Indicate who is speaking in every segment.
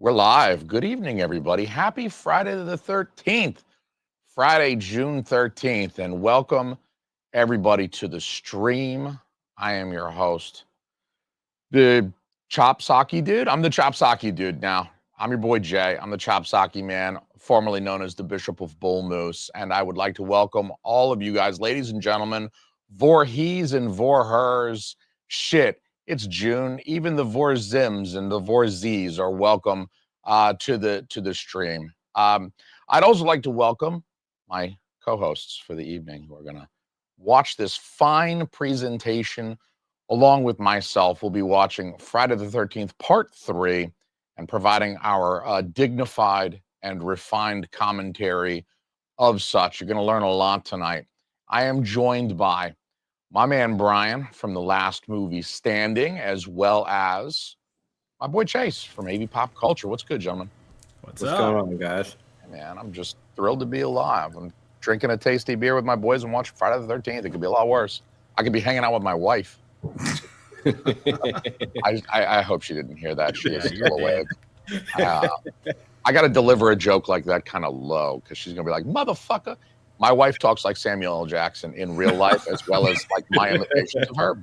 Speaker 1: We're live. Good evening, everybody. Happy Friday the 13th, Friday, June 13th, and welcome everybody to the stream. I am your host, the Chopsocky dude. I'm the Chopsocky dude now. I'm your boy Jay. I'm the Chopsocky man, formerly known as the Bishop of Bull Moose, and I would like to welcome all of you guys, ladies and gentlemen, vor he's and vor hers. Shit, it's June. Even the vor zims and the vor z's are welcome to the stream. I'd also like to welcome my co-hosts for the evening who are going to watch this fine presentation along with myself. We'll be watching Friday the 13th Part 3 and providing our dignified and refined commentary of such. You're going to learn a lot tonight. I am joined by my man Brian from the last movie Standing, as well as my boy Chase from AV Pop Culture. What's good, gentlemen?
Speaker 2: What's going on, guys?
Speaker 1: Man, I'm just thrilled to be alive. I'm drinking a tasty beer with my boys and watching Friday the 13th. It could be a lot worse. I could be hanging out with my wife. I hope she didn't hear that. She is still awake. I got to deliver a joke like that kind of low because she's going to be like, motherfucker. My wife talks like Samuel L. Jackson in real life as well as like my imitations of her.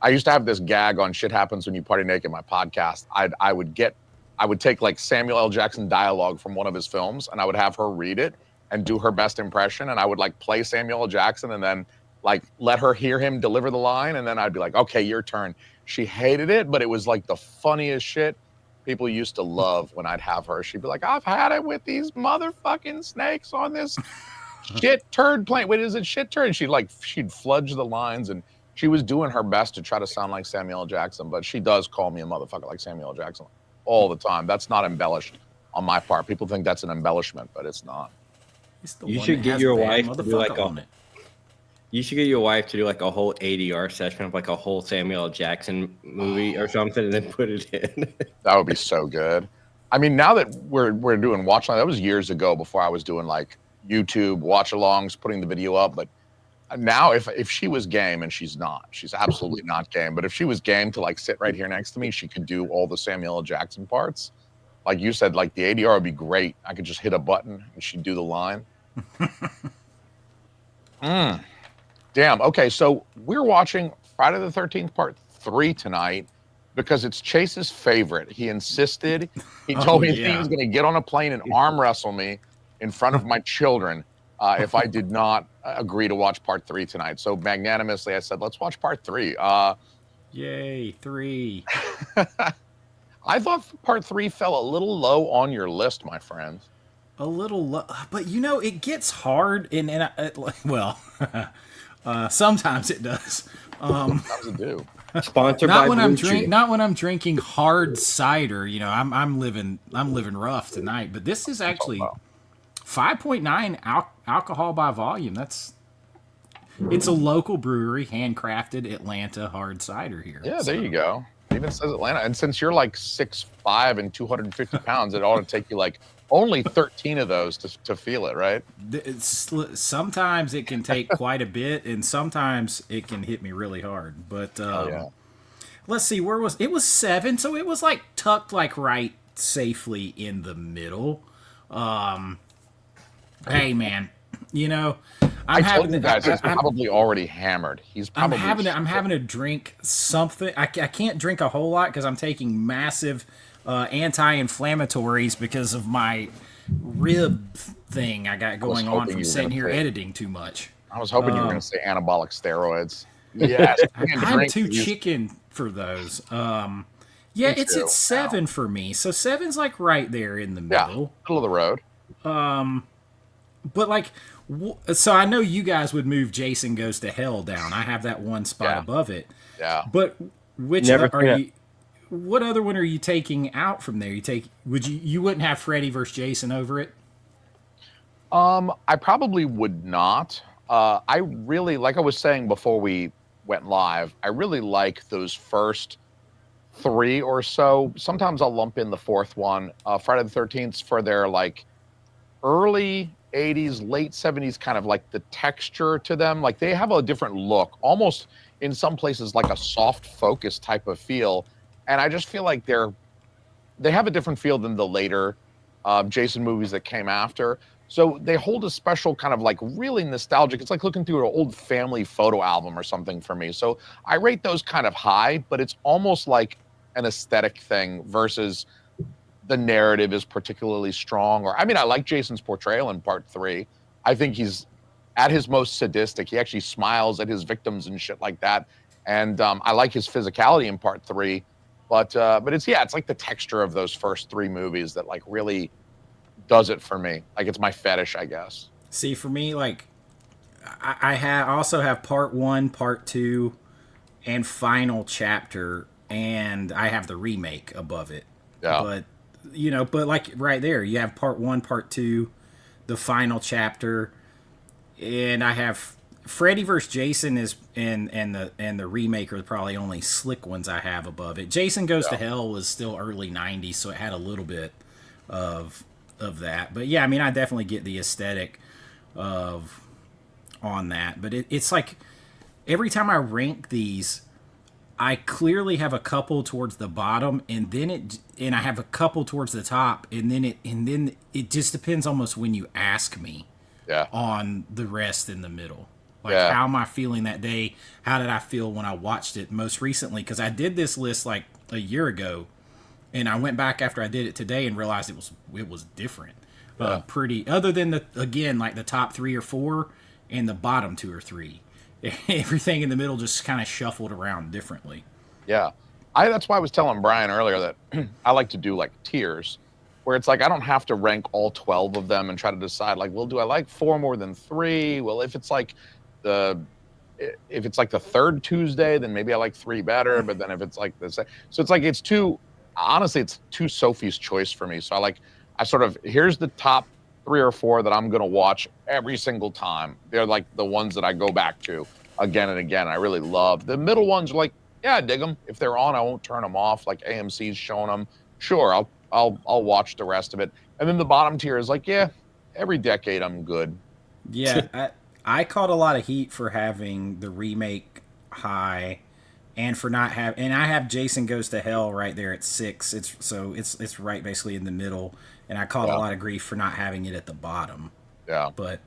Speaker 1: I used to have this gag on Shit Happens When You Party Naked, my podcast. I would take like Samuel L. Jackson dialogue from one of his films and I would have her read it and do her best impression. And I would like play Samuel L. Jackson and then like let her hear him deliver the line. And then I'd be like, okay, your turn. She hated it, but it was like the funniest shit. People used to love when I'd have her. She'd be like, I've had it with these motherfucking snakes on this shit turd plane. Wait, is it shit turd? And she'd fludge the lines, and she was doing her best to try to sound like Samuel L. Jackson, but she does call me a motherfucker like Samuel L. Jackson all the time. That's not embellished on my part. People think that's an embellishment, but it's not.
Speaker 2: You should get your wife to do like You should get your wife to do like a whole ADR session of like a whole Samuel L. Jackson movie or something, and then put it in.
Speaker 1: That would be so good. I mean, now that we're doing watchalong, that was years ago before I was doing like YouTube watchalongs, putting the video up. But now, if she was game, and she's not, she's absolutely not game. But if she was game to like sit right here next to me, she could do all the Samuel L. Jackson parts. Like you said, like the ADR would be great. I could just hit a button and she'd do the line. Damn. Okay, so we're watching Friday the 13th Part 3 tonight because it's Chase's favorite. He insisted. He told me he was going to get on a plane and arm wrestle me in front of my children if I did not agree to watch Part 3 tonight. So magnanimously, I said, let's watch Part 3.
Speaker 3: Yay, 3.
Speaker 1: I thought Part 3 fell a little low on your list, my friends.
Speaker 3: A little low, but you know, it gets hard, sometimes it does.
Speaker 1: Sometimes it do.
Speaker 2: Sponsored
Speaker 3: not
Speaker 2: by
Speaker 3: when
Speaker 2: Blue
Speaker 3: not when I'm drinking hard cider. You know, I'm living rough tonight. But this is actually 5.9 alcohol by volume. It's a local brewery, handcrafted Atlanta hard cider here.
Speaker 1: Yeah, there you go. It even says Atlanta. And since you're like 6'5" and 250 pounds, it ought to take you like only 13 of those to feel it, right?
Speaker 3: Sometimes it can take quite a bit, and sometimes it can hit me really hard. But let's see, where was it? Was 7, so it was like tucked like right safely in the middle. Hey man, you know,
Speaker 1: I told you guys he's probably already hammered. I'm
Speaker 3: having to drink something. I can't drink a whole lot because I'm taking massive anti-inflammatories because of my rib thing I got going on from sitting here editing too much.
Speaker 1: I was hoping you were going to say anabolic steroids. Yes,
Speaker 3: I'm too chicken for those. It's at 7 for me, so 7's like right there in the middle,
Speaker 1: middle of the road.
Speaker 3: But like, so I know you guys would move Jason Goes to Hell down. I have that one spot above it.
Speaker 1: Yeah.
Speaker 3: But what other one are you taking out from there? You wouldn't have Freddy versus Jason over it?
Speaker 1: I probably would not. I really, like I was saying before we went live, I really like those first 3 or so. Sometimes I'll lump in the 4th one, Friday the 13th, for their like early 80s, late 70s kind of like the texture to them. Like they have a different look, almost in some places like a soft focus type of feel. And I just feel like they're they have a different feel than the later Jason movies that came after. So they hold a special kind of like really nostalgic. It's like looking through an old family photo album or something for me. So I rate those kind of high, but it's almost like an aesthetic thing versus the narrative is particularly strong. Or I mean, I like Jason's portrayal in part 3. I think he's at his most sadistic. He actually smiles at his victims and shit like that. And I like his physicality in part 3. But it's like the texture of those first 3 movies that like really does it for me. Like it's my fetish, I guess.
Speaker 3: See, for me, like I also have part 1, part 2, and final chapter, and I have the remake above it.
Speaker 1: Yeah.
Speaker 3: But like right there, you have part 1, part 2, the final chapter, and I have Freddy vs. Jason is and the remake are probably only slick ones I have above it. Jason Goes to Hell was still early 90s, so it had a little bit of that. But yeah, I mean, I definitely get the aesthetic on that. But it's like every time I rank these, I clearly have a couple towards the bottom, and I have a couple towards the top, and then it just depends almost when you ask me on the rest in the middle. Like, how am I feeling that day? How did I feel when I watched it most recently? Because I did this list like a year ago, and I went back after I did it today and realized it was different. Pretty, other than the top 3 or 4 and the bottom 2 or 3. Everything in the middle just kind of shuffled around differently.
Speaker 1: Yeah. That's why I was telling Brian earlier that I like to do like tiers, where it's like I don't have to rank all 12 of them and try to decide like, well, do I like 4 more than 3? Well, if it's like the third Tuesday, then maybe I like 3 better. But then if it's like this, so it's like it's too Sophie's choice for me. So here's the top 3 or 4 that I'm gonna watch every single time. They're like the ones that I go back to again and again. I really love the middle ones. Are like, yeah, I dig them. If they're on, I won't turn them off. Like AMC's showing them. Sure, I'll watch the rest of it. And then the bottom tier is like, yeah, every decade I'm good.
Speaker 3: Yeah, I caught a lot of heat for having the remake high, and for not and I have Jason Goes to Hell right there at 6. It's right basically in the middle, and I caught a lot of grief for not having it at the bottom.
Speaker 1: Yeah,
Speaker 3: but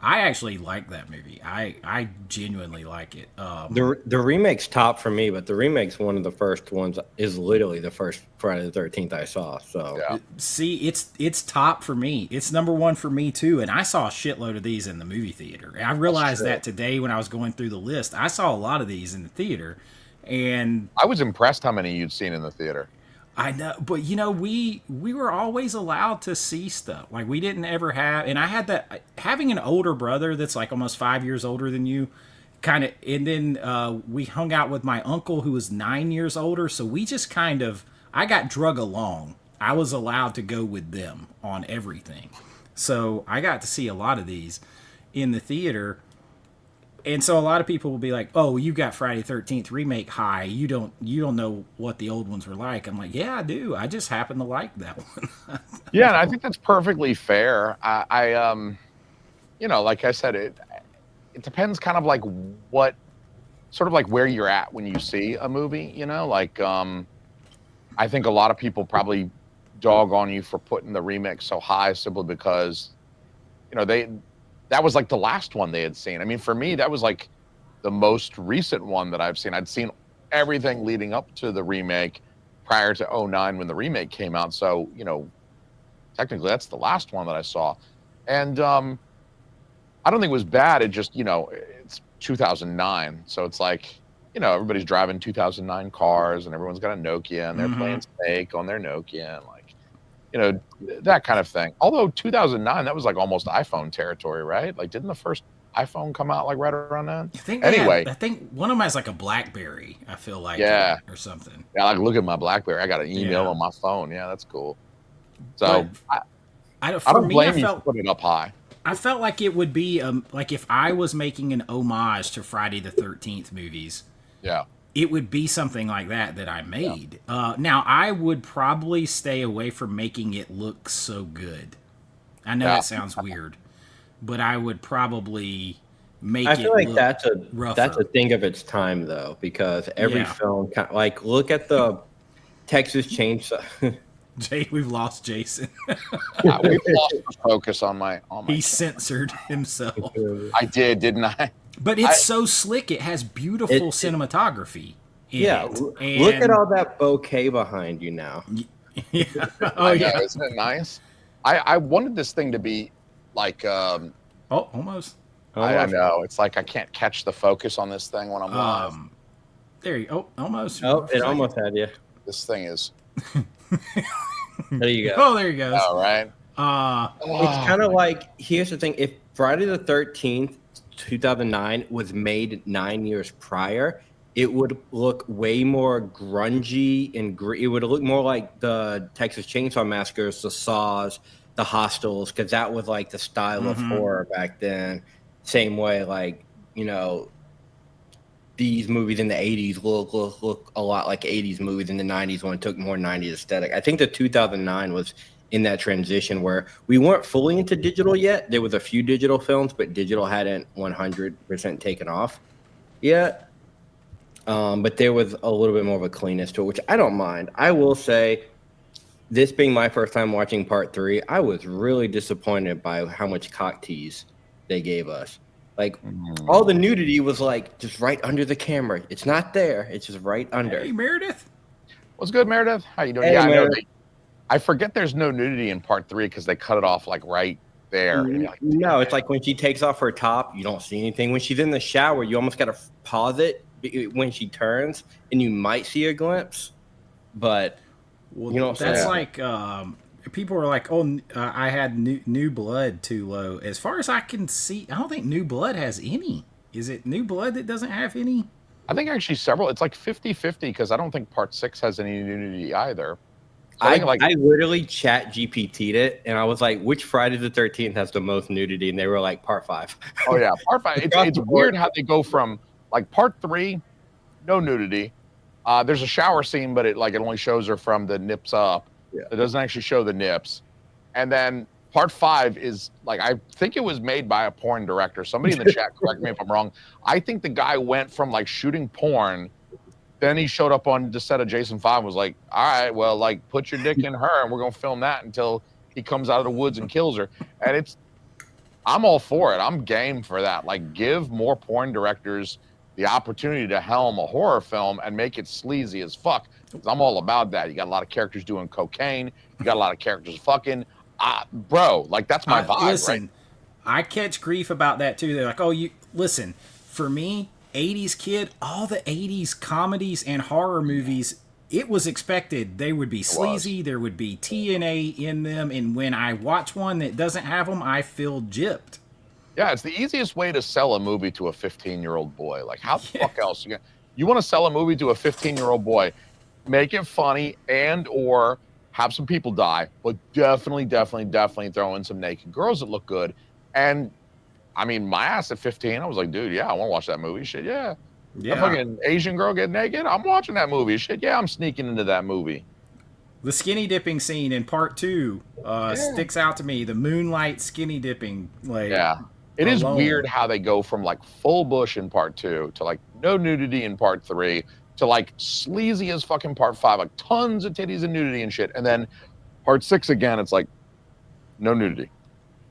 Speaker 3: I actually like that movie. I genuinely like it.
Speaker 2: The remake's top for me, but the remake's one of the first ones. Is literally the first Friday the 13th I saw. So
Speaker 3: see, it's top for me. It's number 1 for me too. And I saw a shitload of these in the movie theater. And I realized that today when I was going through the list. I saw a lot of these in the theater, and
Speaker 1: I was impressed how many you'd seen in the theater.
Speaker 3: I know, but we were always allowed to see stuff. Like we didn't ever have, and I had that having an older brother that's like almost 5 years older than you, kind of. And then we hung out with my uncle who was 9 years older, so we just I got drug along. I was allowed to go with them on everything, so I got to see a lot of these in the theater. And so a lot of people will be like, "Oh, you got Friday 13th remake high. You don't know what the old ones were like." I'm like, "Yeah, I do. I just happen to like that one."
Speaker 1: Yeah, and I think that's perfectly fair. I like I said, it depends kind of like what sort of like where you're at when you see a movie. I think a lot of people probably dog on you for putting the remake so high simply because, that was like the last one they had seen. I mean, for me, that was like the most recent one that I've seen. I'd seen everything leading up to the remake prior to 2009 when the remake came out. So, technically that's the last one that I saw. And I don't think it was bad. It just, it's 2009. So it's like, everybody's driving 2009 cars and everyone's got a Nokia and they're playing Snake on their Nokia and like, that kind of thing. Although 2009, that was like almost iPhone territory, right? Like, didn't the first iPhone come out like right around then?
Speaker 3: I think one of them has like a BlackBerry. I feel like, or something.
Speaker 1: Yeah, like look at my BlackBerry. I got an email on my phone. Yeah, that's cool. So I don't blame you for putting it up high.
Speaker 3: I felt like it would be like if I was making an homage to Friday the 13th movies.
Speaker 1: Yeah.
Speaker 3: It would be something like that I made. Yeah. Now, I would probably stay away from making it look so good. I know that sounds weird, but I would probably make it look rougher. I feel like
Speaker 2: that's a thing of its time, though, because every film, like, look at the Texas Chainsaw.
Speaker 3: Jay, we've lost Jason.
Speaker 1: We've lost the focus on my.
Speaker 3: He censored himself.
Speaker 1: I did, didn't I?
Speaker 3: But it's so slick. It has beautiful cinematography.
Speaker 2: Look at all that bouquet behind you now.
Speaker 3: Yeah.
Speaker 1: Oh yeah, isn't it nice? I wanted this thing to be like.
Speaker 3: Almost.
Speaker 1: I know. It's like I can't catch the focus on this thing when I'm live.
Speaker 3: There you go. Almost.
Speaker 2: Oh, it almost had you.
Speaker 1: This thing is.
Speaker 2: There you go.
Speaker 3: Oh, there you go.
Speaker 1: All right.
Speaker 2: It's kind of like, here's the thing. If Friday the 13th, 2009 was made 9 years prior, it would look way more grungy and it would look more like the Texas Chainsaw Massacres, the Saws, the Hostels, because that was like the style of horror back then. Same way, like, you know, these movies in the 80s look a lot like 80s movies in the 90s when it took more 90s aesthetic. I think the 2009 was in that transition where we weren't fully into digital yet. There was a few digital films, but digital hadn't 100% taken off yet. But there was a little bit more of a cleanness to it, which I don't mind. I will say, this being my first time watching part 3, I was really disappointed by how much cock tease they gave us. Like, all the nudity was like just right under the camera. It's not there. It's just right under.
Speaker 3: Hey, Meredith.
Speaker 1: What's good, Meredith? How you doing?
Speaker 2: Hey,
Speaker 1: yeah,
Speaker 2: Meredith.
Speaker 1: I forget there's no nudity in part 3 because they cut it off like right there. And you're like,
Speaker 2: no, it's like when she takes off her top, you don't see anything. When she's in the shower, you almost got to pause it when she turns, and you might see a glimpse, but you know,
Speaker 3: that's like people were like, "Oh, I had new blood too low." As far as I can see, I don't think New Blood has any. Is it New Blood that doesn't have any?
Speaker 1: I think actually several. It's like 50-50 because I don't think part 6 has any nudity either. So
Speaker 2: I literally chat GPT'd it, and I was like, "Which Friday the 13th has the most nudity?" And they were like, "Part 5."
Speaker 1: Oh yeah, part 5. It's weird how they go from like part 3, no nudity. There's a shower scene, but it only shows her from the nips up. Yeah. It doesn't actually show the nips. And then part 5 is like, I think it was made by a porn director. Somebody in the chat, correct me if I'm wrong. I think the guy went from like shooting porn, then he showed up on the set of Jason 5 and was like, all right, well, like put your dick in her and we're going to film that until he comes out of the woods and kills her. And I'm all for it. I'm game for that. Like, give more porn directors the opportunity to helm a horror film and make it sleazy as fuck. Because I'm all about that. You got a lot of characters doing cocaine. You got a lot of characters fucking. Bro, like that's my vibe.
Speaker 3: Listen,
Speaker 1: right?
Speaker 3: I catch grief about that too. They're like, "Oh, you listen." For me, 80s kid, all the 80s comedies and horror movies, it was expected they would be sleazy. There would be TNA in them, and when I watch one that doesn't have them, I feel gypped.
Speaker 1: Yeah, it's the easiest way to sell a movie to a 15-year-old boy. Like, how the fuck else you want to sell a movie to a 15-year-old boy? Make it funny and or have some people die, but definitely throw in some naked girls that look good. And I mean, my ass at 15, I was like, dude, yeah, I want to watch that movie. Shit, yeah. That fucking Asian girl get naked, I'm watching that movie. Shit, yeah, I'm sneaking into that movie.
Speaker 3: The skinny dipping scene in part 2 sticks out to me. The moonlight skinny dipping, like,
Speaker 1: it is weird how they go from like full bush in part 2 to like no nudity in part 3 to like sleazy as fucking part 5, like tons of titties and nudity and shit. And then part 6 again, it's like no nudity.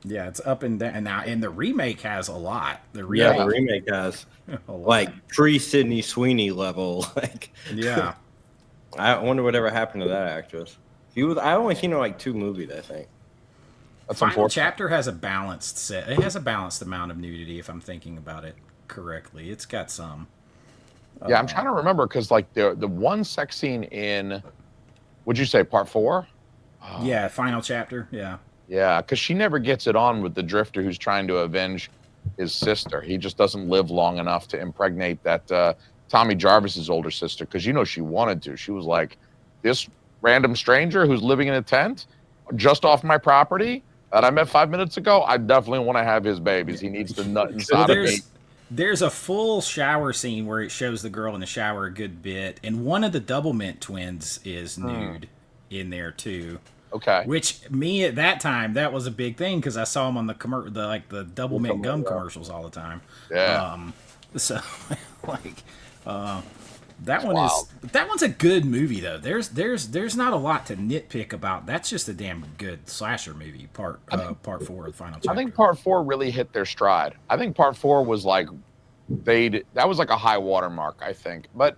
Speaker 3: Yeah, it's up and down. And the remake has a lot.
Speaker 2: The remake has like pre-Sydney Sweeney level. Like, yeah. I wonder whatever happened to that actress. I only seen her like 2 movies, I think.
Speaker 3: Final Chapter has a balanced set. It has a balanced amount of nudity, if I'm thinking about it correctly. It's got some.
Speaker 1: Yeah, I'm trying to remember because like the one sex scene in, would you say part 4?
Speaker 3: Yeah, Final Chapter. Yeah.
Speaker 1: Yeah, because she never gets it on with the drifter who's trying to avenge his sister. He just doesn't live long enough to impregnate that Tommy Jarvis's older sister, because you know she wanted to. She was like, this random stranger who's living in a tent just off my property that I met 5 minutes ago, I definitely want to have his babies. He needs to nut inside of me.
Speaker 3: There's a full shower scene where it shows the girl in the shower a good bit, and one of the Doublemint twins is nude in there too.
Speaker 1: Okay.
Speaker 3: Which me at that time, that was a big thing because I saw them on the Doublemint gum commercials all the time.
Speaker 1: Yeah.
Speaker 3: So like, That one
Speaker 1: wild.
Speaker 3: that one's a good movie though. There's not a lot to nitpick about. That's just a damn good slasher movie. Part 4 of the final chapter.
Speaker 1: I think part 4 really hit their stride. I think part 4 was like that was like a high watermark, I think. But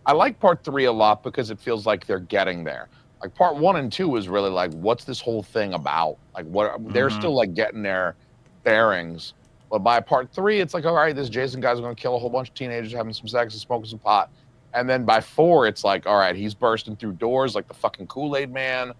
Speaker 1: I like part 3 a lot because it feels like they're getting there. Like part 1 and 2 was really like, what's this whole thing about? Like they're still like getting their bearings. But by part 3, it's like, all right, this Jason guy's going to kill a whole bunch of teenagers, having some sex and smoking some pot. And then by 4, it's like, all right, he's bursting through doors like the fucking Kool-Aid man.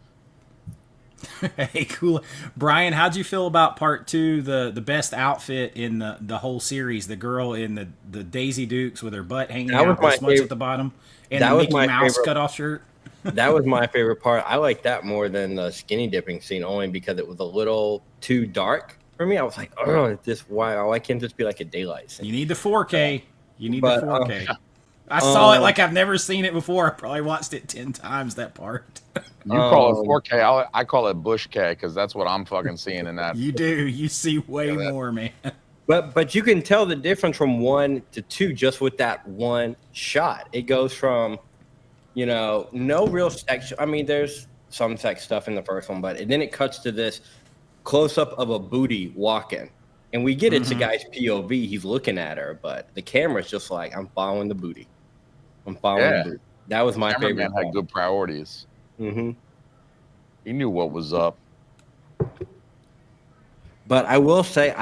Speaker 3: Hey, cool. Brian, how'd you feel about part 2? The best outfit in the whole series, the girl in the Daisy Dukes with her butt hanging out, the smuts at the bottom, and the Mickey Mouse cutoff shirt.
Speaker 2: That was my favorite part. I like that more than the skinny dipping scene, only because it was a little too dark for me. I was like, oh, why can't this be like a daylight scene?
Speaker 3: You need the 4K. You need the 4K. I saw it like I've never seen it before. I probably watched it 10 times, that part.
Speaker 1: You call it 4K. I call it Bush K because that's what I'm fucking seeing in that.
Speaker 3: You do. You see way more, man.
Speaker 2: But you can tell the difference from 1 to 2 just with that one shot. It goes from, no real sex. I mean, there's some sex stuff in the first one, but then it cuts to this close-up of a booty walking. And we get it's a guy's POV. He's looking at her, but the camera's just like, I'm following the booty. I'm following the booty. That was my favorite.
Speaker 1: Man had good priorities.
Speaker 2: Mm-hmm.
Speaker 1: He knew what was up.
Speaker 2: But I will say,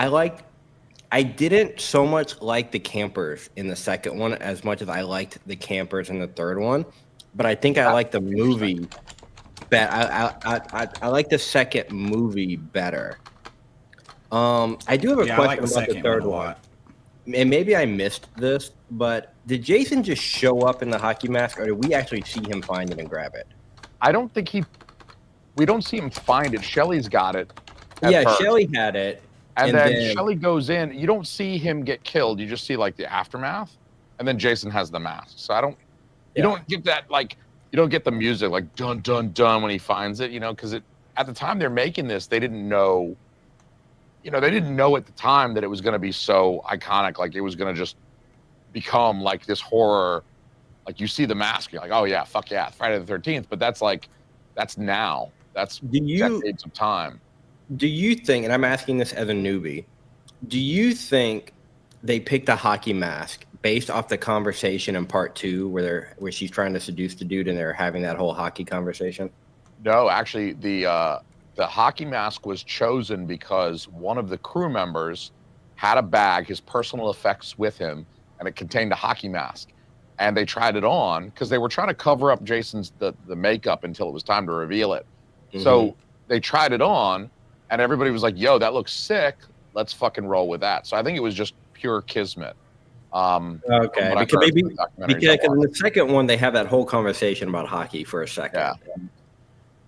Speaker 2: I didn't so much like the campers in the second one as much as I liked the campers in the third one. But I think I like the movie. I like the second movie better. I do have a question about the third one. And maybe I missed this, but did Jason just show up in the hockey mask, or did we actually see him find it and grab it?
Speaker 1: I don't think we don't see him find it. Shelly's got it.
Speaker 2: Yeah, Shelly had it.
Speaker 1: And then Shelly goes in. You don't see him get killed. You just see like the aftermath. And then Jason has the mask. So you don't get that, like, you don't get the music like dun, dun, dun when he finds it, because at the time they're making this, they didn't know. They didn't know at the time that it was going to be so iconic. Like it was going to just become like this horror. Like you see the mask, you're like, oh yeah, fuck yeah, Friday the 13th. But that's now. That's decades of time.
Speaker 2: Do you think, and I'm asking this as a newbie, do you think they picked a hockey mask based off the conversation in part 2 where she's trying to seduce the dude and they're having that whole hockey conversation?
Speaker 1: No, actually, the hockey mask was chosen because one of the crew members had a bag, his personal effects with him, and it contained a hockey mask. And they tried it on because they were trying to cover up Jason's the makeup until it was time to reveal it. Mm-hmm. So they tried it on, and everybody was like, yo, that looks sick. Let's fucking roll with that. So I think it was just pure kismet.
Speaker 2: Okay, because in the second one, they have that whole conversation about hockey for a second.
Speaker 1: Yeah.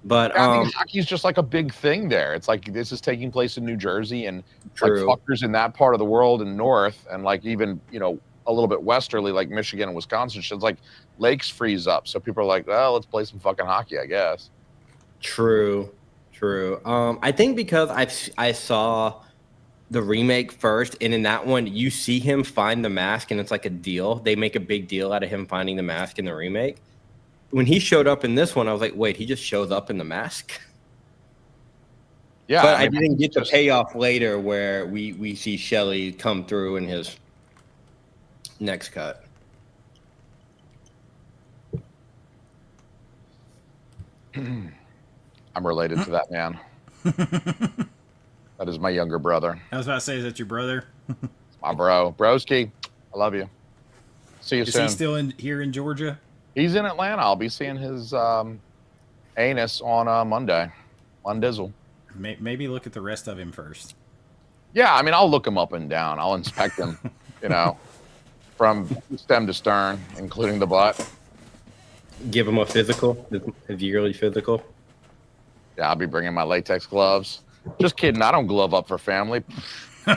Speaker 2: But
Speaker 1: I think hockey's just like a big thing there. It's like this is taking place in New Jersey, and like fuckers in that part of the world and north, and like even a little bit westerly, like Michigan and Wisconsin. It's like lakes freeze up, so people are like, "Well, let's play some fucking hockey," I guess.
Speaker 2: True. I think because I saw the remake first, and in that one, you see him find the mask, and it's like a deal. They make a big deal out of him finding the mask in the remake. When he showed up in this one, I was like, wait, he just shows up in the mask?
Speaker 1: Yeah.
Speaker 2: But I didn't get the payoff later where we see Shelly come through in his next cut.
Speaker 1: I'm related to that man. That is my younger brother.
Speaker 3: I was about to say, is that your brother?
Speaker 1: It's my bro. Broski, I love you. See you soon.
Speaker 3: Is he still here in Georgia?
Speaker 1: He's in Atlanta. I'll be seeing his anus on Monday. Mondizzle.
Speaker 3: Maybe look at the rest of him first.
Speaker 1: Yeah, I mean, I'll look him up and down. I'll inspect him, from stem to stern, including the butt.
Speaker 2: Give him a physical, a yearly physical.
Speaker 1: Yeah, I'll be bringing my latex gloves. Just kidding. I don't glove up for family.
Speaker 3: Oh,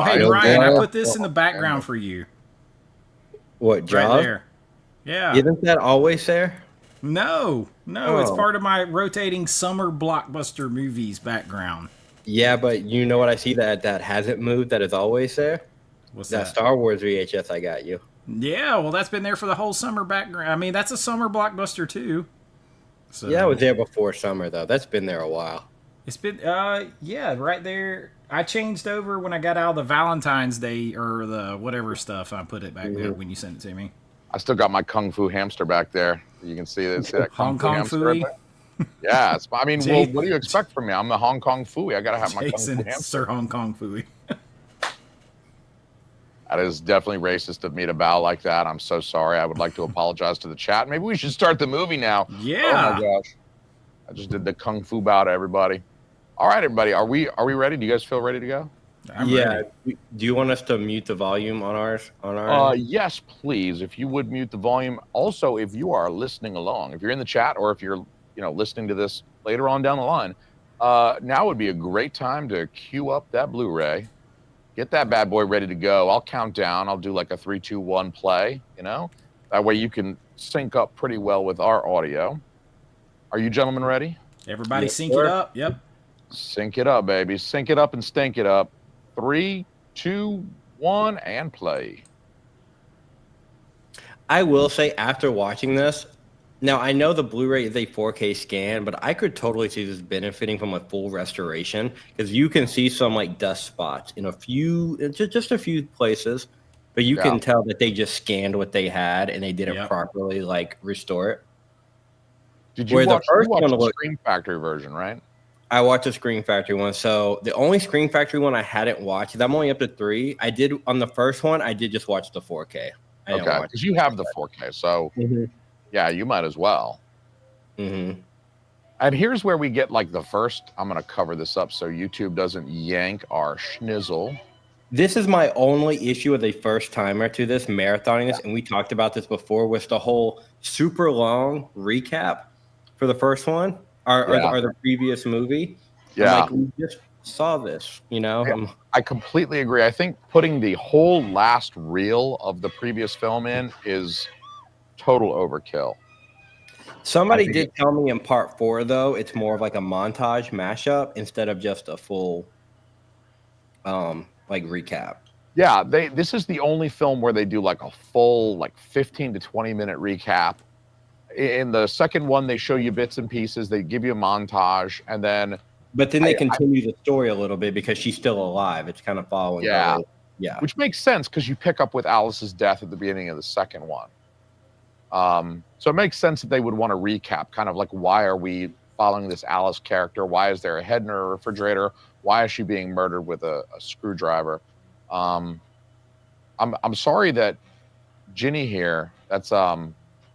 Speaker 3: hey, Brian, I put this in the background for you.
Speaker 2: What, Jaws?
Speaker 3: Right there. Yeah.
Speaker 2: Isn't that always there?
Speaker 3: No. It's part of my rotating summer blockbuster movies background.
Speaker 2: Yeah, but you know what I see that hasn't moved, that is always there?
Speaker 3: What's
Speaker 2: that? Star Wars VHS I got you.
Speaker 3: Yeah, well, that's been there for the whole summer background. I mean, that's a summer blockbuster too. So
Speaker 2: Yeah, I was there before summer though. That's been there a while.
Speaker 3: it's been, yeah, right there. I changed over when I got out of the Valentine's Day or the whatever stuff. I put it back there when you sent it to me.
Speaker 1: I still got my Kung Fu hamster back there. You can see that
Speaker 3: Hong
Speaker 1: Kung Fu
Speaker 3: Kong
Speaker 1: hamster
Speaker 3: Fooey.
Speaker 1: right there. Yeah, I mean,
Speaker 3: Jay-
Speaker 1: well, what do you expect from me? I'm the Hong Kong Fooey. I got to have my Kung Fu
Speaker 3: Jason,
Speaker 1: hamster.
Speaker 3: Sir Hong Kong Fooey.
Speaker 1: That is definitely racist of me to bow like that. I'm so sorry. I would like to apologize to the chat. Maybe we should start the movie now.
Speaker 3: Yeah.
Speaker 1: Oh my gosh. I just did the Kung Fu bow to everybody. All right, everybody. Are we ready? Do you guys feel ready to go?
Speaker 3: I'm ready.
Speaker 2: Do you want us to mute the volume on ours?
Speaker 1: Yes, please. If you would mute the volume. Also, if you are listening along, if you're in the chat or if you're listening to this later on down the line, now would be a great time to queue up that Blu-ray. Get that bad boy ready to go. I'll count down. I'll do like a 3, 2, 1 play, That way you can sync up pretty well with our audio. Are you gentlemen ready?
Speaker 3: Everybody sync it up. Yep.
Speaker 1: Sync it up, baby. Sync it up and stink it up. 3, 2, 1, and play.
Speaker 2: I will say after watching this, now I know the Blu-ray is a 4K scan, but I could totally see this benefiting from a full restoration because you can see some like dust spots in just a few places, but you can tell that they just scanned what they had and they didn't properly like restore it.
Speaker 1: Did you watch the Scream Factory version, right?
Speaker 2: I watched the Scream Factory one. So the only Scream Factory one I hadn't watched, I'm only up to 3. I did on the first one, I did just watch the 4K.
Speaker 1: Okay, because you have the 4K, so yeah, you might as well. And here's where we get like the first. I'm going to cover this up so YouTube doesn't yank our schnizzle.
Speaker 2: This is my only issue with a first timer to this marathoning this, and we talked about this before, was the whole super long recap for the first one or the previous movie.
Speaker 1: Yeah,
Speaker 2: I'm like, we just saw this,
Speaker 1: I completely agree. I think putting the whole last reel of the previous film in is total overkill.
Speaker 2: Somebody did tell me in part 4, though, it's more of like a montage mashup instead of just a full like recap.
Speaker 1: Yeah, this is the only film where they do like a full like 15 to 20 minute recap. In the second one, they show you bits and pieces. They give you a montage, and then
Speaker 2: they continue the story a little bit because she's still alive. It's kind of following.
Speaker 1: Yeah,
Speaker 2: yeah,
Speaker 1: which makes sense because you pick up with Alice's death at the beginning of the second one. So it makes sense that they would want to recap, kind of like, why are we following this Alice character? Why is there a head in her refrigerator? Why is she being murdered with a screwdriver? I'm sorry that Ginny here. That's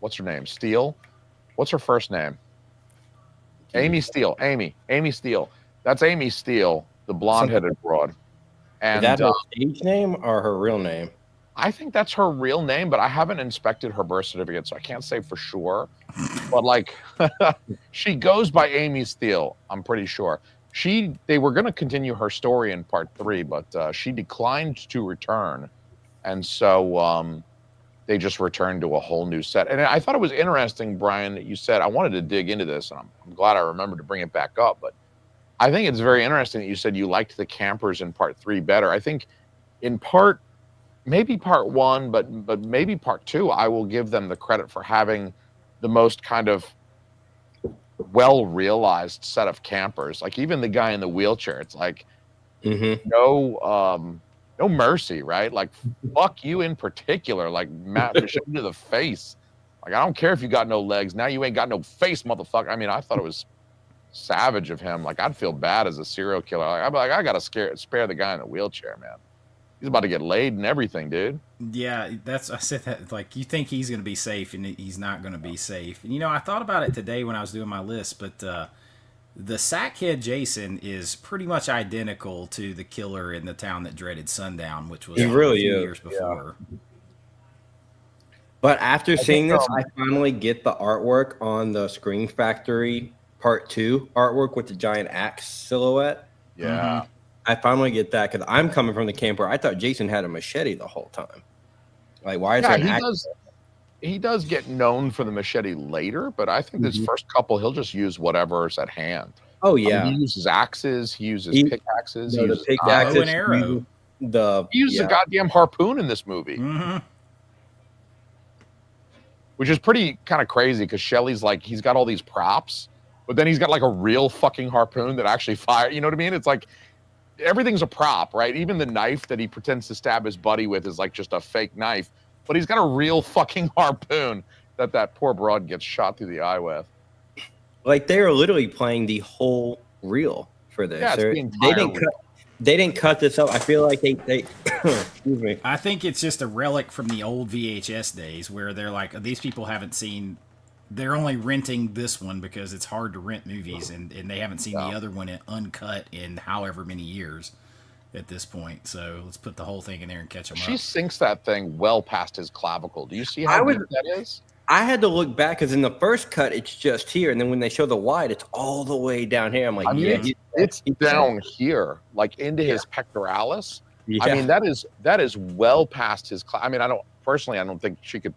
Speaker 1: what's her name? Steele. What's her first name? Amy Steele. Amy Steele. That's Amy Steele, the blonde-headed broad. And
Speaker 2: is that her stage name or her real name?
Speaker 1: I think that's her real name, but I haven't inspected her birth certificate, so I can't say for sure. But like, she goes by Amy Steele. I'm pretty sure. They were going to continue her story in part 3, but she declined to return, and so they just returned to a whole new set. And I thought it was interesting, Brian, that you said, I wanted to dig into this, and I'm glad I remembered to bring it back up. But I think it's very interesting that you said you liked the campers in part 3 better. I think in maybe part 1, but maybe part 2, I will give them the credit for having the most kind of well-realized set of campers. Like even the guy in the wheelchair, it's like no mercy, right? Like fuck you in particular, like Matt Michelle to the face. Like I don't care if you got no legs, now you ain't got no face, motherfucker. I mean, I thought it was savage of him. Like I'd feel bad as a serial killer. Like, I'd be like, I gotta spare the guy in the wheelchair, man. He's about to get laid and everything, dude.
Speaker 3: Yeah, I said that, like, you think he's going to be safe, and he's not going to be safe. And, I thought about it today when I was doing my list, but the Sackhead Jason is pretty much identical to the killer in The Town That Dreaded Sundown, which was a few years before.
Speaker 2: Yeah. But after seeing this, I finally get the artwork on the Scream Factory Part 2 artwork with the giant axe silhouette.
Speaker 1: Yeah.
Speaker 2: I finally get that because I'm coming from the camp where I thought Jason had a machete the whole time. Like, why is there an axe?
Speaker 1: He does get known for the machete later, but I think this first couple, he'll just use whatever's at hand.
Speaker 2: Oh, yeah.
Speaker 1: He uses axes. He uses pickaxes.
Speaker 2: He uses
Speaker 3: the pickaxes. Bow and arrow.
Speaker 1: He uses a goddamn harpoon in this movie. which is pretty kind of crazy because Shelley's like, he's got all these props, but then he's got like a real fucking harpoon that actually fire. You know what I mean? It's like everything's a prop, right? Even the knife that he pretends to stab his buddy with is like just a fake knife, but he's got a real fucking harpoon that poor broad gets shot through the eye with.
Speaker 2: Like they are literally playing the whole reel for this.
Speaker 1: Yeah,
Speaker 2: They didn't cut this up. I feel like they excuse me.
Speaker 3: I think it's just a relic from the old VHS days where they're like, these people haven't seen, they're only renting this one because it's hard to rent movies, and they haven't seen the other one uncut in however many years at this point. So let's put the whole thing in there and catch them up.
Speaker 1: She sinks that thing well past his clavicle. Do you see how deep that is?
Speaker 2: I had to look back because in the first cut it's just here, and then when they show the wide, it's all the way down here. I'm like,
Speaker 1: it's down here, like into his pectoralis.
Speaker 2: Yeah.
Speaker 1: I mean, that is well past his. I mean, I don't think she could.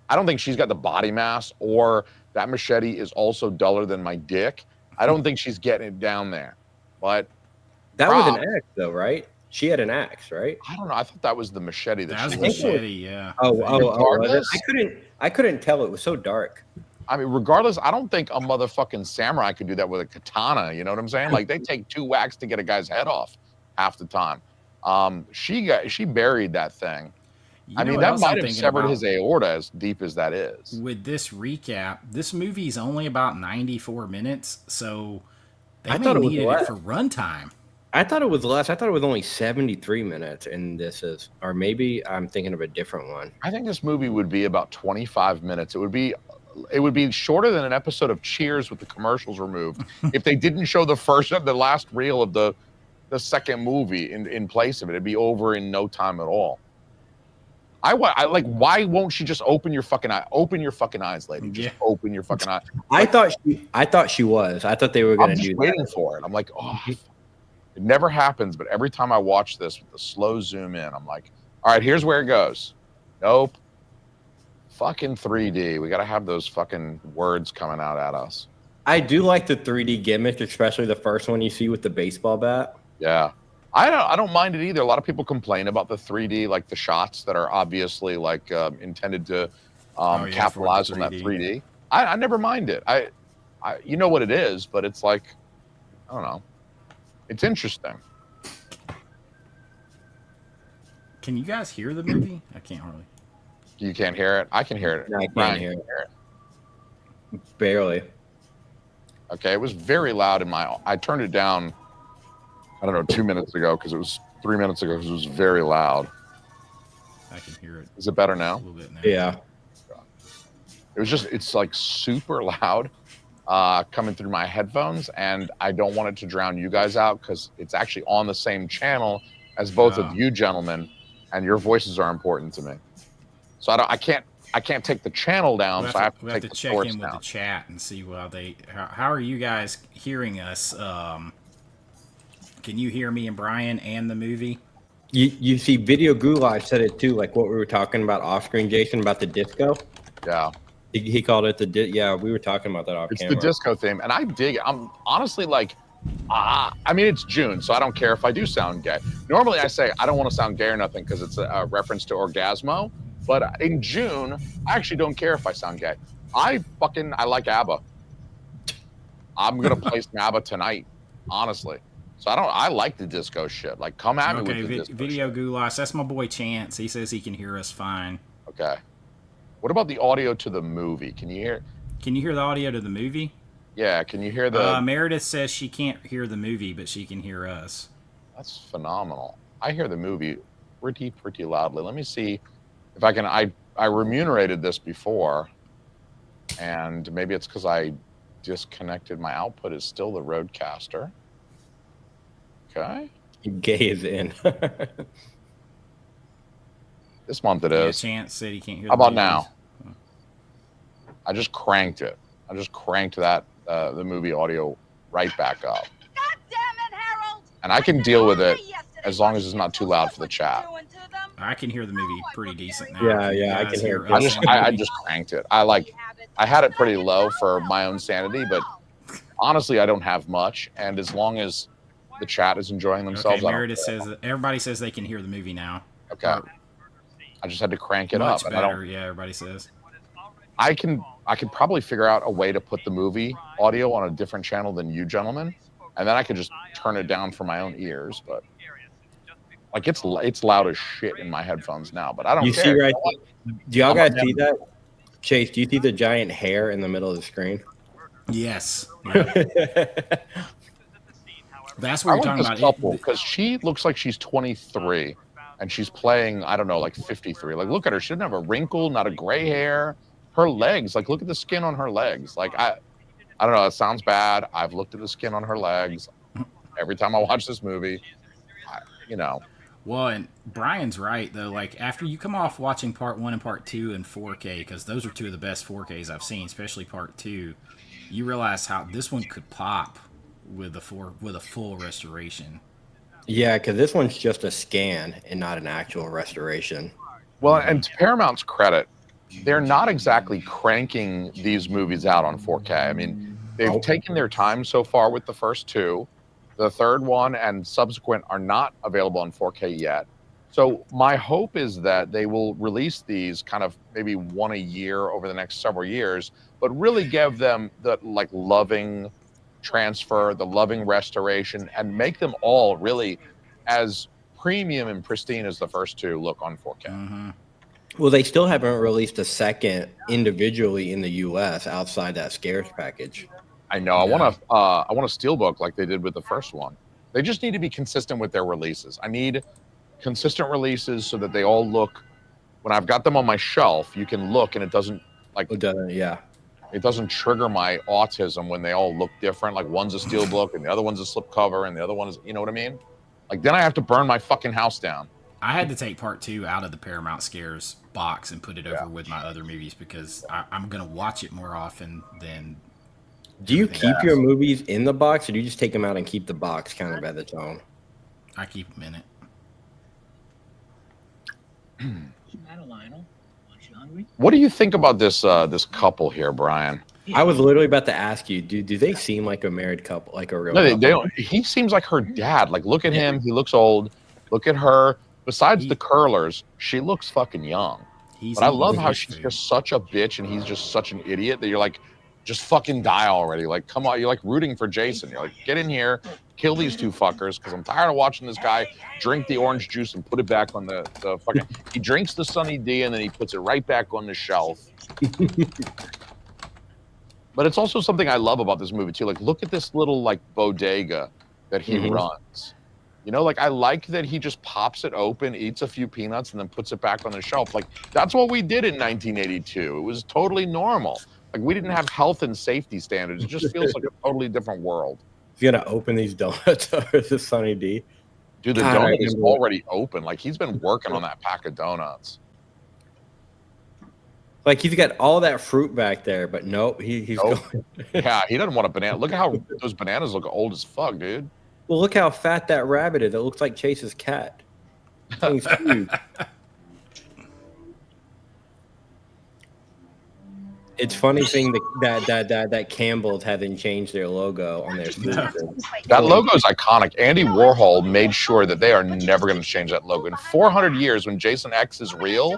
Speaker 1: I don't think she's got the body mass, or that machete is also duller than my dick. I don't think she's getting it down there. But
Speaker 2: that was an axe, though, right? She had an axe, right?
Speaker 1: I don't know. I thought that was the machete.
Speaker 3: That was the machete, yeah.
Speaker 2: I couldn't tell. It was so dark.
Speaker 1: I mean, regardless, I don't think a motherfucking samurai could do that with a katana. You know what I'm saying? Like, they take 2 whacks to get a guy's head off half the time. She buried that thing. I mean, that might have severed his aorta as deep as that is.
Speaker 3: With this recap, this movie is only about 94 minutes, so they may needed it for runtime.
Speaker 2: I thought it was less. I thought it was only 73 minutes, and this is, or maybe I'm thinking of a different one.
Speaker 1: I think this movie would be about 25 minutes. It would be shorter than an episode of Cheers with the commercials removed if they didn't show the last reel of the second movie in place of it. It'd be over in no time at all. I like, why won't she just open your fucking eye? Open your fucking eyes, lady. Just open your fucking eyes.
Speaker 2: I thought she was. I thought they were going to do that.
Speaker 1: I'm just waiting for it. I'm like, oh, it never happens. But every time I watch this with the slow zoom in, I'm like, all right, here's where it goes. Nope. Fucking 3D. We got to have those fucking words coming out at us.
Speaker 2: I do like the 3D gimmick, especially the first one you see with the baseball bat.
Speaker 1: Yeah. I don't mind it either. A lot of people complain about the 3D, like the shots that are obviously like intended to capitalize on that 3D. I never mind it. I you know what it is, but it's like, I don't know. It's interesting.
Speaker 3: Can you guys hear the movie? I can't hardly.
Speaker 1: You can't hear it? I can hear it.
Speaker 2: No, I can't hear it. Barely.
Speaker 1: Okay, it was very loud in my. I turned it down. I don't know, 2 minutes ago because it was 3 minutes ago because it was very loud.
Speaker 3: I can hear it.
Speaker 1: Is it better now?
Speaker 3: A little bit now.
Speaker 2: Yeah.
Speaker 1: It's like super loud coming through my headphones, and I don't want it to drown you guys out because it's actually on the same channel as both of you gentlemen, and your voices are important to me. So I can't take the channel down, so I have to take the
Speaker 3: check in with the chat and see how are you guys hearing us? Can you hear me and Brian and the movie?
Speaker 2: You see, Video Goulash said it too, like what we were talking about off screen, Jason, about the disco.
Speaker 1: Yeah.
Speaker 2: He called it yeah, we were talking about that off camera.
Speaker 1: It's the disco theme, and I dig it. I'm honestly like, I mean, it's June, so I don't care if I do sound gay. Normally I say I don't want to sound gay or nothing because it's a reference to Orgasmo, but in June, I actually don't care if I sound gay. I like ABBA. I'm going to play some ABBA tonight, honestly. So I like the disco shit. Like, come at me with the disco
Speaker 3: Video
Speaker 1: shit.
Speaker 3: Goulash, that's my boy Chance. He says he can hear us fine.
Speaker 1: Okay. What about the audio to the movie? Can you hear?
Speaker 3: Can you hear the audio to the movie?
Speaker 1: Yeah, can you hear the...
Speaker 3: Meredith says she can't hear the movie, but she can hear us.
Speaker 1: That's phenomenal. I hear the movie pretty loudly. Let me see if I can... I remunerated this before, and maybe it's because I disconnected. My output is still the Rodecaster. Okay.
Speaker 2: Gay is in.
Speaker 1: This month it is.
Speaker 3: Chance said he can't hear.
Speaker 1: How about now? I just cranked it. I just cranked that the movie audio right back up.
Speaker 4: God damn it, Harold!
Speaker 1: And I can deal with it as long as it's not too loud for the chat.
Speaker 3: I can hear the movie pretty decent now.
Speaker 2: Yeah, I can hear it.
Speaker 1: I just cranked it. I had it pretty low for my own sanity, but honestly, I don't have much. And as long as the chat is enjoying themselves,
Speaker 3: okay, Meredith says that everybody says they can hear the movie now.
Speaker 1: Okay. I just had to crank it
Speaker 3: Much
Speaker 1: up.
Speaker 3: Better, yeah, everybody says.
Speaker 1: I could probably figure out a way to put the movie audio on a different channel than you gentlemen, and then I could just turn it down for my own ears. But like it's loud as shit in my headphones now. But I don't
Speaker 2: You
Speaker 1: care.
Speaker 2: see right? Do y'all guys
Speaker 1: I'm
Speaker 2: see that? Chase, do you see the giant hair in the middle of the screen?
Speaker 3: Yes. Yeah. That's what
Speaker 1: I
Speaker 3: you're
Speaker 1: like
Speaker 3: talking
Speaker 1: this
Speaker 3: about.
Speaker 1: couple because she looks like she's 23 and she's playing, I don't know, like 53. Like, look at her. She doesn't have a wrinkle, not a gray hair. Her legs, like, look at the skin on her legs. Like, I don't know. It sounds bad. I've looked at the skin on her legs every time I watch this movie. You know.
Speaker 3: Well, and Brian's right though. Like after you come off watching part 1 and part 2 in 4K, because those are two of the best 4Ks I've seen, especially part 2, you realize how this one could pop with a full restoration.
Speaker 2: Yeah, because this one's just a scan and not an actual restoration.
Speaker 1: Well, and to Paramount's credit, they're not exactly cranking these movies out on 4K. I mean, they've taken their time so far with the first two. The third one and subsequent are not available on 4K yet. So my hope is that they will release these kind of maybe one a year over the next several years, but really give them the like loving transfer, the loving restoration, and make them all really as premium and pristine as the first two look on 4K.
Speaker 3: Mm-hmm.
Speaker 2: Well, they still haven't released a second individually in the U.S. outside that scares package.
Speaker 1: I know. I want a steelbook like they did with the first one. They just need to be consistent with their releases. I need consistent releases so that they all look. When I've got them on my shelf, you can look and it doesn't like.
Speaker 2: It
Speaker 1: doesn't trigger my autism when they all look different. Like one's a steelbook and the other one's a slipcover and the other one is, you know what I mean? Like then I have to burn my fucking house down.
Speaker 3: I had to take part 2 out of the Paramount Scares box and put it over with my other movies because I'm gonna watch it more often than.
Speaker 2: Do you keep your movies in the box, or do you just take them out and keep the box kind of at its own?
Speaker 3: I keep them in it.
Speaker 1: What do you think about this this couple here, Brian?
Speaker 2: I was literally about to ask you, do they seem like a married couple, like a real
Speaker 1: No,
Speaker 2: couple?
Speaker 1: they don't. He seems like her dad. Like, look at him. He looks old. Look at her. Besides the curlers, she looks fucking young. But I love how she's just such a bitch and he's just such an idiot that you're like, just fucking die already. Like, come on. You're like rooting for Jason. You're like, get in here, kill these two fuckers because I'm tired of watching this guy drink the orange juice and put it back on the fucking. He drinks the Sunny D and then he puts it right back on the shelf. But it's also something I love about this movie too. Like, look at this little like bodega that he runs. You know, like I like that he just pops it open, eats a few peanuts, and then puts it back on the shelf. Like that's what we did in 1982. It was totally normal. Like we didn't have health and safety standards. It just feels like a totally different world.
Speaker 2: You gotta open these donuts or the Sunny D.
Speaker 1: Dude, the donut is already open. Like he's been working on that pack of donuts.
Speaker 2: Like he's got all that fruit back there, but nope, he's going.
Speaker 1: Yeah, he doesn't want a banana. Look at how those bananas look old as fuck, dude.
Speaker 2: Well, look how fat that rabbit is. It looks like Chase's cat. Thing's huge. It's funny seeing that Campbell's hasn't changed their logo on their food.
Speaker 1: That logo is iconic. Andy Warhol made sure that they are never going to change that logo. In 400 years, when Jason X is real,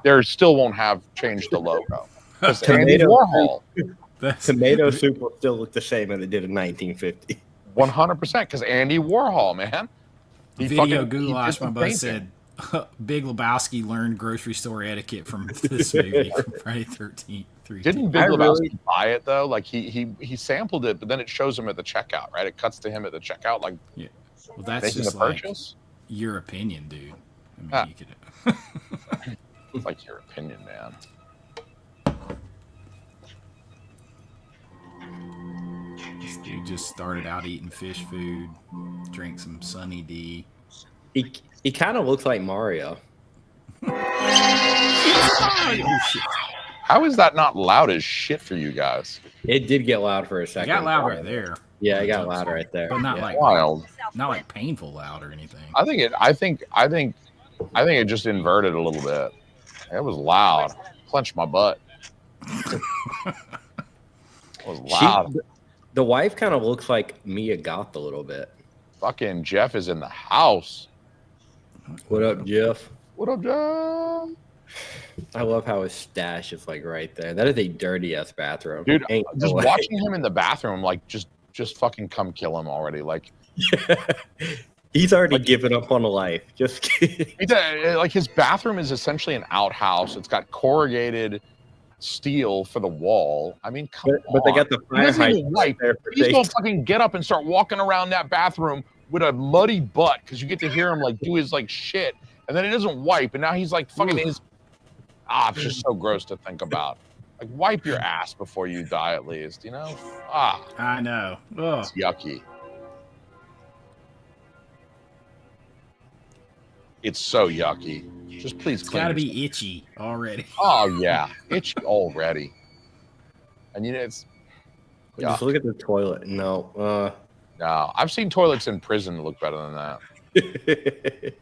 Speaker 1: they still won't have changed the logo. Because Andy Warhol.
Speaker 2: Tomato soup will still look the same as it did in 1950.
Speaker 1: 100%, because Andy Warhol, man.
Speaker 3: Video goulash, my buddy said, Big Lebowski learned grocery store etiquette from this movie, from Friday 13th.
Speaker 1: Didn't Big Lebowski buy it, though? Like, he sampled it, but then it shows him at the checkout, right? It cuts to him at the checkout, like,
Speaker 3: yeah. Well, that's
Speaker 1: making
Speaker 3: just
Speaker 1: the purchase?
Speaker 3: Like your opinion, dude. I mean, you could...
Speaker 1: It's like your opinion, man.
Speaker 3: This dude just started out eating fish food, drank some Sunny D.
Speaker 2: He kind of looks like Mario.
Speaker 3: Oh, shit.
Speaker 1: How is that not loud as shit for you guys?
Speaker 2: It did get loud for a second.
Speaker 3: It got loud right there.
Speaker 2: Yeah, it got loud right there.
Speaker 3: But not like
Speaker 1: wild.
Speaker 3: Not like painful loud or anything.
Speaker 1: I think it just inverted a little bit. It was loud. Clenched my butt. It was loud.
Speaker 2: The wife kind of looks like Mia Goth a little bit.
Speaker 1: Fucking Jeff is in the house.
Speaker 2: What up, Jeff?
Speaker 1: What up, Jeff?
Speaker 2: I love how his stash is like right there. That is a dirty ass bathroom,
Speaker 1: Dude.
Speaker 2: Ain't no
Speaker 1: Just
Speaker 2: way.
Speaker 1: watching him in the bathroom, like just fucking come kill him already. Like
Speaker 2: He's already given up on life. Just kidding.
Speaker 1: like his bathroom is essentially an outhouse. It's got corrugated steel for the wall. I mean, come on.
Speaker 2: But they got the
Speaker 1: He
Speaker 2: fire
Speaker 1: doesn't even
Speaker 2: hydrant
Speaker 1: wipe.
Speaker 2: there for
Speaker 1: He's gonna
Speaker 2: safety.
Speaker 1: fucking get up and start walking around that bathroom with a muddy butt because you get to hear him like do his like shit, and then he doesn't wipe, and now he's like fucking his. It's just so gross to think about. Like, wipe your ass before you die, at least. You know?
Speaker 3: I know. Ugh.
Speaker 1: It's yucky. It's so yucky. Just please
Speaker 3: It's
Speaker 1: clean
Speaker 3: got to
Speaker 1: yourself.
Speaker 3: be itchy already.
Speaker 1: Oh yeah, itchy already. And you know it's.
Speaker 2: Just look at the toilet. No.
Speaker 1: No, I've seen toilets in prison that look better than that.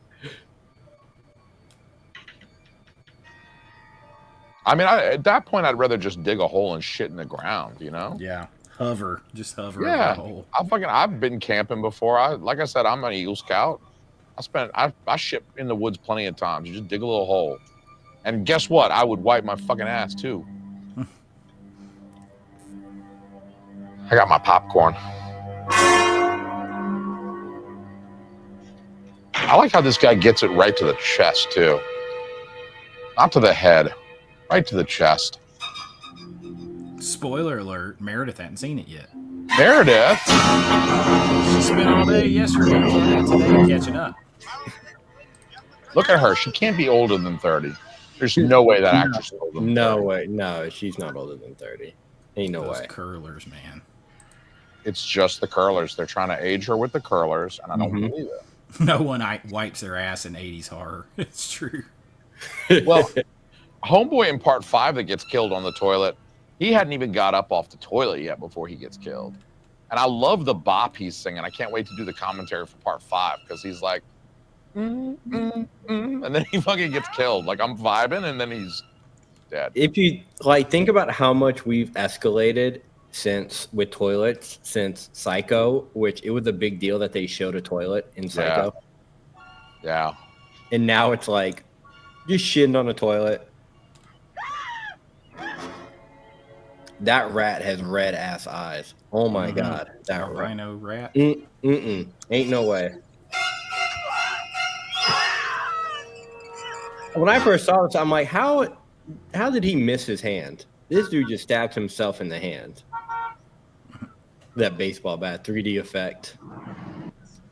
Speaker 1: I mean, at that point, I'd rather just dig a hole and shit in the ground. You know?
Speaker 3: Yeah. Hover. Just hover
Speaker 1: Yeah.
Speaker 3: over the hole.
Speaker 1: I've been camping before. Like I said, I'm an Eagle Scout. I shit in the woods plenty of times. You just dig a little hole, and guess what? I would wipe my fucking ass too. I got my popcorn. I like how this guy gets it right to the chest too, not to the head, right to the chest.
Speaker 3: Spoiler alert, Meredith hadn't seen it yet.
Speaker 1: Meredith.
Speaker 3: She spent all day yesterday and today catching up.
Speaker 1: Look at her. She can't be older than 30. There's no way that actress is older than 30.
Speaker 2: No way. No, she's not older than 30. Ain't no
Speaker 3: Those
Speaker 2: way.
Speaker 3: curlers, man.
Speaker 1: It's just the curlers. They're trying to age her with the curlers, and I don't
Speaker 2: Mhm.
Speaker 1: believe it.
Speaker 3: No one wipes their ass in 80s horror. It's true.
Speaker 1: Well, homeboy in part 5 that gets killed on the toilet, he hadn't even got up off the toilet yet before he gets killed. And I love the bop he's singing. I can't wait to do the commentary for part 5 because he's like, and then he fucking gets killed. Like, I'm vibing, and then he's dead.
Speaker 2: If you like think about how much we've escalated since with toilets since Psycho, which it was a big deal that they showed a toilet in Psycho.
Speaker 1: Yeah.
Speaker 2: And now it's like just shitting on a toilet. That rat has red ass eyes. Oh my god, that rat.
Speaker 3: Rhino rat.
Speaker 2: Ain't no way. When I first saw this, I'm like, how did he miss his hand? This dude just stabbed himself in the hand. That baseball bat, 3D effect.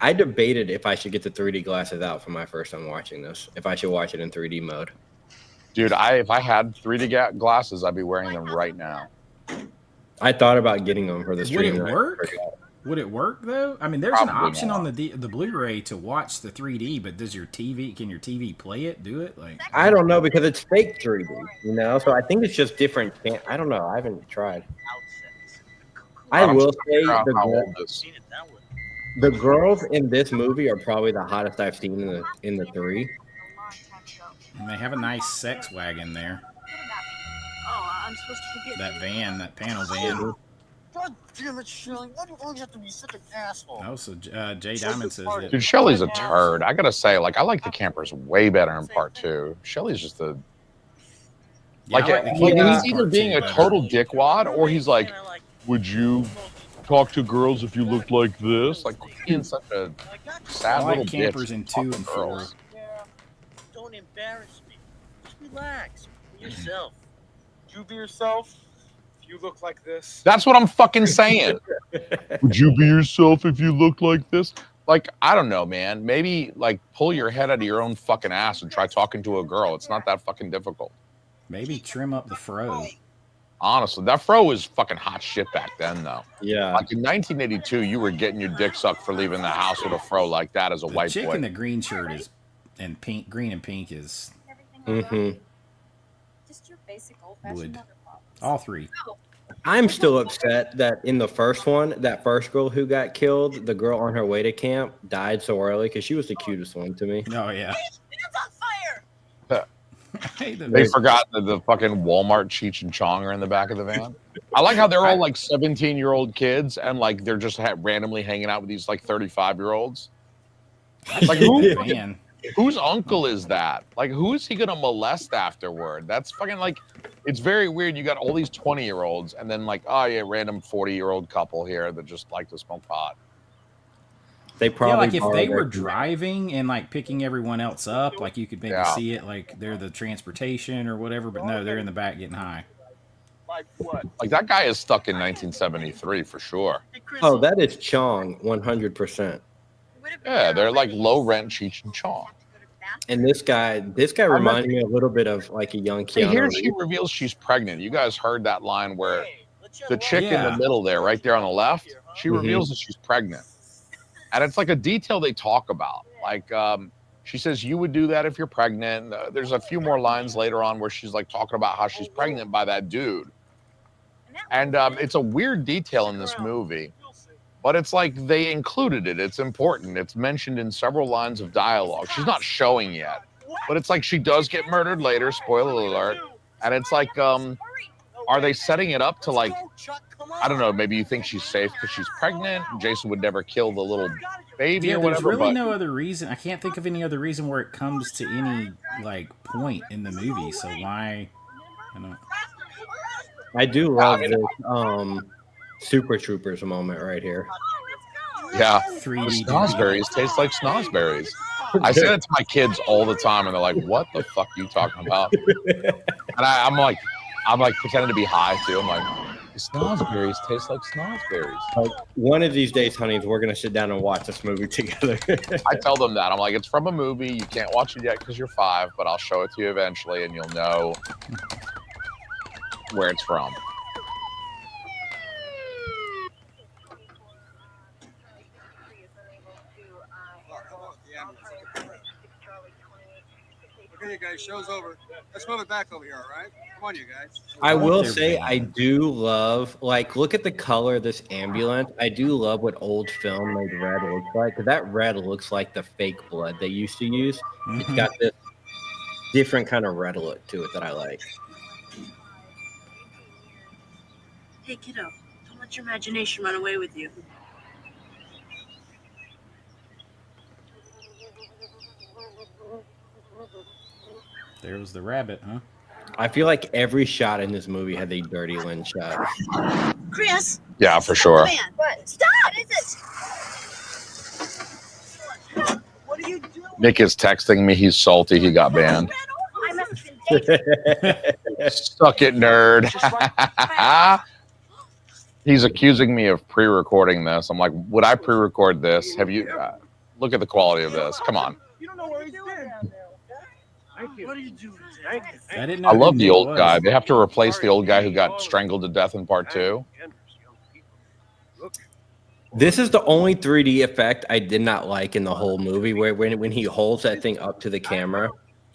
Speaker 2: I debated if I should get the 3D glasses out for my first time watching this. If I should watch it in 3D mode.
Speaker 1: Dude, if I had 3D glasses, I'd be wearing them right now.
Speaker 2: I thought about getting them for the stream.
Speaker 3: Would it work? Would it work though? I mean, there's
Speaker 1: Probably
Speaker 3: an option
Speaker 1: not.
Speaker 3: on the Blu-ray to watch the 3D, but does your TV? Can your TV play it? Do it? Like
Speaker 2: I don't know because it's fake 3D, you know. So I think it's just different. I don't know. I haven't tried. I
Speaker 1: I'm
Speaker 2: will
Speaker 1: trying to
Speaker 2: say
Speaker 1: figure out how old this.
Speaker 2: the girls in this movie are probably the hottest I've seen in the 3.
Speaker 3: and they have a nice sex wagon there.
Speaker 4: Oh, I'm supposed to forget.
Speaker 3: That van, that panel van.
Speaker 5: God damn it, Shirley. Why do you always have to be such an asshole?
Speaker 3: Oh, so Jay Diamond says that.
Speaker 1: Dude, Shelly's a turd. I gotta say, like, I like the campers way better in part 2. Shelly's just a
Speaker 3: Yeah,
Speaker 1: like,
Speaker 3: I like the
Speaker 1: he's
Speaker 3: Campers
Speaker 1: either
Speaker 3: part
Speaker 1: being
Speaker 3: too,
Speaker 1: a
Speaker 3: but-
Speaker 1: total dickwad or he's like, would you talk to girls if you looked like this? Like, being such a sad
Speaker 3: I
Speaker 1: little
Speaker 3: like campers
Speaker 1: bitch.
Speaker 3: in
Speaker 1: Fuck
Speaker 3: 2 and 4.
Speaker 1: girls.
Speaker 5: Yeah. Don't embarrass me. Just relax. Be yourself. You be yourself. If you look like this.
Speaker 1: That's what I'm fucking saying. Would you be yourself if you looked like this? Like, I don't know, man. Maybe, like, pull your head out of your own fucking ass and try talking to a girl. It's not that fucking difficult.
Speaker 3: Maybe trim up the fro.
Speaker 1: Honestly, that fro was fucking hot shit back then, though.
Speaker 2: Yeah.
Speaker 1: Like, in 1982, you were getting your dick sucked for leaving the house with a fro like that as a
Speaker 3: The
Speaker 1: white
Speaker 3: chick
Speaker 1: boy.
Speaker 3: in the green shirt is, and pink, green and pink is
Speaker 2: Mm-hmm.
Speaker 4: Just your basic old-fashioned
Speaker 3: Wood.
Speaker 4: mother problems.
Speaker 3: all 3.
Speaker 2: I'm still upset that in the first one, that first girl who got killed, the girl on her way to camp, died so early because she was the cutest one to me.
Speaker 3: Oh yeah.
Speaker 4: It's on fire!
Speaker 3: Hey, the-
Speaker 1: They forgot that the fucking Walmart Cheech and Chong are in the back of the van. I like how they're all like 17-year-old kids and like they're just randomly hanging out with these like 35-year-olds. Like, who?
Speaker 3: van.
Speaker 1: whose uncle is that? Like, who is he gonna molest afterward? That's fucking like, it's very weird. You got all these 20-year-olds, and then like, oh yeah, random 40-year-old couple here that just like to smoke pot.
Speaker 2: They probably
Speaker 3: Yeah, like if they
Speaker 2: borrowed
Speaker 3: were
Speaker 2: their-
Speaker 3: driving and like picking everyone else up, like you could maybe see it, like they're the transportation or whatever. But no, they're in the back getting high.
Speaker 5: Like what?
Speaker 1: Like that guy is stuck in 1973 for sure.
Speaker 5: Hey, Chris,
Speaker 2: Oh, that is Chong, 100%.
Speaker 1: Yeah, they're like low rent Cheech and Chong.
Speaker 2: And this guy reminded me a little bit of like a young
Speaker 1: See,
Speaker 2: Keanu
Speaker 1: here
Speaker 2: Reeves.
Speaker 1: she reveals she's pregnant. You guys heard that line where
Speaker 5: hey, let's
Speaker 1: the chick in the
Speaker 3: Yeah.
Speaker 1: middle there, right there on the left, she
Speaker 2: Mhm.
Speaker 1: reveals that she's pregnant. And it's like a detail they talk about. Like, she says, you would do that if you're pregnant. There's a few more lines later on where she's like talking about how she's pregnant by that dude. And it's a weird detail in this movie, but it's like they included it. It's important. It's mentioned in several lines of dialogue. She's not showing yet, but it's like she does get murdered later. Spoiler alert. And it's like, are they setting it up to like, I don't know, maybe you think she's safe because she's pregnant. Jason would never kill the little baby
Speaker 3: Yeah,
Speaker 1: or
Speaker 3: there's
Speaker 1: whatever.
Speaker 3: really
Speaker 1: But
Speaker 3: no other reason. I can't think of any other reason where it comes to any like point in the movie. So why? I don't know.
Speaker 2: I do love this Super Troopers moment right here.
Speaker 1: yeah,
Speaker 3: 3D.
Speaker 1: snozberries taste like snozberries. I say that to my kids all the time, and they're like, "What the fuck are you talking about?" And I'm like pretending to be high too. I'm like, snozberries taste like snozberries.
Speaker 2: Like, one of these days, honeys, we're gonna sit down and watch this movie together.
Speaker 1: I tell them that. I'm like, it's from a movie. You can't watch it yet because you're 5, but I'll show it to you eventually, and you'll know where it's from.
Speaker 6: Okay, you guys, show's over. Let's move it back over here, all right? Come on, you guys.
Speaker 2: I will
Speaker 3: They're
Speaker 2: say,
Speaker 3: bad.
Speaker 2: I do love, like, look at the color of this ambulance. I do love what old film made red looks like, because that red looks like the fake blood they used to use. It's
Speaker 3: Mhm.
Speaker 2: got this different kind of red look to it that I like.
Speaker 4: Hey, kiddo, don't let your imagination run away with you.
Speaker 3: There was the rabbit, huh?
Speaker 2: I feel like every shot in this movie had a dirty lens shot.
Speaker 4: Chris!
Speaker 1: Yeah, for sure.
Speaker 4: Man, what? Stop! Is it? What are you doing?
Speaker 1: Nick is texting me. He's salty. He got banned.
Speaker 4: I must have been taken.
Speaker 1: Suck it, nerd. He's accusing me of pre-recording this. I'm like, would I pre-record this? Have you? Look at the quality of this. Come on.
Speaker 5: You don't know where he's been. Thank you. What are you doing? Thank you.
Speaker 3: I didn't know
Speaker 1: I
Speaker 3: who
Speaker 1: love the
Speaker 3: Nick
Speaker 1: old
Speaker 3: was.
Speaker 1: guy. They have to replace the old guy who got strangled to death in part 2.
Speaker 2: This is the only 3D effect I did not like in the whole movie, where when he holds that thing up to the camera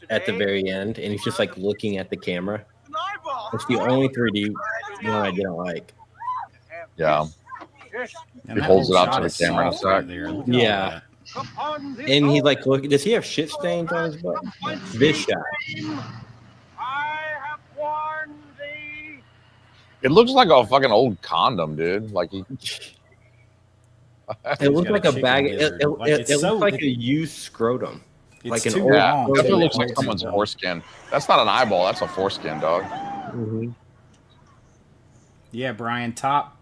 Speaker 2: at the very end, and he's just like looking at the camera. It's the only 3D one I didn't like.
Speaker 1: Yeah.
Speaker 3: And
Speaker 1: He
Speaker 3: that
Speaker 1: holds
Speaker 3: whole
Speaker 1: it up
Speaker 3: shot
Speaker 1: to
Speaker 3: is
Speaker 1: the camera in a
Speaker 3: soft right
Speaker 1: sec.
Speaker 3: there. Look at all
Speaker 2: Yeah.
Speaker 3: that.
Speaker 2: And he's like, look, does he have shit stains on his butt? This shot.
Speaker 5: I have warned thee.
Speaker 1: It looks like a fucking old condom, dude. Like he.
Speaker 2: It looks
Speaker 3: got
Speaker 2: like
Speaker 3: a
Speaker 2: a
Speaker 3: chicken
Speaker 2: bag.
Speaker 3: gizzard.
Speaker 2: It
Speaker 3: Like, it's so-
Speaker 2: looks like a used scrotum.
Speaker 3: It's
Speaker 2: Like an
Speaker 3: too
Speaker 2: old-
Speaker 1: Yeah,
Speaker 3: long.
Speaker 1: definitely
Speaker 2: Yeah.
Speaker 1: looks like someone's foreskin. That's not an eyeball. That's a foreskin, dog.
Speaker 3: Yeah, Brian, top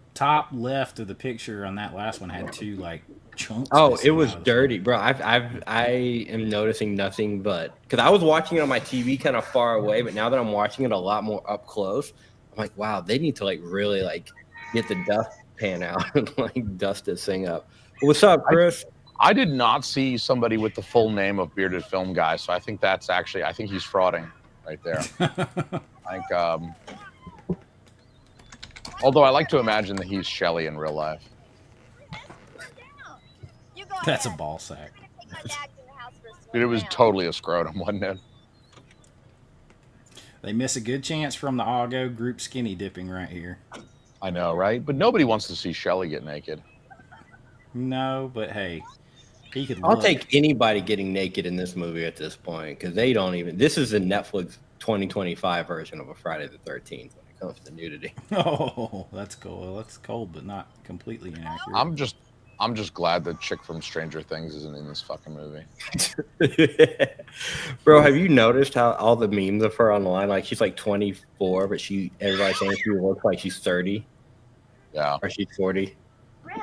Speaker 3: left of the picture on that last one had 2 like chunks.
Speaker 2: Oh, it
Speaker 3: missing
Speaker 2: was
Speaker 3: out.
Speaker 2: dirty, bro. I am noticing nothing but, because I was watching it on my TV kind of far away, but now that I'm watching it a lot more up close, I'm like, wow, they need to like really like get the dust pan out and like dust this thing up. What's up, Chris?
Speaker 1: I did not see somebody with the full name of Bearded Film Guy, so I think that's actually, I think he's frauding right there. Like, although I like to imagine that he's Shelley in real life.
Speaker 3: That's a ball sack.
Speaker 1: Dude, it was totally a scrotum, wasn't it?
Speaker 3: They miss a good chance from the Augo group skinny dipping right here.
Speaker 1: I know, right? But nobody wants to see Shelley get naked.
Speaker 3: No, but hey, he could.
Speaker 2: I'll
Speaker 3: look.
Speaker 2: take anybody getting naked in this movie at this point, because they don't even. This is the Netflix 2025 version of a Friday the 13th when it comes to nudity.
Speaker 3: Oh, that's cool. That's cold, but not completely inaccurate.
Speaker 1: I'm just glad the chick from Stranger Things isn't in this fucking movie.
Speaker 2: Bro, have you noticed how all the memes of her online, like she's like 24, but everybody's saying she looks like she's 30
Speaker 1: Yeah.
Speaker 2: or she's 40.
Speaker 4: Rick.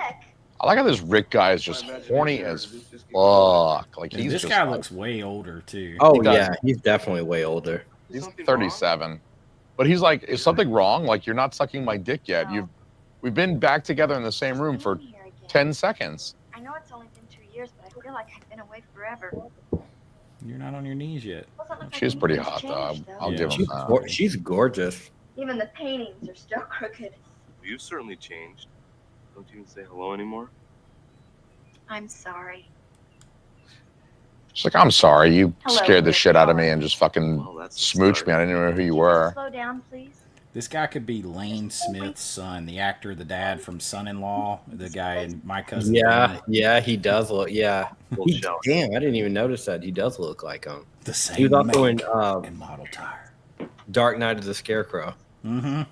Speaker 1: I like how this Rick guy is just horny as fuck. Like
Speaker 3: And
Speaker 1: he's
Speaker 3: this
Speaker 1: just
Speaker 3: guy
Speaker 1: like,
Speaker 3: looks way older too.
Speaker 2: Oh
Speaker 1: does.
Speaker 2: yeah, he's definitely way older.
Speaker 1: he's 37. But he's like, is something wrong? Like you're not sucking my dick yet. We've been back together in the same room for 10 seconds.
Speaker 4: I know it's only been 2 years, but I feel like I've been away forever.
Speaker 3: You're not on your knees yet.
Speaker 1: She's pretty hot though. I'll give him that.
Speaker 2: She's gorgeous.
Speaker 4: Even the paintings are still crooked.
Speaker 7: You've certainly changed. Don't you even say hello anymore?
Speaker 4: I'm sorry.
Speaker 1: She's like, I'm sorry, you
Speaker 4: Hello,
Speaker 1: scared the
Speaker 4: Rick.
Speaker 1: shit out of me and just fucking
Speaker 7: Well, that's a
Speaker 1: smooched
Speaker 7: start.
Speaker 1: me. I didn't even know who you were.
Speaker 4: Slow down, please.
Speaker 3: This guy could be Lane Smith's son, the actor, the dad from Son-in-Law, the guy in My Cousin Vinny.
Speaker 2: Yeah, he does look. Yeah,
Speaker 7: Little jealous.
Speaker 2: damn, I didn't even notice that. He does look like him.
Speaker 3: The same
Speaker 2: He was also in
Speaker 3: make and model tire.
Speaker 2: Dark Knight of the Scarecrow.
Speaker 3: Mm-hmm.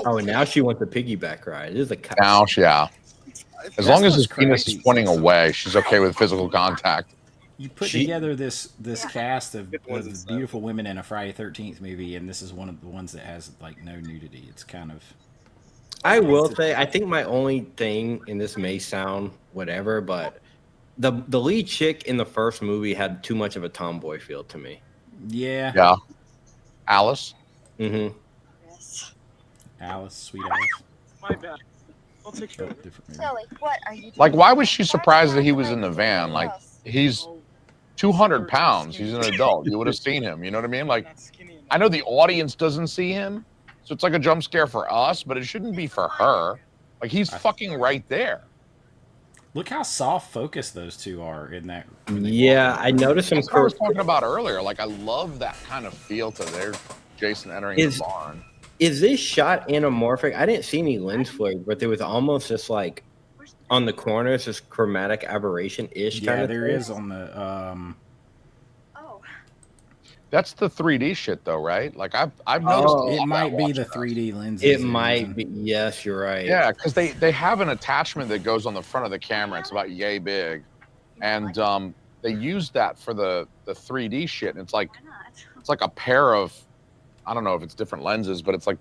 Speaker 2: Oh, and now she wants a piggyback ride. This is a
Speaker 1: Now, yeah. As long as his
Speaker 3: what's
Speaker 1: penis
Speaker 3: crazy.
Speaker 1: is pointing away, she's okay with physical contact.
Speaker 3: You put together this cast of beautiful women in a Friday 13th movie, and this is one of the ones that has like no nudity. It's kind of.
Speaker 2: I will say, I think my only thing, and this may sound whatever, but the lead chick in the first movie had too much of a tomboy feel to me.
Speaker 3: Yeah.
Speaker 1: Yeah. Alice?
Speaker 2: Mm-hmm.
Speaker 4: Yes.
Speaker 3: Alice, sweet Alice.
Speaker 5: My bad. I'll take care of it.
Speaker 3: Different movie.
Speaker 4: Silly, what are you doing?
Speaker 1: Like, why was she surprised that he was in the van? Like, he's 200 pounds. He's an adult. You would have seen him. You know what I mean? Like,
Speaker 5: Not skinny enough.
Speaker 1: I know the audience doesn't see him, so it's like a jump scare for us, but it shouldn't be for her. Like, he's fucking right there.
Speaker 3: Look how soft focused those two are in that. when they
Speaker 2: Yeah,
Speaker 3: walk
Speaker 2: I noticed some
Speaker 1: That's what I was talking about earlier. Like, I love that kind of feel to their Jason entering the barn.
Speaker 2: Is this shot anamorphic? I didn't see any lens flare, but there was almost just like on the corners, this chromatic aberration-ish
Speaker 3: Yeah,
Speaker 2: kind of
Speaker 3: there
Speaker 2: thing.
Speaker 3: is on the.
Speaker 4: Oh,
Speaker 1: That's the 3D shit, though, right? Like, I've noticed. a lot
Speaker 3: It
Speaker 1: of
Speaker 3: might
Speaker 1: that
Speaker 3: be the
Speaker 1: watching this.
Speaker 3: 3D lenses.
Speaker 2: It
Speaker 3: they're
Speaker 2: might
Speaker 3: using.
Speaker 2: be. Yes, you're right.
Speaker 1: Yeah, because they have an attachment that goes on the front of the camera. It's about yay big, and they use that for the 3D shit. And it's like
Speaker 4: why not?
Speaker 1: it's like a pair of, I don't know if it's different lenses, but it's like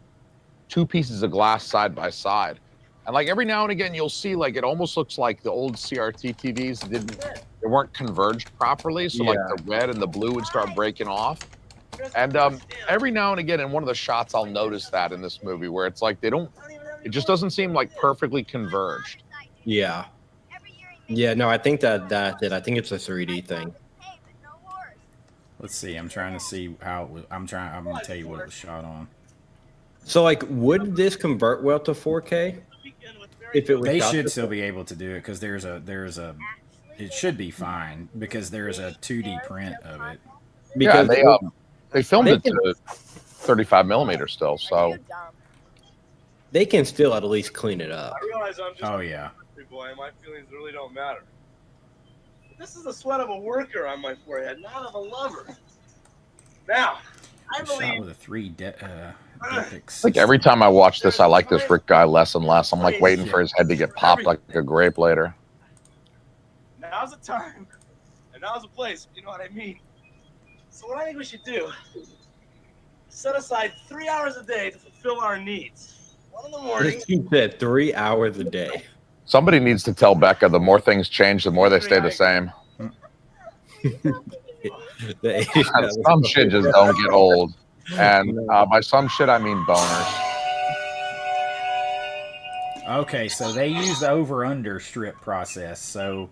Speaker 1: two pieces of glass side by side. And like every now and again, you'll see like it almost looks like the old CRT TVs they weren't converged properly, so like the red and the blue would start breaking off. And every now and again in one of the shots, I'll notice that in this movie where it's like it just doesn't seem like perfectly converged.
Speaker 2: Yeah. Yeah, no, I think I think it's a 3D thing.
Speaker 3: Let's see. I'm trying to see how it was. I'm gonna tell you what it was shot on.
Speaker 2: So, like, would this convert well to 4K? If it was
Speaker 3: They
Speaker 2: shot
Speaker 3: should
Speaker 2: to-
Speaker 3: still be able to do it because there's a. It should be fine because there's a 2D print of it.
Speaker 2: because
Speaker 1: Yeah, they filmed
Speaker 2: they
Speaker 1: it to 35 millimeter still, so
Speaker 2: they can still at least clean it up.
Speaker 5: I realize I'm just
Speaker 3: Oh yeah.
Speaker 5: a country boy, and my feelings really don't matter. This is the sweat of a worker on my forehead, not of a lover. Now, I
Speaker 3: Shot
Speaker 5: believe
Speaker 3: with a 3 depix.
Speaker 1: like every time I watch this, I like this Rick guy less and less. I'm like waiting for his head to get popped like a grape later.
Speaker 5: now's the time, and now's the place. You know what I mean? So what I think we should do, set aside 3 hours a day to fulfill our needs. 1 in the morning.
Speaker 2: You said 3 hours a day.
Speaker 1: Somebody needs to tell Becca the more things change, the more they stay the same. Some shit just don't get old. And by some shit, I mean boners.
Speaker 3: Okay, so they use the over/under strip process. So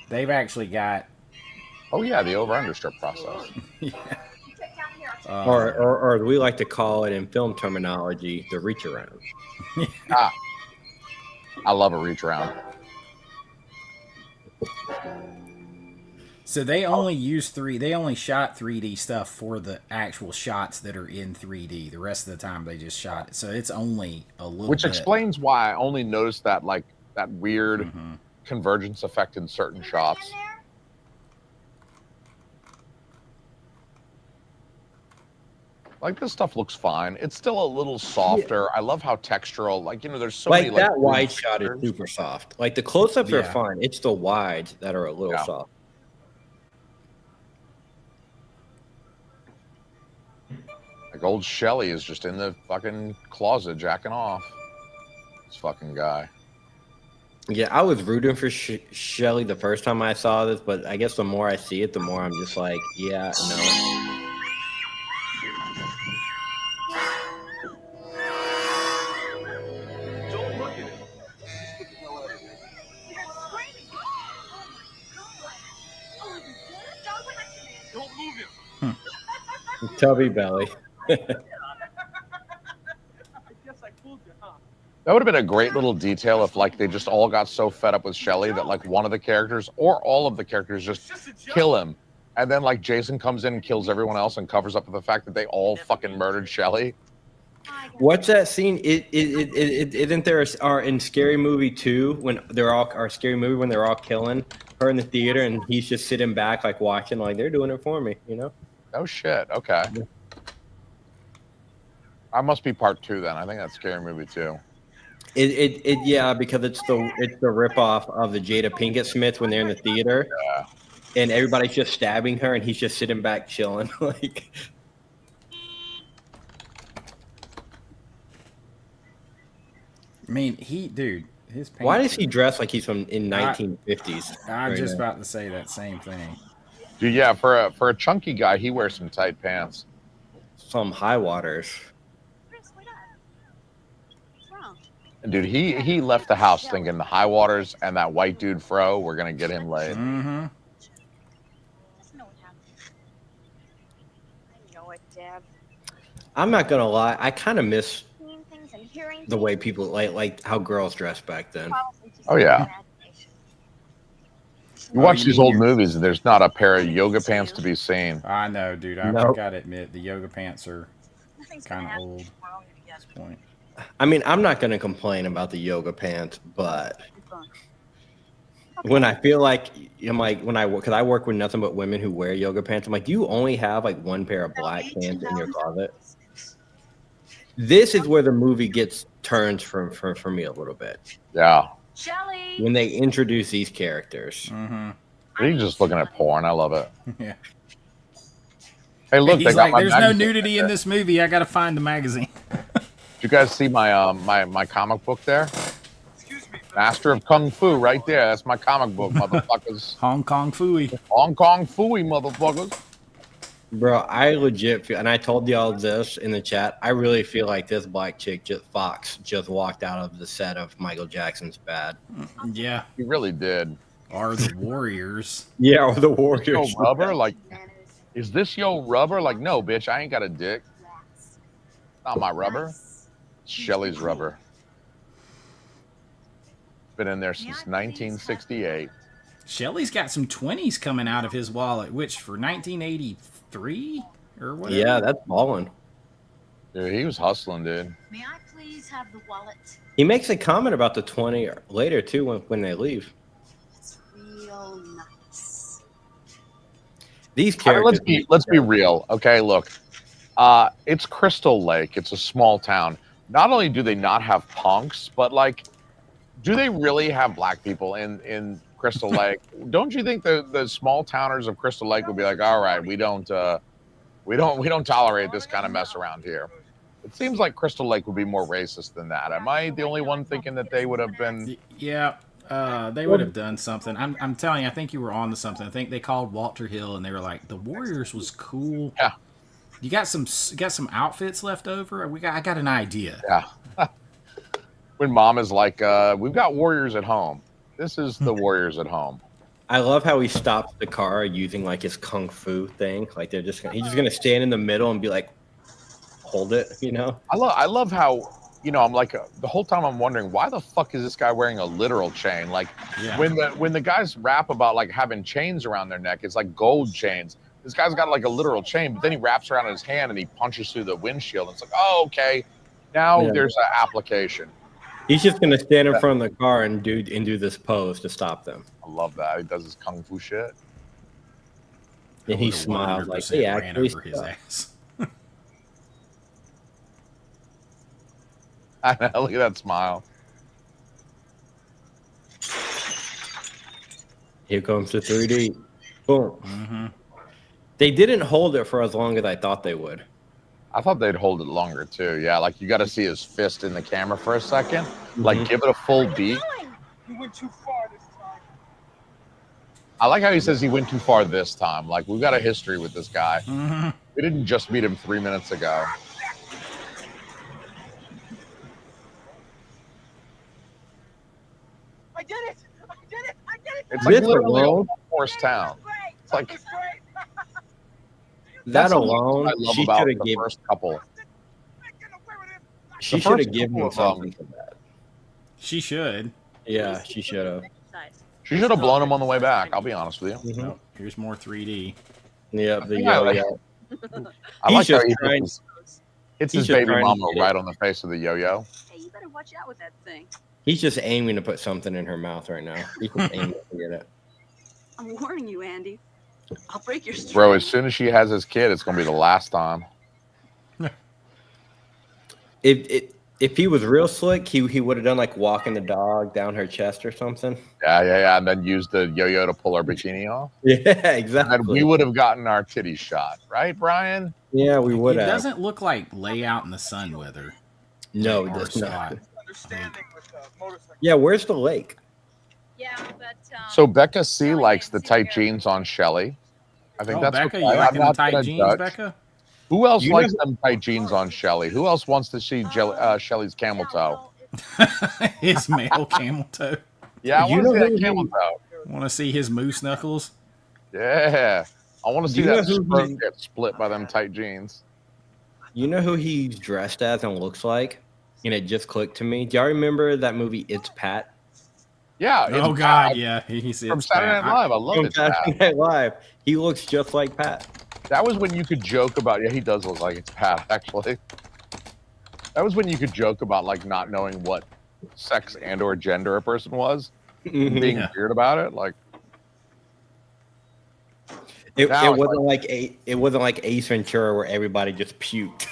Speaker 3: they've actually got.
Speaker 1: Oh yeah, the over-under strip process.
Speaker 2: Or we like to call it in film terminology the reach around.
Speaker 1: I love a reach around.
Speaker 3: So they only use they only shot 3D stuff for the actual shots that are in 3D. The rest of the time they just shot it. So it's only a little
Speaker 1: Which
Speaker 3: bit.
Speaker 1: explains why I only noticed that like that weird convergence effect in certain shots. Like this stuff looks fine. It's still a little softer. I love how textural. Like there's so
Speaker 2: like
Speaker 1: many
Speaker 2: that
Speaker 1: like
Speaker 2: wide shot is super soft. Like the close-ups are
Speaker 3: Yeah.
Speaker 2: fine. It's the wides that are a little soft.
Speaker 1: Like old Shelly is just in the fucking closet jacking off. This fucking guy.
Speaker 2: Yeah, I was rooting for Shelly the first time I saw this, but I guess the more I see it, the more I'm just like, yeah, no.
Speaker 5: Don't look at it. Just get the hell out of here. Don't move him.
Speaker 2: Tubby belly.
Speaker 5: I guess I fooled you, huh?
Speaker 1: That would have been a great little detail if like they just all got so fed up with Shelly that like one of the characters or all of the characters just kill him. And then like Jason comes in and kills everyone else and covers up the fact that they all fucking murdered Shelly.
Speaker 2: What's that scene? Isn't there in Scary Movie 2 when they're all Scary Movie when they're all killing her in the theater and he's just sitting back like watching like they're doing it for me, you know?
Speaker 1: Oh shit. Okay. I must be part 2 then. I think that's Scary Movie 2.
Speaker 2: Yeah, because it's the ripoff of the Jada Pinkett Smith when they're in the theater.
Speaker 1: Yeah.
Speaker 2: And everybody's just stabbing her and he's just sitting back chilling like
Speaker 3: I mean, dude, his pants.
Speaker 2: why does he dress like he's from in 1950s?
Speaker 3: I'm
Speaker 2: right
Speaker 3: just
Speaker 2: now?
Speaker 3: about to say that same thing.
Speaker 1: Dude, yeah, for a chunky guy, he wears some tight pants.
Speaker 2: Some high waters.
Speaker 4: Chris, what up? What's wrong?
Speaker 1: And dude, he left the house thinking the high waters and that white dude fro were gonna get him laid.
Speaker 3: Mm-hmm.
Speaker 4: Doesn't know what happened. I know it, Deb.
Speaker 2: I'm not gonna lie, I kind of miss
Speaker 4: Seeing things and hearing
Speaker 2: the way
Speaker 4: things,
Speaker 2: people like how girls dress back then.
Speaker 4: probably just
Speaker 1: Oh, yeah.
Speaker 4: imagination.
Speaker 1: You watch
Speaker 3: you
Speaker 1: these
Speaker 3: mean
Speaker 1: old
Speaker 3: your-
Speaker 1: movies and there's not a pair of yoga pants to be seen.
Speaker 3: I know, dude. I
Speaker 2: Nope.
Speaker 3: gotta admit, the yoga pants are
Speaker 4: Nothing's gonna
Speaker 3: kind of
Speaker 4: happen.
Speaker 3: old
Speaker 4: We're all gonna be
Speaker 3: at this point.
Speaker 2: I mean, I'm not gonna complain about the yoga pants, but
Speaker 4: fun.
Speaker 2: when I feel like I'm like because I work with nothing but women who wear yoga pants. I'm like, do you only have like one pair of black pants in your closet? This is where the movie turns for me a little bit
Speaker 1: Yeah.
Speaker 4: Shelly.
Speaker 2: when they introduce these characters.
Speaker 3: Mm-hmm.
Speaker 1: You're just looking at porn. I love it.
Speaker 3: Yeah.
Speaker 1: Hey, look,
Speaker 3: He's
Speaker 1: they got
Speaker 3: like,
Speaker 1: my
Speaker 3: there's no
Speaker 1: magazine
Speaker 3: nudity in
Speaker 1: there.
Speaker 3: this movie. I gotta find the magazine.
Speaker 1: Did you guys see my my comic book there?
Speaker 5: Excuse me.
Speaker 1: Master of Kung Fu right there. That's my comic book, motherfuckers.
Speaker 3: Hong Kong Fooey.
Speaker 1: Hong Kong Fooey, motherfuckers.
Speaker 2: Bro, I legit feel, and I told y'all this in the chat, I really feel like this black chick, Fox, just walked out of the set of Michael Jackson's Bad.
Speaker 3: Yeah.
Speaker 1: He really did.
Speaker 3: Are the Warriors.
Speaker 2: Yeah, or the
Speaker 1: Yo,
Speaker 2: Warriors.
Speaker 1: rubber? Like, is this yo rubber? Like, no, bitch, I ain't got a dick. Not my rubber. It's Shelly's rubber. Been in there since 1968.
Speaker 3: Shelley's got some 20s coming out of his wallet, which for 1983 or whatever.
Speaker 2: Yeah, that's ballin'.
Speaker 1: Dude, he was hustling, dude.
Speaker 4: May I please have the wallet?
Speaker 2: He makes a comment about the 20 later, too, when they leave.
Speaker 4: It's real nice.
Speaker 2: These
Speaker 1: All right,
Speaker 2: characters.
Speaker 1: let's be real. Okay, look. It's Crystal Lake. It's a small town. Not only do they not have punks, but like, do they really have black people in Crystal Lake? Don't you think the small towners of Crystal Lake would be like, all right, we don't tolerate this kind of mess around here? It seems like Crystal Lake would be more racist than that. Am I the only one thinking that they would have been?
Speaker 3: Yeah, they would have done something. I'm telling you, I think you were on to something. I think they called Walter Hill and they were like, the Warriors was cool.
Speaker 1: Yeah.
Speaker 3: You got some outfits left over? I got an idea.
Speaker 1: Yeah. When mom is like, we've got warriors at home. This is the warriors at home.
Speaker 2: I love how he stops the car using like his kung fu thing. Like he's just gonna stand in the middle and be like, hold it, you know?
Speaker 1: I love how, you know, I'm like the whole time I'm wondering why the fuck is this guy wearing a literal chain? Like
Speaker 3: Yeah.
Speaker 1: when the guys rap about like having chains around their neck, it's like gold chains. This guy's got like a literal chain, but then he wraps around his hand and he punches through the windshield. It's like, oh, okay, now
Speaker 2: Yeah.
Speaker 1: there's an application.
Speaker 2: He's just gonna stand in front of the car and do this pose to stop them.
Speaker 1: I love that. He does his kung fu shit.
Speaker 2: And he
Speaker 3: Would've
Speaker 2: smiles like
Speaker 3: 100%
Speaker 2: they
Speaker 3: ran
Speaker 2: actually
Speaker 3: over his
Speaker 2: suck.
Speaker 3: ass.
Speaker 1: I know, look at that smile.
Speaker 2: Here comes the 3D. Boom.
Speaker 3: Mm-hmm.
Speaker 2: They didn't hold it for as long as I thought they would.
Speaker 1: I thought they'd hold it longer too. Yeah, like you got to see his fist in the camera for a second. Like give it a full beat.
Speaker 6: You went too far this time.
Speaker 1: I like how he says he went too far this time. Like we've got a history with this guy.
Speaker 3: Mm-hmm.
Speaker 1: We didn't just meet him 3 minutes ago.
Speaker 6: I did it! I did it! I did it!
Speaker 1: It's like
Speaker 2: This
Speaker 1: literally a
Speaker 2: alone-
Speaker 1: horse town. It's like
Speaker 6: That was great.
Speaker 2: That
Speaker 1: that's the one
Speaker 2: alone,
Speaker 1: I love
Speaker 2: she
Speaker 1: about
Speaker 2: should have
Speaker 1: the
Speaker 2: given.
Speaker 1: first couple.
Speaker 2: She
Speaker 1: the
Speaker 2: should have
Speaker 1: first
Speaker 2: given
Speaker 1: couple
Speaker 2: him
Speaker 1: of
Speaker 2: something for that.
Speaker 3: She should.
Speaker 2: Yeah, she should have.
Speaker 1: She should have blown him on the way back. I'll be honest with you.
Speaker 3: Oh, here's more 3D.
Speaker 2: Yeah, the
Speaker 1: Yeah, like-
Speaker 2: yo-yo.
Speaker 1: I
Speaker 2: He's
Speaker 1: like how
Speaker 2: just
Speaker 1: he
Speaker 2: trying-
Speaker 1: hits
Speaker 2: he's
Speaker 1: his
Speaker 2: just
Speaker 1: baby
Speaker 2: trying to
Speaker 1: mama
Speaker 2: get it.
Speaker 1: right on the face of the yo-yo.
Speaker 4: Hey, you better watch out with that thing.
Speaker 2: He's just aiming to put something in her mouth right now. He's just aiming to get it.
Speaker 4: I'm warning you, Andy. I'll break your string.
Speaker 1: Bro, as soon as she has his kid, it's gonna be the last time.
Speaker 2: If he was real slick, he would have done like walking the dog down her chest or something.
Speaker 1: Yeah. And then use the yo-yo to pull her bikini off.
Speaker 2: Yeah,
Speaker 1: And
Speaker 2: exactly.
Speaker 1: then we would have gotten our titty shot, right, Brian?
Speaker 2: Yeah, we would
Speaker 3: It
Speaker 2: have.
Speaker 3: doesn't look like lay out in the sun weather.
Speaker 2: No, it
Speaker 3: Or
Speaker 2: does not.
Speaker 3: spot.
Speaker 6: Understanding with motorcycle.
Speaker 2: Yeah, where's the lake?
Speaker 8: Yeah, but
Speaker 1: So Becca C likes the tight jeans on Shelly. I think
Speaker 3: Oh,
Speaker 1: that's
Speaker 3: Becca,
Speaker 1: okay.
Speaker 3: you
Speaker 1: I'm
Speaker 3: liking the
Speaker 1: not
Speaker 3: tight
Speaker 1: gonna
Speaker 3: jeans,
Speaker 1: judge.
Speaker 3: Becca?
Speaker 1: Who else
Speaker 2: You know
Speaker 1: likes
Speaker 2: who-
Speaker 1: them tight jeans on Shelly? Who else wants to see Shelly's camel toe?
Speaker 3: His male camel toe.
Speaker 1: Yeah, I
Speaker 2: You
Speaker 1: want to
Speaker 2: know
Speaker 1: see that
Speaker 2: who
Speaker 1: camel
Speaker 2: he-
Speaker 1: toe.
Speaker 3: Want to see his moose knuckles?
Speaker 1: Yeah. I want to see
Speaker 2: You know
Speaker 1: that
Speaker 2: who
Speaker 1: scrotum
Speaker 2: he-
Speaker 1: get split by them tight jeans.
Speaker 2: You know who he's dressed as and looks like? And it just clicked to me. Do y'all remember that movie It's Pat?
Speaker 1: Yeah.
Speaker 3: Oh
Speaker 1: it's
Speaker 3: God,
Speaker 1: Pat
Speaker 3: yeah. He's
Speaker 1: From Saturday Night Live. I love
Speaker 2: From
Speaker 1: it.
Speaker 2: Saturday Night Live. He looks just like Pat.
Speaker 1: That was when you could joke about. Yeah, he does look like it's Pat, actually. That was when you could joke about like not knowing what sex and or gender a person was, being
Speaker 3: Yeah.
Speaker 1: weird about it. Like,
Speaker 2: It
Speaker 1: Now it's
Speaker 2: wasn't like Ace Ventura where everybody just puked.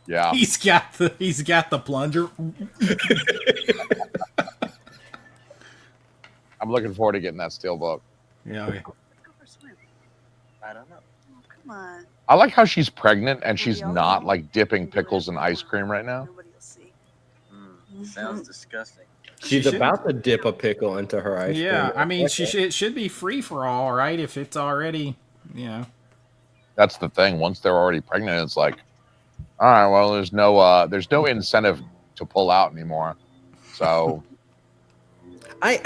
Speaker 1: yeah.
Speaker 3: He's got the plunger.
Speaker 1: I'm looking forward to getting that steelbook.
Speaker 3: Yeah.
Speaker 4: Go for a swim.
Speaker 5: I don't know.
Speaker 4: Oh, come on.
Speaker 1: I like how she's pregnant and she's
Speaker 4: Nobody
Speaker 1: not
Speaker 4: else-
Speaker 1: like dipping
Speaker 4: You can do
Speaker 1: pickles in
Speaker 4: whatever you
Speaker 1: ice
Speaker 4: want.
Speaker 1: cream right now.
Speaker 4: Nobody will see.
Speaker 5: Sounds disgusting.
Speaker 2: She's
Speaker 3: should-
Speaker 2: about to dip a pickle into her ice
Speaker 3: Yeah,
Speaker 2: cream.
Speaker 3: I mean, it should be free for all, right? If it's already, you know.
Speaker 1: That's the thing. Once they're already pregnant, it's like, all right, well, there's no incentive to pull out anymore. So
Speaker 2: I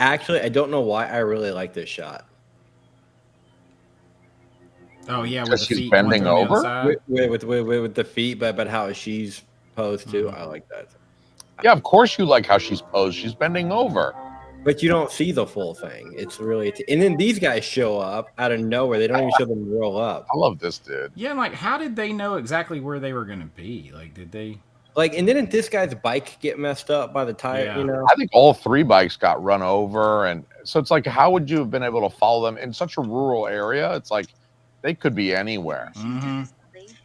Speaker 2: don't know why I really like this shot.
Speaker 3: Oh yeah, with
Speaker 1: Because
Speaker 3: the
Speaker 1: she's
Speaker 3: feet
Speaker 1: bending
Speaker 3: going to the
Speaker 1: over?
Speaker 3: outside.
Speaker 2: With the feet, but how she's posed too.
Speaker 3: Mm-hmm.
Speaker 2: I like that.
Speaker 1: yeah, of course you like how she's posed. She's bending over.
Speaker 2: But you don't see the full thing. It's really, and then these guys show up out of nowhere. They don't even show them roll up.
Speaker 1: I love this dude.
Speaker 3: Yeah, like how did they know exactly where they were going to be? Like, did they?
Speaker 2: Like, and didn't this guy's bike get messed up by the tire?
Speaker 3: Yeah.
Speaker 2: You know,
Speaker 1: I think all three bikes got run over, and so it's like, how would you have been able to follow them in such a rural area? It's like they could be anywhere.
Speaker 3: Mm-hmm.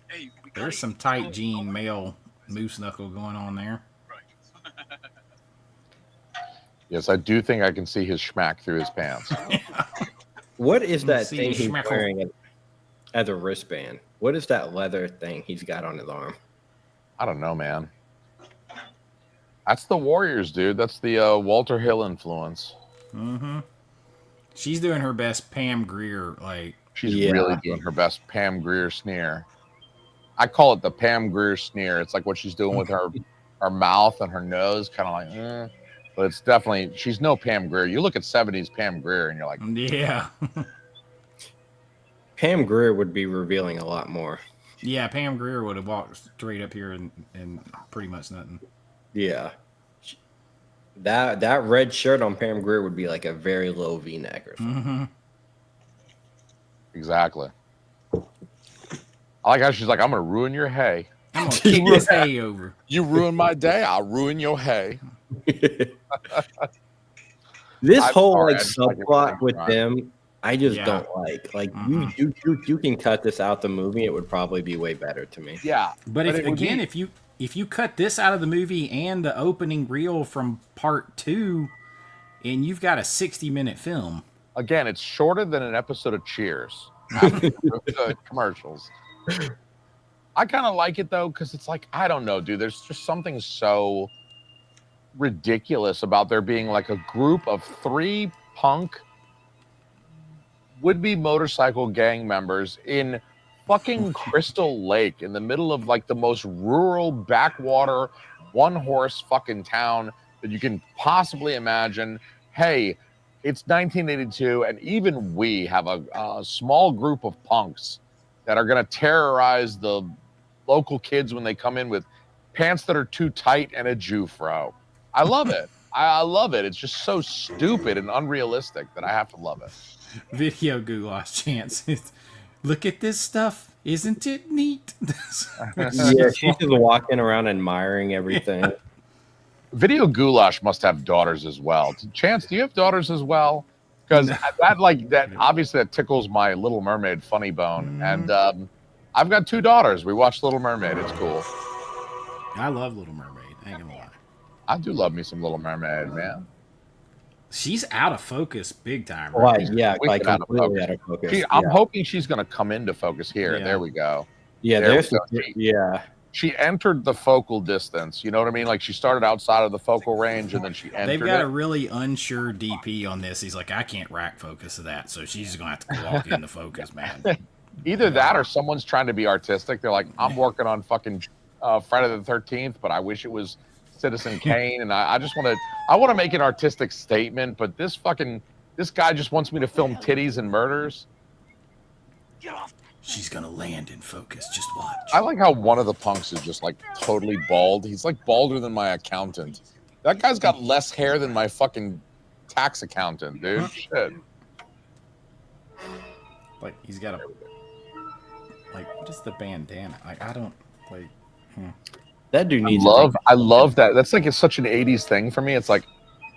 Speaker 5: Hey, we got
Speaker 3: There's some tight jean male moose knuckle going on there.
Speaker 1: Yes, I do think I can see his schmack through his pants.
Speaker 2: what is
Speaker 3: Let's
Speaker 2: that
Speaker 3: see
Speaker 2: thing
Speaker 3: the
Speaker 2: he's
Speaker 3: schmeckle.
Speaker 2: wearing as a wristband? What is that leather thing he's got on his arm?
Speaker 1: I don't know, man. That's the Warriors, dude. That's the Walter Hill influence.
Speaker 3: Mm-hmm. She's doing her best Pam Grier, like.
Speaker 1: She's
Speaker 2: Yeah.
Speaker 1: really doing her best Pam Grier sneer. I call it the Pam Grier sneer. It's like what she's doing with her mouth and her nose, kind of like, but it's definitely, she's no Pam Grier. You look at 70s Pam Grier and you're like,
Speaker 3: Yeah.
Speaker 2: Pam Grier would be revealing a lot more.
Speaker 3: Yeah, Pam Grier would have walked straight up here and pretty much nothing.
Speaker 2: Yeah. That red shirt on Pam Grier would be like a very low V-neck or something.
Speaker 3: Mm-hmm.
Speaker 1: exactly. I like how she's like, I'm going to ruin your hay.
Speaker 3: I'm gonna kick this hay over.
Speaker 1: You ruin my day, I'll ruin your hay.
Speaker 2: This
Speaker 1: I'm
Speaker 2: whole
Speaker 1: sorry,
Speaker 2: like
Speaker 1: I just like it
Speaker 2: subplot
Speaker 1: when
Speaker 2: with
Speaker 1: I'm
Speaker 2: them, I just
Speaker 3: Yeah.
Speaker 2: don't like. Like
Speaker 3: Mhm.
Speaker 2: you can cut this out the movie, it would probably be way better to me.
Speaker 1: Yeah.
Speaker 3: But
Speaker 1: But
Speaker 3: if
Speaker 1: it would
Speaker 3: again,
Speaker 1: be-
Speaker 3: if you if you cut this out of the movie and the opening reel from part 2, and you've got a 60-minute film.
Speaker 1: Again, it's shorter than an episode of Cheers after the commercials. I kind of like it though, because it's like, I don't know, dude. There's just something so ridiculous about there being like a group of 3 punk would-be motorcycle gang members in fucking Crystal Lake in the middle of like the most rural backwater one-horse fucking town that you can possibly imagine. Hey, it's 1982, and even we have a small group of punks that are going to terrorize the local kids when they come in with pants that are too tight and a Jew-fro. I love it. I love it. It's just so stupid and unrealistic that I have to love it.
Speaker 3: Video goulash chance. Look at this stuff. Isn't it neat?
Speaker 2: Yeah, she's just walking around admiring everything.
Speaker 1: Video goulash must have daughters as well. Chance, do you have daughters as well? Because that obviously that tickles my Little Mermaid funny bone. And I've got 2 daughters. We watch Little Mermaid. It's cool.
Speaker 3: I love Little Mermaid. I ain't gonna lie.
Speaker 1: I do love me some Little Mermaid, man.
Speaker 3: She's out of focus big time. Right?
Speaker 2: Right, yeah, like completely out of focus.
Speaker 1: I'm hoping she's going to come into focus here. Yeah. There we go.
Speaker 2: Yeah,
Speaker 1: She entered the focal distance. You know what I mean? Like she started outside of the focal range, and then she entered.
Speaker 3: They've got a really unsure DP on this. He's like, I can't rack focus of that, so she's going to have to walk into focus, man.
Speaker 1: Either that, or someone's trying to be artistic. They're like, I'm working on fucking Friday the 13th, but I wish it was Citizen Kane, and I want to make an artistic statement, but this guy just wants me to film titties and murders.
Speaker 5: Get off.
Speaker 3: She's gonna land in focus. Just watch.
Speaker 1: I like how one of the punks is just like totally bald. He's like balder than my accountant. That guy's got less hair than my fucking tax accountant, dude. Shit.
Speaker 3: Like he's got a what is the bandana? Like I don't like.
Speaker 2: That dude needs.
Speaker 1: I love that. That's like it's such an 80s thing for me. It's like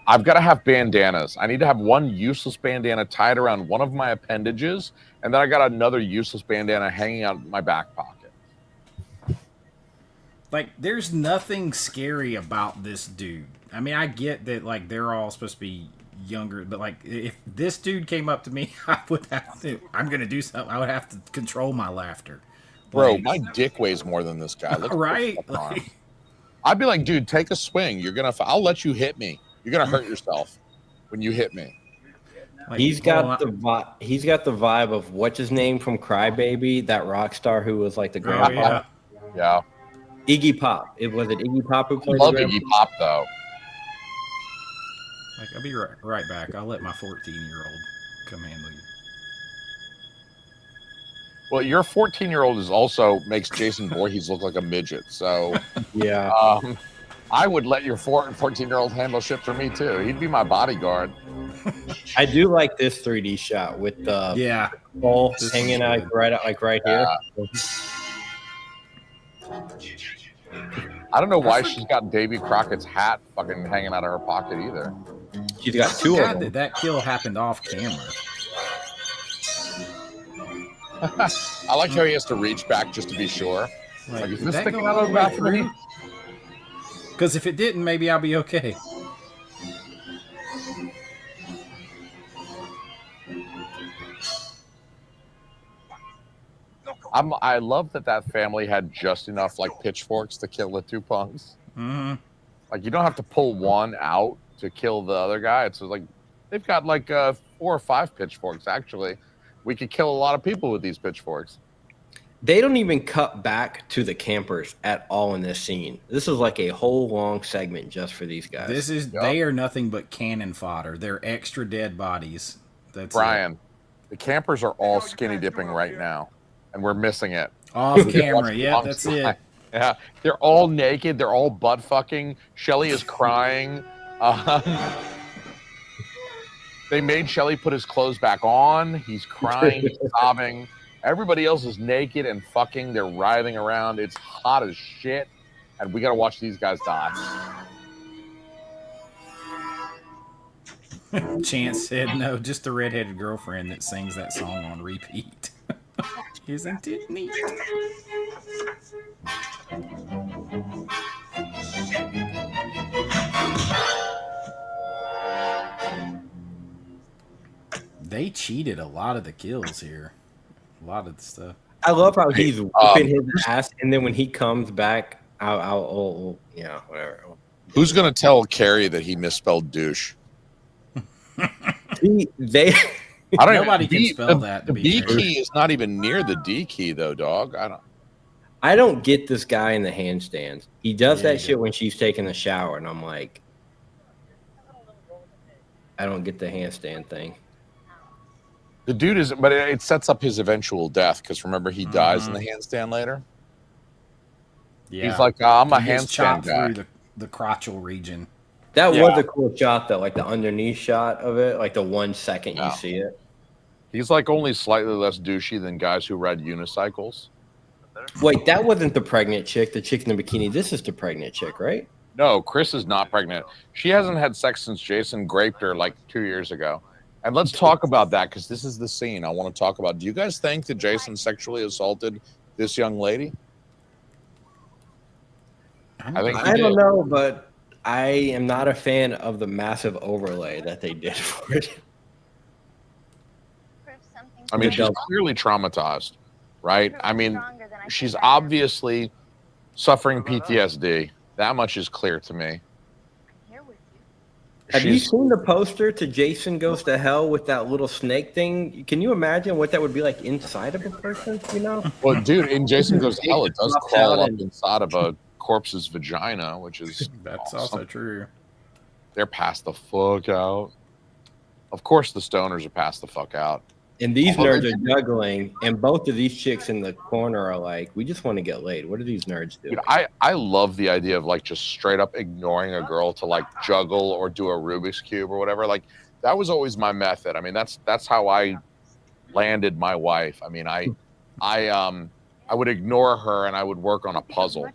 Speaker 1: I've got to have bandanas. I need to have one useless bandana tied around one of my appendages, and then I got another useless bandana hanging out my back pocket.
Speaker 3: Like, there's nothing scary about this dude. I mean, I get that, like, they're all supposed to be younger, but, like, if this dude came up to me, I would have to, I'm going to do something. I would have to control my laughter.
Speaker 1: Bro,
Speaker 3: like,
Speaker 1: my dick weighs more than this guy. Look
Speaker 3: right?
Speaker 1: Like, I'd be like, dude, take a swing. I'll let you hit me. You're going to hurt yourself when you hit me.
Speaker 2: Like, he's got the vibe of what's his name from Crybaby, that rock star who was like the grandpa.
Speaker 1: Yeah.
Speaker 2: Iggy Pop. Was it Iggy Pop who played?
Speaker 1: I love Iggy Pop though.
Speaker 3: Like, I'll be right back. I'll let my 14-year-old come handle you.
Speaker 1: Well, your 14-year-old is also makes Jason Voorhees look like a midget. So
Speaker 2: yeah.
Speaker 1: I would let your 14-year-old handle shit for me too. He'd be my bodyguard.
Speaker 2: I do like this 3D shot with the ball hanging out right here.
Speaker 1: I don't know why she's got Davy Crockett's hat fucking hanging out of her pocket either.
Speaker 2: She's got 2 of them.
Speaker 3: That kill happened off camera.
Speaker 1: I like how he has to reach back just to be sure.
Speaker 3: Like,
Speaker 1: is this sticking out of the bathroom?
Speaker 3: Because if it didn't, maybe I'll be okay.
Speaker 1: I love that family had just enough like pitchforks to kill the 2 punks.
Speaker 3: Mm-hmm.
Speaker 1: Like you don't have to pull one out to kill the other guy. It's like they've got like 4 or 5 pitchforks. Actually, we could kill a lot of people with these pitchforks.
Speaker 2: They don't even cut back to the campers at all in this scene. This is like a whole long segment just for these guys.
Speaker 3: They are nothing but cannon fodder. They're extra dead bodies. That's
Speaker 1: Brian. The campers are all skinny dipping right now, and we're missing it.
Speaker 3: Off camera, yeah, that's it.
Speaker 1: Yeah, they're all naked. They're all butt fucking. Shelly is crying. They made Shelly put his clothes back on. He's crying, he's sobbing. Everybody else is naked and fucking. They're writhing around. It's hot as shit, and we gotta watch these guys die.
Speaker 3: Chance said, no, just the redheaded girlfriend that sings that song on repeat. Isn't it neat? They cheated a lot of the kills here. A lot of the stuff.
Speaker 2: I love how he's whipping his ass, and then when he comes back, yeah, whatever.
Speaker 1: Who's gonna tell Carrie that he misspelled douche?
Speaker 2: They
Speaker 1: I don't.
Speaker 3: Nobody can spell that.
Speaker 1: The B key is not even near the D key, though, dog.
Speaker 2: I don't get this guy in the handstands. He does that shit when she's taking a shower, and I'm like, I don't get the handstand thing.
Speaker 1: The dude is, but it sets up his eventual death because remember he dies in the handstand later.
Speaker 3: Yeah,
Speaker 1: he's like, I'm a
Speaker 3: He gets
Speaker 1: handstand
Speaker 3: chopped
Speaker 1: guy.
Speaker 3: through the crotchal region.
Speaker 2: That was a cool shot, though, like the underneath shot of it, like the 1 second you see it.
Speaker 1: He's like only slightly less douchey than guys who ride unicycles.
Speaker 2: Wait, that wasn't the pregnant chick, the chick in the bikini. This is the pregnant chick, right?
Speaker 1: No, Chris is not pregnant. She hasn't had sex since Jason raped her like 2 years ago. And let's talk about that because this is the scene I want to talk about. Do you guys think that Jason sexually assaulted this young lady?
Speaker 2: I don't know, but I am not a fan of the massive overlay that they did for it.
Speaker 1: I mean, she's clearly traumatized, right? I mean, she's obviously suffering PTSD. That much is clear to me.
Speaker 2: Have you seen the poster to Jason Goes to Hell with that little snake thing? Can you imagine what that would be like inside of a person, you know?
Speaker 1: Well, dude, in Jason Goes to Hell, it does crawl up inside of a corpse's vagina, which is
Speaker 3: That's
Speaker 1: awesome.
Speaker 3: also true.
Speaker 1: They're passed the fuck out. Of course, the stoners are passed the fuck out.
Speaker 2: And these nerds are juggling, and both of these chicks in the corner are like, we just want to get laid. What do these nerds do?
Speaker 1: Dude, I love the idea of like just straight up ignoring a girl to like juggle or do a Rubik's Cube or whatever. Like that was always my method. I mean, that's how I landed my wife. I mean, I would ignore her and I would work on a puzzle.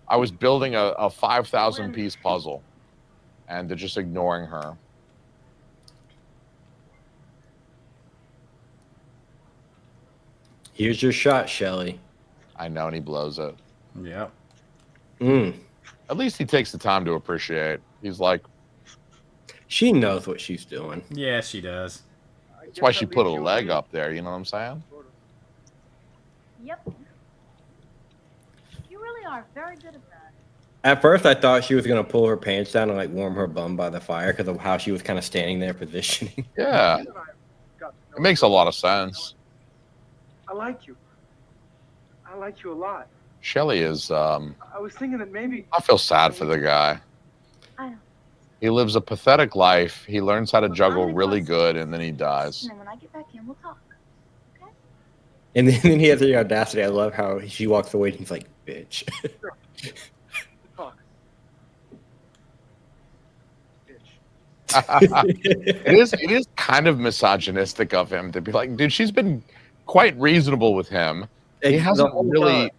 Speaker 1: I was building a 5,000 piece puzzle and they're just ignoring her.
Speaker 2: Here's your shot, Shelly.
Speaker 1: I know, and he blows it.
Speaker 3: Yeah.
Speaker 1: At least he takes the time to appreciate. He's like,
Speaker 2: she knows what she's doing.
Speaker 3: Yeah, she does.
Speaker 1: That's why she put a leg up there. You know what I'm saying?
Speaker 4: Yep. You really are very good at that.
Speaker 2: At first, I thought she was going to pull her pants down and like warm her bum by the fire because of how she was kind of standing there positioning.
Speaker 1: Yeah. It makes a lot of sense.
Speaker 6: I like you. I like you a lot.
Speaker 1: Shelly is,
Speaker 6: I was thinking that maybe...
Speaker 1: I feel sad for the guy. He lives a pathetic life. He learns how to juggle really good, and then he dies.
Speaker 4: And then when I get back in, we'll talk. Okay?
Speaker 2: And then he has the audacity. I love how she walks away and he's like, bitch.
Speaker 6: Talk.
Speaker 1: It is kind of misogynistic of him to be like, dude, she's been quite reasonable with him. He hasn't really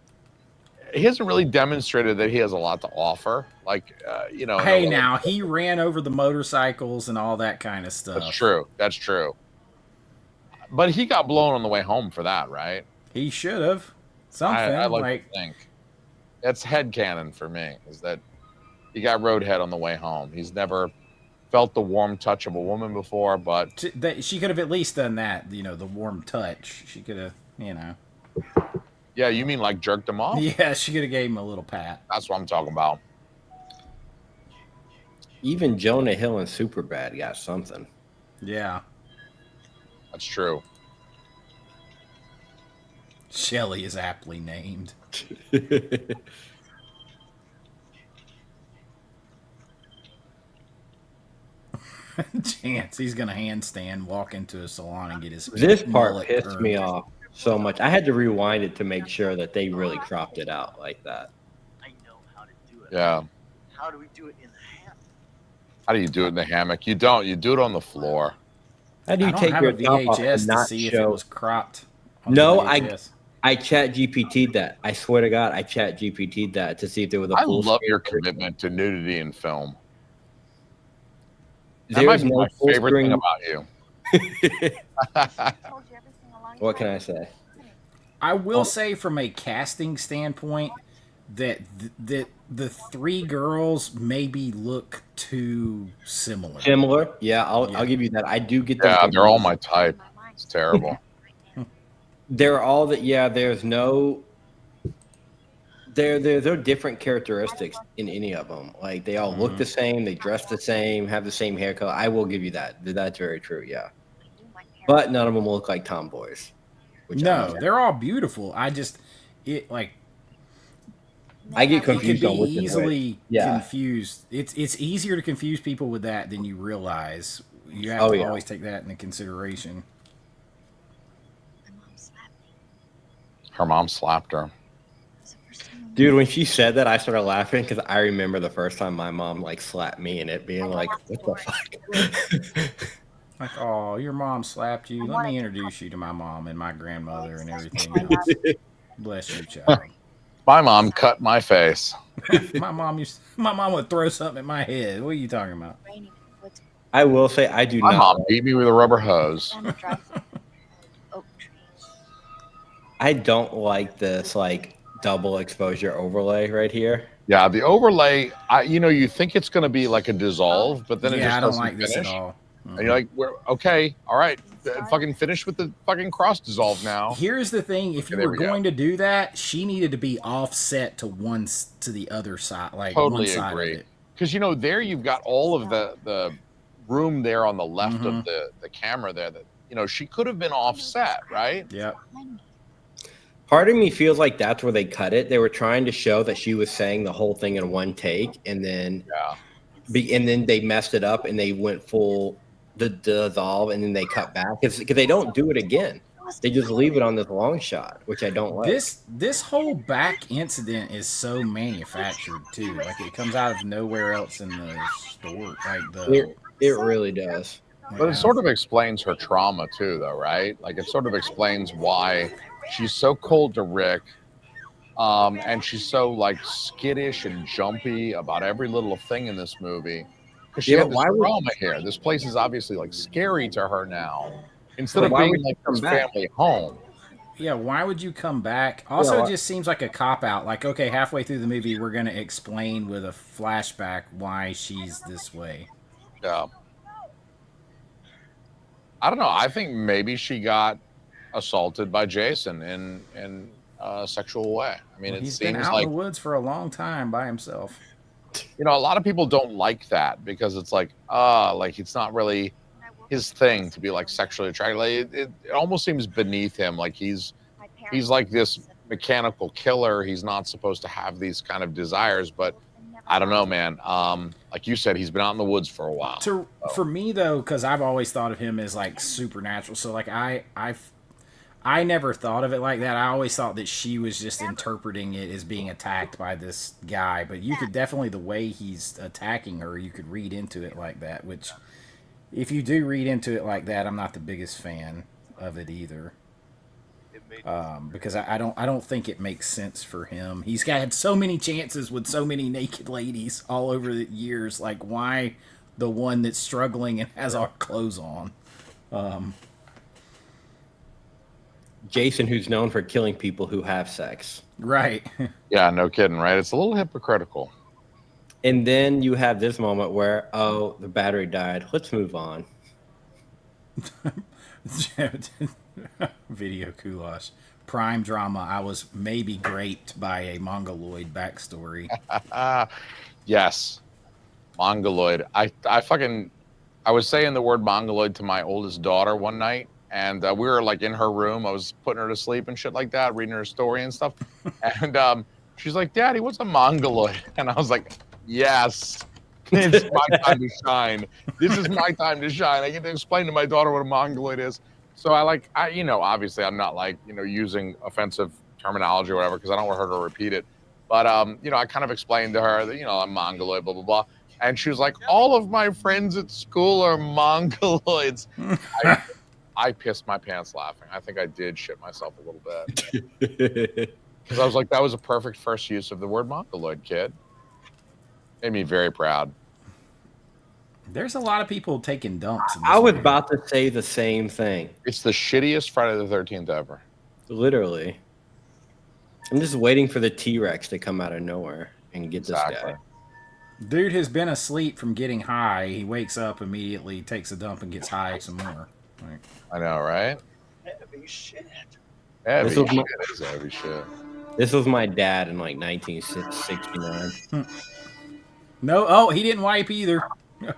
Speaker 1: demonstrated that he has a lot to offer. Like, you know.
Speaker 3: Hey, now he ran over the motorcycles and all that kind of stuff.
Speaker 1: That's true. That's true. But he got blown on the way home for that, right?
Speaker 3: He should have. Something
Speaker 1: I like to think. That's headcanon for me, is that he got roadhead on the way home. He's never felt the warm touch of a woman before, but
Speaker 3: she could have at least done that. You know, the warm touch. She could have, you know.
Speaker 1: Yeah, you mean like jerked him off?
Speaker 3: Yeah, she could have gave him a little pat.
Speaker 1: That's what I'm talking about.
Speaker 2: Even Jonah Hill and Superbad got something.
Speaker 3: Yeah.
Speaker 1: That's true.
Speaker 3: Shelly is aptly named. Chance, he's gonna handstand, walk into a salon, and get his.
Speaker 2: This part pissed me off so much. I had to rewind it to make sure that they really cropped it out like that.
Speaker 5: I know how to do it.
Speaker 1: Yeah.
Speaker 5: How do we do it in the hammock?
Speaker 1: How do you do it in the hammock? You don't. You do it on the floor.
Speaker 2: How do you take your top off and not
Speaker 3: see if it
Speaker 2: show?
Speaker 3: was cropped?
Speaker 2: No, I chat GPT'd that. I swear to God, I chat GPT'd that to see if there was a
Speaker 1: I
Speaker 2: full
Speaker 1: love
Speaker 2: screen
Speaker 1: your
Speaker 2: version.
Speaker 1: commitment to nudity in film. That
Speaker 2: There's
Speaker 1: might be
Speaker 2: no
Speaker 1: my
Speaker 2: full
Speaker 1: favorite thing
Speaker 2: screen.
Speaker 1: about you.
Speaker 2: What can I say?
Speaker 3: I will say, from a casting standpoint, that the three girls maybe look too similar.
Speaker 2: Similar, yeah. I'll give you that. I do get them.
Speaker 1: Yeah, they're all my type. It's terrible.
Speaker 2: They're all that. Yeah, there's no. There are different characteristics in any of them. Like they all look the same, they dress the same, have the same haircut. I will give you that. That's very true. Yeah, but none of them look like tomboys.
Speaker 3: No, they're all beautiful. I get
Speaker 2: confused.
Speaker 3: It could be easily confused. It's easier to confuse people with that than you realize. You have to always take that into consideration.
Speaker 1: Her mom slapped her.
Speaker 2: Dude, when she said that, I started laughing because I remember the first time my mom like slapped me and it being like, "What the fuck?"
Speaker 3: Like, oh, your mom slapped you. Let me introduce you to my mom and my grandmother and everything else. Bless you, child.
Speaker 1: My mom cut my face.
Speaker 3: my mom would throw something at my head. What are you talking about?
Speaker 2: I will say I do not.
Speaker 1: My mom beat me with a rubber hose.
Speaker 2: I don't like this like double exposure overlay right here.
Speaker 1: Yeah, the overlay, you think it's going to be like a dissolve, but then it just doesn't finish. This at all. And you're like, we're okay, all right, fucking finish with the fucking cross dissolve now.
Speaker 3: Here's the thing: if you were going to do that, she needed to be offset to the other side, like
Speaker 1: totally
Speaker 3: one side
Speaker 1: agree.
Speaker 3: Of it.
Speaker 1: Because there you've got all of the room there on the left of the camera there that she could have been offset, right?
Speaker 3: Yep.
Speaker 2: Part of me feels like that's where they cut it. They were trying to show that she was saying the whole thing in one take, and then they messed it up and they went full the dissolve, and then they cut back because they don't do it again. They just leave it on this long shot, which I don't like.
Speaker 3: This whole back incident is so manufactured too. Like it comes out of nowhere else in the store. Like
Speaker 2: it really does.
Speaker 1: But it sort of explains her trauma too, though, right? Like it sort of explains why she's so cold to Rick, and she's so like skittish and jumpy about every little thing in this movie. Because she had this trauma here. This place is obviously like scary to her now, instead of being like her family home.
Speaker 3: Yeah, why would you come back? Also, it just seems like a cop out. Like, okay, halfway through the movie, we're gonna explain with a flashback why she's this way.
Speaker 1: Yeah. I don't know. I think maybe she got assaulted by Jason in a sexual way. I mean,
Speaker 3: he's been out in the woods for a long time by himself.
Speaker 1: A lot of people don't like that because it's like it's not really his thing to be like sexually attracted. Like, it almost seems beneath him. Like he's like this mechanical killer. He's not supposed to have these kind of desires, but I don't know, man. Like you said, he's been out in the woods for a while.
Speaker 3: For me though, because I've always thought of him as like supernatural. So like I never thought of it like that. I always thought that she was just interpreting it as being attacked by this guy. But you could definitely, the way he's attacking her, you could read into it like that. Which, if you do read into it like that, I'm not the biggest fan of it either. Because I don't think it makes sense for him. He's had so many chances with so many naked ladies all over the years. Like, why the one that's struggling and has our clothes on?
Speaker 2: Jason, who's known for killing people who have sex.
Speaker 3: Right.
Speaker 1: Yeah, no kidding, right? It's a little hypocritical.
Speaker 2: And then you have this moment where, the battery died. Let's move on.
Speaker 3: Video Kulash. Prime drama. I was maybe raped by a mongoloid backstory.
Speaker 1: Yes. Mongoloid. I was saying the word mongoloid to my oldest daughter one night, and we were like in her room. I was putting her to sleep and shit like that, reading her a story and stuff. And she's like, "Daddy, what's a mongoloid?" And I was like, "Yes, it's my time to shine. This is my time to shine. I get to explain to my daughter what a mongoloid is." So obviously I'm not like, using offensive terminology or whatever, because I don't want her to repeat it. But, I kind of explained to her that, I'm mongoloid, blah, blah, blah. And she was like, all of my friends at school are mongoloids. I pissed my pants laughing. I think I did shit myself a little bit. Because I was like, that was a perfect first use of the word mongoloid, kid. Made me very proud.
Speaker 3: There's a lot of people taking dumps.
Speaker 2: I was about to say the same thing.
Speaker 1: It's the shittiest Friday the 13th ever.
Speaker 2: Literally. I'm just waiting for the T-Rex to come out of nowhere and get this guy.
Speaker 3: Dude has been asleep from getting high. He wakes up immediately, takes a dump, and gets high some more. Like,
Speaker 1: I know, right?
Speaker 5: Heavy shit.
Speaker 1: Heavy
Speaker 2: This was
Speaker 1: shit
Speaker 2: my-
Speaker 1: is heavy shit.
Speaker 2: This was my dad in like 1969.
Speaker 3: no, oh, he didn't wipe either.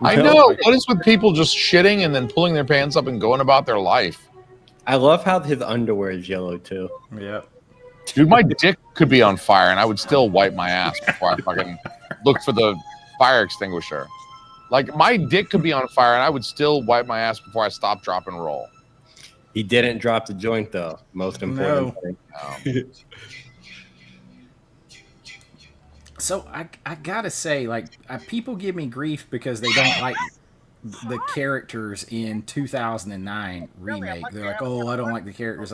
Speaker 1: I know. What is with people just shitting and then pulling their pants up and going about their life?
Speaker 2: I love how his underwear is yellow too.
Speaker 3: Yeah.
Speaker 1: Dude, my dick could be on fire and I would still wipe my ass before I fucking look for the fire extinguisher. Like, my dick could be on fire and I would still wipe my ass before I stop, drop, and roll.
Speaker 2: He didn't drop the joint though. Most important thing.
Speaker 3: So I gotta say, like, people give me grief because they don't like the characters in 2009 remake. They're like, oh, I don't like the characters.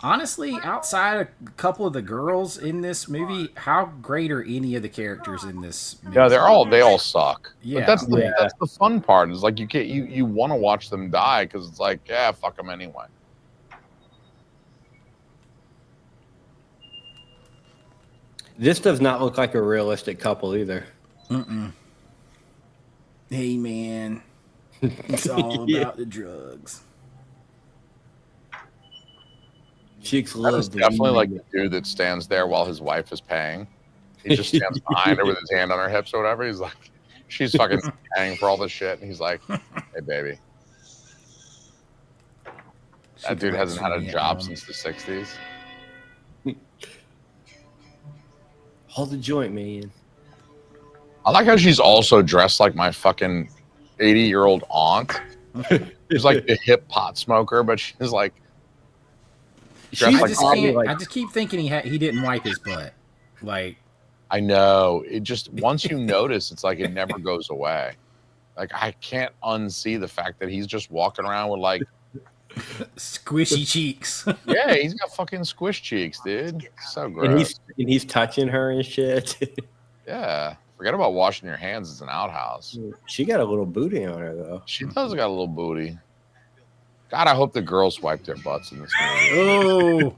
Speaker 3: Honestly, outside a couple of the girls in this movie, how great are any of the characters in this movie?
Speaker 1: Yeah, they all suck.
Speaker 3: Yeah.
Speaker 1: But that's the fun part. Is like you want to watch them die because it's like, yeah, fuck them anyway.
Speaker 2: This does not look like a realistic couple either.
Speaker 3: Hey, man. It's all about the drugs.
Speaker 2: Chicks
Speaker 1: That
Speaker 2: love
Speaker 1: is
Speaker 2: the
Speaker 1: definitely
Speaker 2: weed.
Speaker 1: like the dude that stands there while his wife is paying. He just stands behind her with his hand on her hips or whatever. He's like, she's fucking paying for all this shit. And he's like, hey, baby. That dude hasn't had a job since the 60s.
Speaker 2: Hold the joint, man.
Speaker 1: I like how she's also dressed like my fucking 80-year-old aunt. She's like the hip pot smoker, but she's like dressed like
Speaker 3: I just keep thinking he didn't wipe his butt. Like,
Speaker 1: I know. It just once you notice, it's like it never goes away. Like, I can't unsee the fact that he's just walking around with like
Speaker 3: squishy cheeks.
Speaker 1: yeah, he's got fucking squish cheeks, dude. So gross.
Speaker 2: And he's touching her and shit.
Speaker 1: Yeah. Forget about washing your hands. It's an outhouse.
Speaker 2: She got a little booty on her though.
Speaker 1: She does got a little booty. God, I hope the girls wipe their butts in this movie.
Speaker 3: Oh.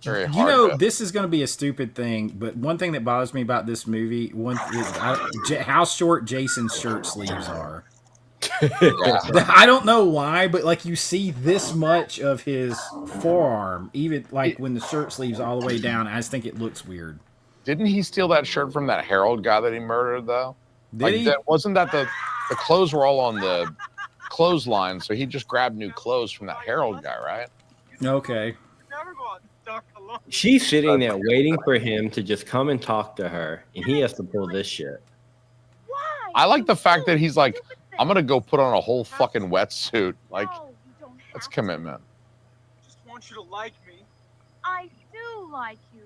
Speaker 1: Very hard.
Speaker 3: You know, this is going to be a stupid thing, but one thing that bothers me about this movie is how short Jason's shirt sleeves are. I don't know why, but like you see this much of his forearm, even like when the shirt sleeves all the way down. I just think it looks weird.
Speaker 1: Didn't he steal that shirt from that Harold guy that he murdered, though?
Speaker 3: Did he?
Speaker 1: Wasn't that the clothes were all on the clothesline, so he just grabbed new clothes from that Harold guy, right?
Speaker 3: Okay.
Speaker 2: She's sitting there waiting for him to just come and talk to her, and he has to pull this shit.
Speaker 1: I like the fact that he's like, I'm gonna go put on a whole fucking wetsuit. Like, that's commitment.
Speaker 5: I just want you to like me.
Speaker 8: I do like you.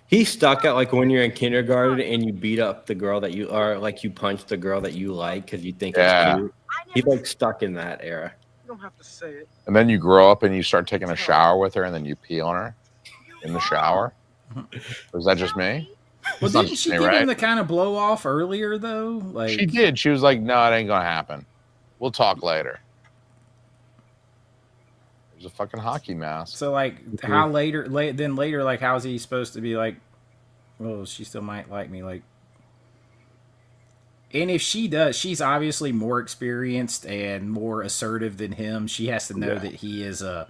Speaker 2: He's stuck at like when you're in kindergarten and you beat up the girl that you are, like you punch the girl that you like because you think it's cute. He's like stuck in that era.
Speaker 5: You don't have to say it.
Speaker 1: And then you grow up and you start taking a shower with her, and then you pee on her in the shower. Was that just me?
Speaker 3: Well,
Speaker 1: It's not
Speaker 3: didn't
Speaker 1: just
Speaker 3: she
Speaker 1: me,
Speaker 3: give
Speaker 1: right?
Speaker 3: him the kind of blow off earlier though? Like
Speaker 1: She did. She was like, "No, it ain't gonna happen. We'll talk later." There's a fucking hockey mask.
Speaker 3: So like, how later? Then later, like, how is he supposed to be like? Well, she still might like me, like. And if she does, she's obviously more experienced and more assertive than him. She has to know that he is a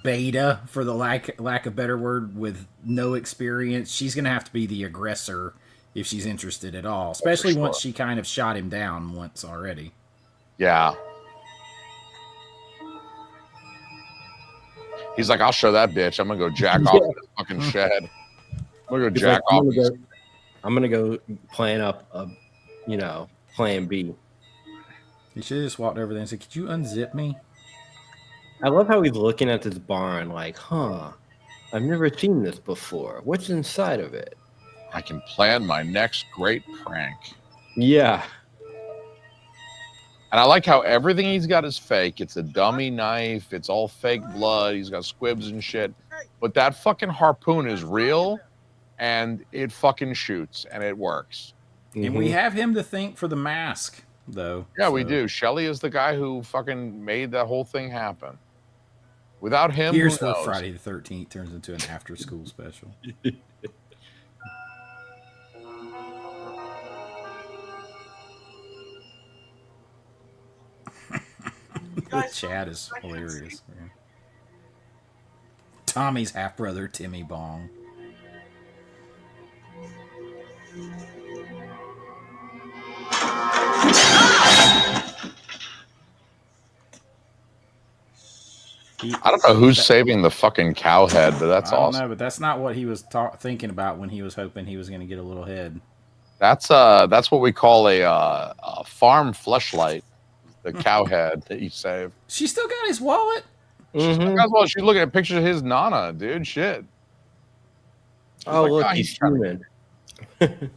Speaker 3: beta, for the lack of better word, with no experience. She's gonna have to be the aggressor if she's interested at all, especially once she kind of shot him down once already.
Speaker 1: Yeah. He's like, I'll show that bitch. I'm gonna go jack off in this fucking shed. I'm gonna go
Speaker 2: He's
Speaker 1: jack
Speaker 2: like,
Speaker 1: off.
Speaker 2: I'm gonna go plan up a, plan B.
Speaker 3: He should have just walked over there and said, "Could you unzip me?"
Speaker 2: I love how he's looking at this barn like, huh, I've never seen this before. What's inside of it?
Speaker 1: I can plan my next great prank.
Speaker 2: Yeah.
Speaker 1: And I like how everything he's got is fake. It's a dummy knife. It's all fake blood. He's got squibs and shit. But that fucking harpoon is real, and it fucking shoots, and it works.
Speaker 3: And we have him to thank for the mask, though.
Speaker 1: Yeah, we do. Shelley is the guy who fucking made that whole thing happen. Without him,
Speaker 3: Here's
Speaker 1: who
Speaker 3: where
Speaker 1: knows?
Speaker 3: Friday the 13th turns into an after-school special. The chat is hilarious. Man. Tommy's half-brother, Timmy Bong.
Speaker 1: I don't know who's saving the fucking cow head, but that's
Speaker 3: I don't
Speaker 1: awesome.
Speaker 3: know, but that's not what he was thinking about when he was hoping he was going to get a little head.
Speaker 1: That's what we call a farm fleshlight, the cow head that you save.
Speaker 3: She still got his wallet.
Speaker 1: Well, she's looking at pictures of his nana, dude. Shit.
Speaker 2: Oh,
Speaker 1: like,
Speaker 2: look,
Speaker 1: "Oh,
Speaker 2: he's
Speaker 1: kinda-
Speaker 2: human.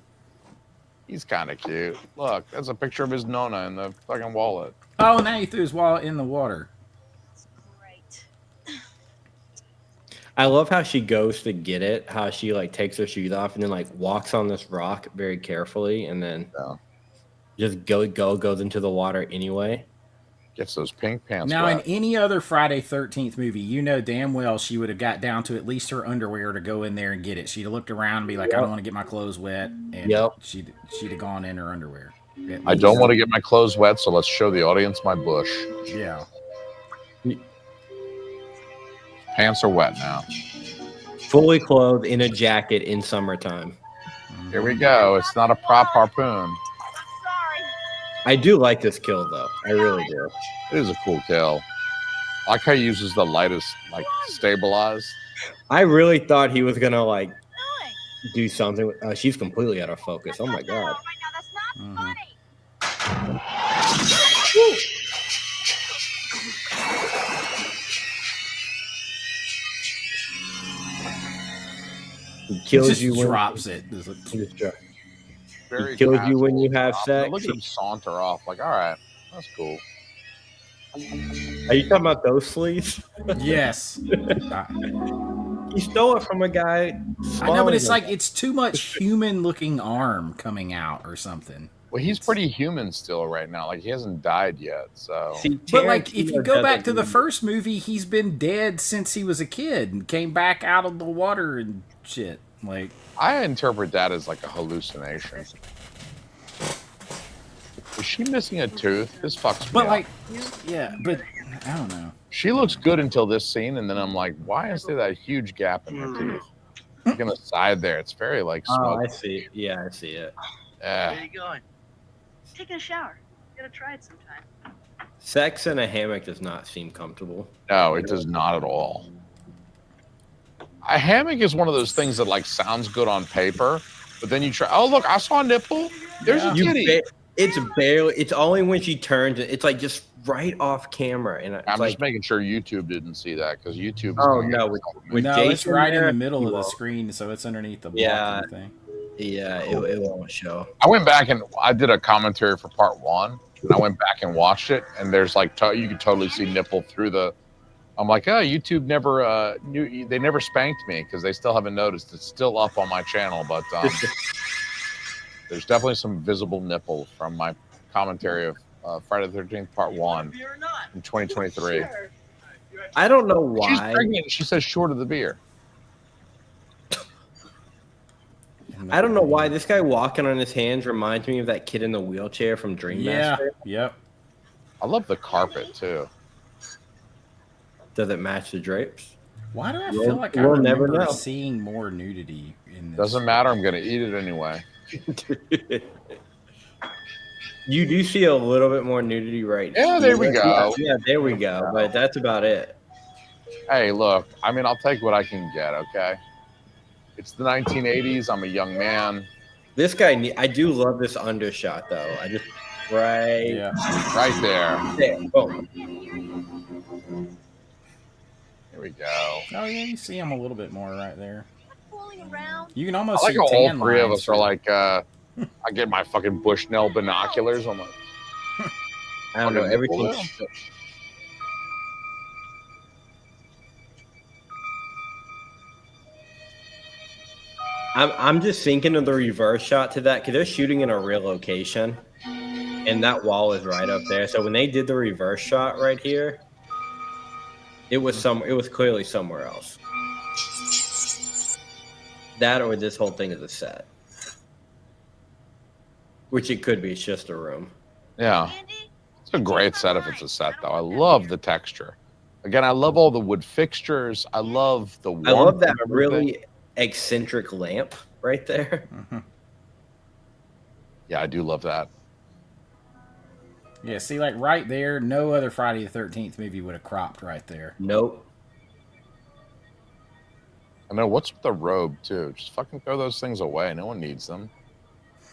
Speaker 1: He's kind of cute. Look, that's a picture of his nana in the fucking wallet.
Speaker 3: Oh, now he threw his wallet in the water.
Speaker 4: Great.
Speaker 2: I love how she goes to get it, how she like takes her shoes off and then like walks on this rock very carefully and then just goes into the water anyway.
Speaker 1: Gets those pink pants.
Speaker 3: Now,
Speaker 1: wet.
Speaker 3: in any other Friday 13th movie, you know damn well she would have got down to at least her underwear to go in there and get it. She'd have looked around and be like, I don't want to get my clothes wet. And she'd have gone in her underwear.
Speaker 1: I don't want to get my clothes wet, so let's show the audience my bush.
Speaker 3: Yeah.
Speaker 1: Pants are wet now.
Speaker 2: Fully clothed in a jacket in summertime.
Speaker 1: Here we go. It's not a prop harpoon.
Speaker 2: I do like this kill though. I really do.
Speaker 1: It is a cool kill. I like how he uses the lightest, like, stabilize.
Speaker 2: I really thought he was gonna like do something. She's completely out of focus. Oh my god. He kills
Speaker 3: just
Speaker 2: you when
Speaker 3: drops it.
Speaker 1: Very
Speaker 2: he kills you when
Speaker 1: casual
Speaker 2: you have
Speaker 1: drop.
Speaker 2: sex.
Speaker 1: Look at him saunter off. Like, all right, that's cool.
Speaker 2: Are you talking about those sleeves?
Speaker 3: Yes.
Speaker 2: He stole it from a guy.
Speaker 3: I know, but it's like it's too much human-looking arm coming out or something.
Speaker 1: Well, he's pretty human still right now. Like, he hasn't died yet. So,
Speaker 3: But like, if you go back to the first movie, he's been dead since he was a kid and came back out of the water and shit. Like,
Speaker 1: I interpret that as like a hallucination. Is she missing a tooth? This fucks me
Speaker 3: but
Speaker 1: up.
Speaker 3: like, yeah, but I don't know.
Speaker 1: She looks good until this scene, and then I'm like, why is there that huge gap in her teeth? Like on the side there, it's very like
Speaker 2: Oh,
Speaker 1: smoky.
Speaker 2: I see. Yeah, I see it.
Speaker 1: Yeah.
Speaker 4: Where are you going? Taking a shower. Gotta try it sometime.
Speaker 2: Sex in a hammock does not seem comfortable.
Speaker 1: No, it does not at all. A hammock is one of those things that like sounds good on paper, but then you try. Oh, look, I saw a nipple. There's a titty.
Speaker 2: It's barely. It's only when she turns it. It's like just right off camera, and it's
Speaker 1: I'm
Speaker 2: like,
Speaker 1: just making sure YouTube didn't see that because YouTube.
Speaker 2: Oh no, with
Speaker 3: No,
Speaker 2: Jason
Speaker 3: it's right in
Speaker 2: there,
Speaker 3: the middle
Speaker 2: you
Speaker 3: of the
Speaker 2: won't.
Speaker 3: screen, so it's underneath the
Speaker 2: Yeah.
Speaker 3: blocking thing.
Speaker 2: Yeah, it won't show.
Speaker 1: I went back and I did a commentary for part one, and I went back and watched it, and there's like you can totally see nipple through the. I'm like, oh, YouTube never knew. They never spanked me because they still haven't noticed. It's still up on my channel, but there's definitely some visible nipple from my commentary of Friday the 13th Part 1 in 2023.
Speaker 2: I don't know
Speaker 1: She's
Speaker 2: why.
Speaker 1: pregnant. She says short of the beer.
Speaker 2: I don't know why this guy walking on his hands reminds me of that kid in the wheelchair from Dream
Speaker 3: Yeah.
Speaker 2: Master.
Speaker 3: Yep.
Speaker 1: I love the carpet too.
Speaker 2: Does it match the drapes?
Speaker 3: Why do I
Speaker 2: We'll-
Speaker 3: feel like I
Speaker 2: we'll never
Speaker 3: remember
Speaker 2: know.
Speaker 3: seeing more nudity in this?
Speaker 1: Doesn't matter. I'm gonna eat it anyway.
Speaker 2: You do see a little bit more nudity right
Speaker 1: Yeah, there we
Speaker 2: here.
Speaker 1: go.
Speaker 2: Yeah, there we go. But that's about it.
Speaker 1: Hey, look. I mean, I'll take what I can get. Okay. It's the 1980s. I'm a young man.
Speaker 2: This guy, I do love this undershot though. I just
Speaker 3: Yeah.
Speaker 1: Right there.
Speaker 2: there. Boom.
Speaker 1: Here we go.
Speaker 3: Oh yeah, you see him a little bit more right there.
Speaker 4: Fooling around.
Speaker 3: You can
Speaker 1: I
Speaker 3: almost
Speaker 1: like
Speaker 3: see
Speaker 1: how all
Speaker 3: tan
Speaker 1: three of
Speaker 3: lines
Speaker 1: us are like, I get my fucking Bushnell binoculars. I'm like,
Speaker 2: I don't know.
Speaker 1: Fucking
Speaker 2: Everything's
Speaker 1: cool.
Speaker 2: I'm just thinking of the reverse shot to that because they're shooting in a real location, and that wall is right up there. So when they did the reverse shot right here, It was clearly somewhere else. That or this whole thing is a set. Which it could be. It's just a room.
Speaker 1: Yeah. It's a great set if it's a set, though. I love the texture. Again, I love all the wood fixtures. I love the warmth.
Speaker 2: I love that
Speaker 1: of everything.
Speaker 2: really eccentric lamp right there.
Speaker 3: Mm-hmm.
Speaker 1: Yeah, I do love that.
Speaker 3: Yeah, see, like right there, no other Friday the 13th movie would have cropped right there.
Speaker 2: Nope.
Speaker 1: I know. What's with the robe, too? Just fucking throw those things away. No one needs them.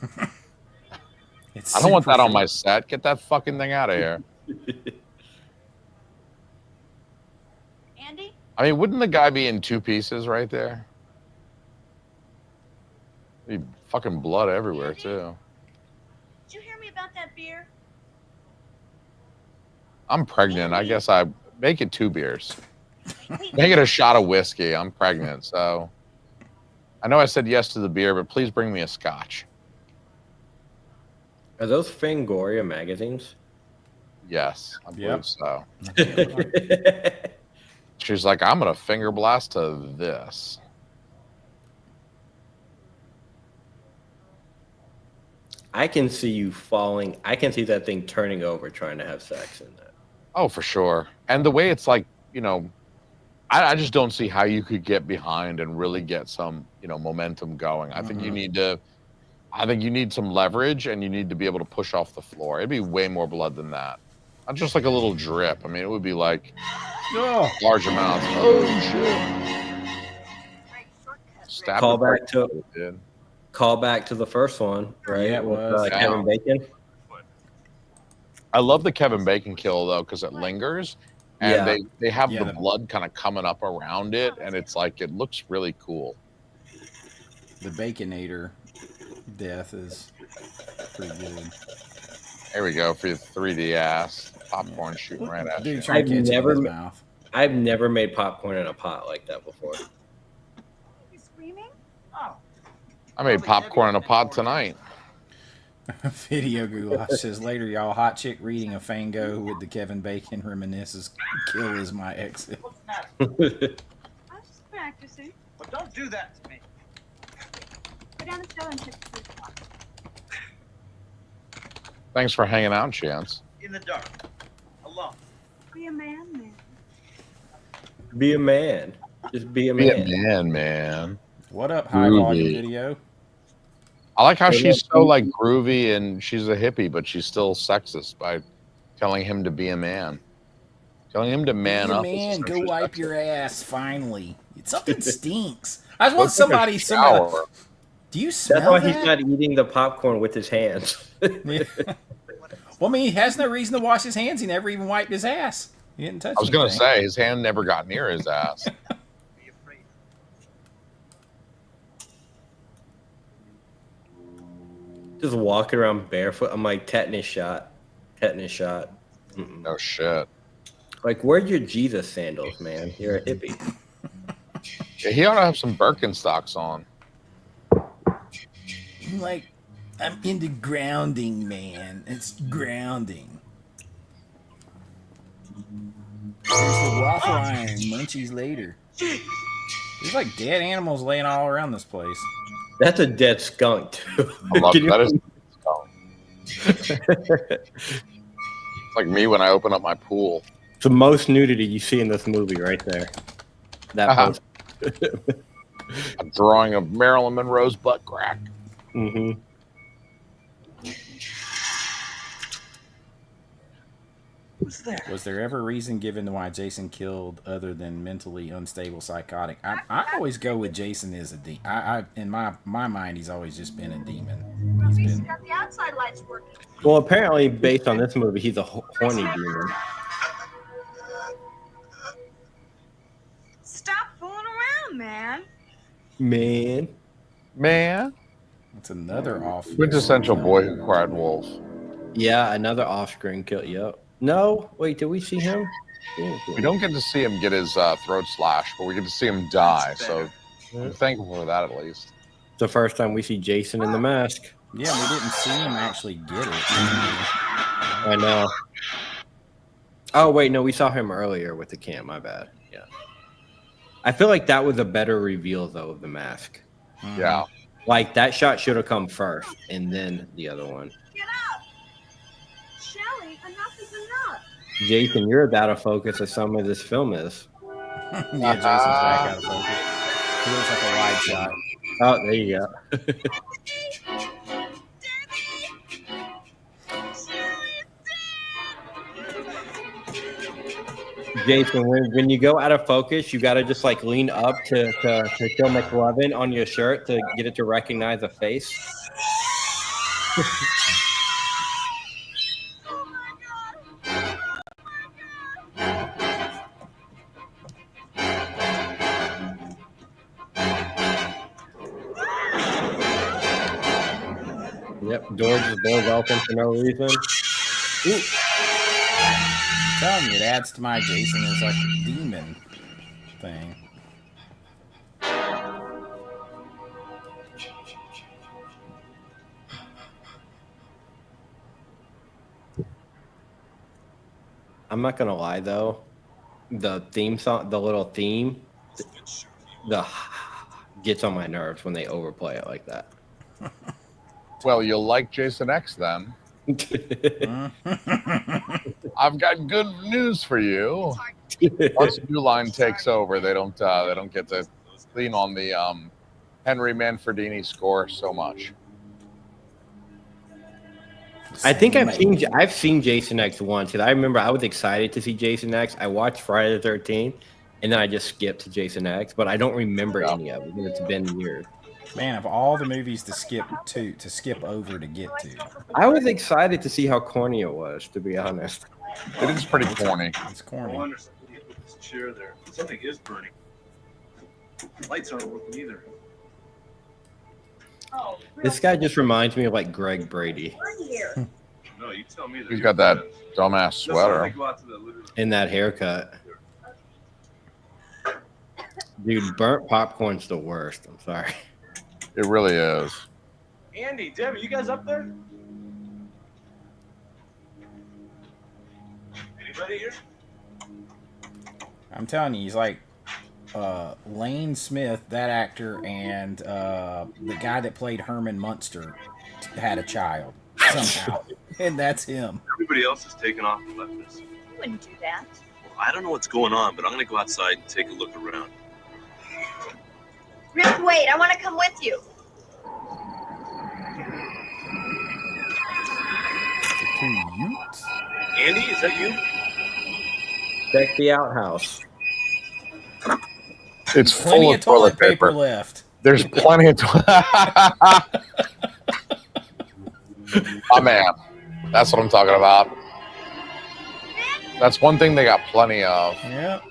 Speaker 1: I don't want that on my set. Get that fucking thing out of here.
Speaker 8: Andy?
Speaker 1: I mean, wouldn't the guy be in two pieces right there? Be fucking blood everywhere, too.
Speaker 8: Did you hear me about that beer?
Speaker 1: I'm pregnant. I guess I make it 2 beers. Make it a shot of whiskey. I'm pregnant, so I know I said yes to the beer, but please bring me a scotch.
Speaker 2: Are those Fangoria magazines?
Speaker 1: Yes, I believe
Speaker 3: Yep.
Speaker 1: so. She's like, I'm gonna finger blast to this.
Speaker 2: I can see you falling. I can see that thing turning over trying to have sex in that.
Speaker 1: Oh, for sure. And the way it's like, you know, I just don't see how you could get behind and really get some, you know, momentum going. I think you need to. I think you need some leverage, and you need to be able to push off the floor. It'd be way more blood than that. Not just like a little drip. I mean, it would be like large amounts. Oh shit! Stab
Speaker 2: Call
Speaker 1: it right
Speaker 2: back to
Speaker 1: through it, dude.
Speaker 2: call back to the first one, right?
Speaker 3: Yeah, it
Speaker 2: With,
Speaker 3: was.
Speaker 2: Kevin Bacon.
Speaker 1: I love the Kevin Bacon kill though, because it lingers, and
Speaker 2: Yeah.
Speaker 1: they have
Speaker 3: Yeah,
Speaker 1: the blood kind of coming up around it, and it's like it looks really cool.
Speaker 3: The Baconator death is pretty good.
Speaker 1: There we go for your 3D ass popcorn shooting right at you.
Speaker 3: Dude, trying to
Speaker 2: I've
Speaker 3: catch it
Speaker 2: never
Speaker 3: in his
Speaker 2: ma-
Speaker 3: mouth.
Speaker 2: I've never made popcorn in a pot like that before.
Speaker 8: You screaming?
Speaker 5: Oh,
Speaker 1: I made popcorn in a pot tonight.
Speaker 3: Video Goulash says later, y'all, hot chick reading a Fango with the Kevin Bacon reminisces. Kill is my exit.
Speaker 5: what's that?
Speaker 8: I was just practicing.
Speaker 5: But don't do that to me.
Speaker 8: Go down the cellar and check the food box.
Speaker 1: Thanks for hanging out, Chance.
Speaker 5: In the dark. Alone.
Speaker 8: Be a man, man.
Speaker 2: Be a man. Just be a
Speaker 1: Be a
Speaker 2: man.
Speaker 1: man.
Speaker 3: What up, high volume
Speaker 1: Groovy.
Speaker 3: video?
Speaker 1: I like how she's so like groovy and she's a hippie, but she's still sexist by telling him to be a man. Telling him to man
Speaker 3: Be a
Speaker 1: up.
Speaker 3: man,
Speaker 1: is
Speaker 3: go
Speaker 1: essentially
Speaker 3: wipe
Speaker 1: sexist.
Speaker 3: your ass, finally. Something stinks. I just
Speaker 1: Go
Speaker 3: want
Speaker 1: take a
Speaker 3: somebody.
Speaker 1: shower.
Speaker 3: Do you
Speaker 2: That's
Speaker 3: smell
Speaker 2: why
Speaker 3: that?
Speaker 2: he's not eating the popcorn with his hands.
Speaker 3: Yeah. Well, I mean, he has no reason to wash his hands. He never even wiped his ass. He didn't touch
Speaker 1: I was gonna
Speaker 3: anything.
Speaker 1: say his hand never got near his ass.
Speaker 5: Be afraid.
Speaker 2: Just walking around barefoot. I'm like, tetanus shot. Tetanus shot. Mm-mm.
Speaker 1: No shit.
Speaker 2: Like, where'd your Jesus sandals, man? You're a hippie.
Speaker 1: Yeah, he ought to have some Birkenstocks on.
Speaker 3: Like, I'm into grounding, man. It's grounding. There's the waffle iron. Munchies later. There's like dead animals laying all around this place.
Speaker 2: That's a dead skunk, too.
Speaker 1: I love
Speaker 2: Can you-
Speaker 1: that. It's like me when I open up my pool.
Speaker 2: It's the most nudity you see in this movie right there. That
Speaker 1: Uh-huh.
Speaker 2: post.
Speaker 1: A drawing of Marilyn Monroe's butt crack.
Speaker 2: Mm-hmm.
Speaker 5: Who's there?
Speaker 3: Was there ever a reason given why Jason killed other than mentally unstable psychotic? I always go with Jason as a demon. In my mind, he's always just been a demon.
Speaker 8: Well, at
Speaker 3: He's
Speaker 8: least
Speaker 3: been
Speaker 8: you got the outside lights working.
Speaker 2: Well, apparently, based on this movie, he's a horny demon.
Speaker 8: Stop fooling around, man.
Speaker 2: Man.
Speaker 1: Man.
Speaker 3: it's another off.
Speaker 1: Quintessential boy who cried wolf.
Speaker 2: Yeah, another off-screen kill. Yep. No, wait, did we see him?
Speaker 1: We don't get to see him get his throat slashed, but we get to see him die. So I'm thankful for that at least.
Speaker 2: It's the first time we see Jason in the mask.
Speaker 3: Yeah, we didn't see him actually get it.
Speaker 2: I know. Oh wait, no, we saw him earlier with the cam. My bad. Yeah. I feel like that was a better reveal though of the mask.
Speaker 1: Yeah.
Speaker 2: Like that shot should have come first, and then the other one.
Speaker 8: Get up! Shelly, enough is enough.
Speaker 2: Jason, you're as out of focus as some of this film is.
Speaker 3: Yeah, Jason's back out of focus. He looks like a wide shot.
Speaker 2: Oh, there you go. Jason, when you go out of focus, you got to just like lean up to show McLovin on your shirt to get it to recognize a face. Yep, doors just blows open for no reason. Ooh.
Speaker 3: I'm telling you, it adds to my Jason is like a demon thing.
Speaker 2: I'm not gonna lie though, the theme song, the little theme, the gets on my nerves when they overplay it like that.
Speaker 1: Well, you'll like Jason X then. I've got good news for you. Once New Line takes over, they don't get to lean on the Henry Manfredini score so much.
Speaker 2: I think I've seen Jason X once, because I remember I was excited to see Jason X. I watched Friday the 13th, and then I just skipped to Jason X, but I don't remember any of it because it's been years.
Speaker 3: Man, of all the movies to skip over to get to,
Speaker 2: I was excited to see how corny it was, to be honest.
Speaker 1: It is pretty corny.
Speaker 3: it's corny.
Speaker 5: I wonder something with this chair there. Something is burning. The lights aren't working either.
Speaker 8: Oh,
Speaker 2: This guy just reminds me of like Greg Brady
Speaker 8: here.
Speaker 5: No, you tell me that.
Speaker 1: He's got that dumbass sweater.
Speaker 2: in that haircut. Dude, burnt popcorn's the worst. I'm sorry.
Speaker 1: It really is.
Speaker 5: Andy, Deb, are you guys up there? Anybody here?
Speaker 3: I'm telling you, he's like Lane Smith, that actor, and the guy that played Herman Munster had a child somehow, and that's him.
Speaker 7: Everybody else has taken off and left us.
Speaker 8: You wouldn't do that.
Speaker 7: Well, I don't know what's going on, but I'm going to go outside and take a look around.
Speaker 8: Rick, wait, I want to come with you.
Speaker 7: Andy, is that you?
Speaker 2: Check the outhouse.
Speaker 1: It's
Speaker 3: Plenty
Speaker 1: full
Speaker 3: of
Speaker 1: of toilet paper.
Speaker 3: left.
Speaker 1: There's plenty of Oh man, that's what I'm talking about. That's one thing they got plenty of.
Speaker 3: Yep.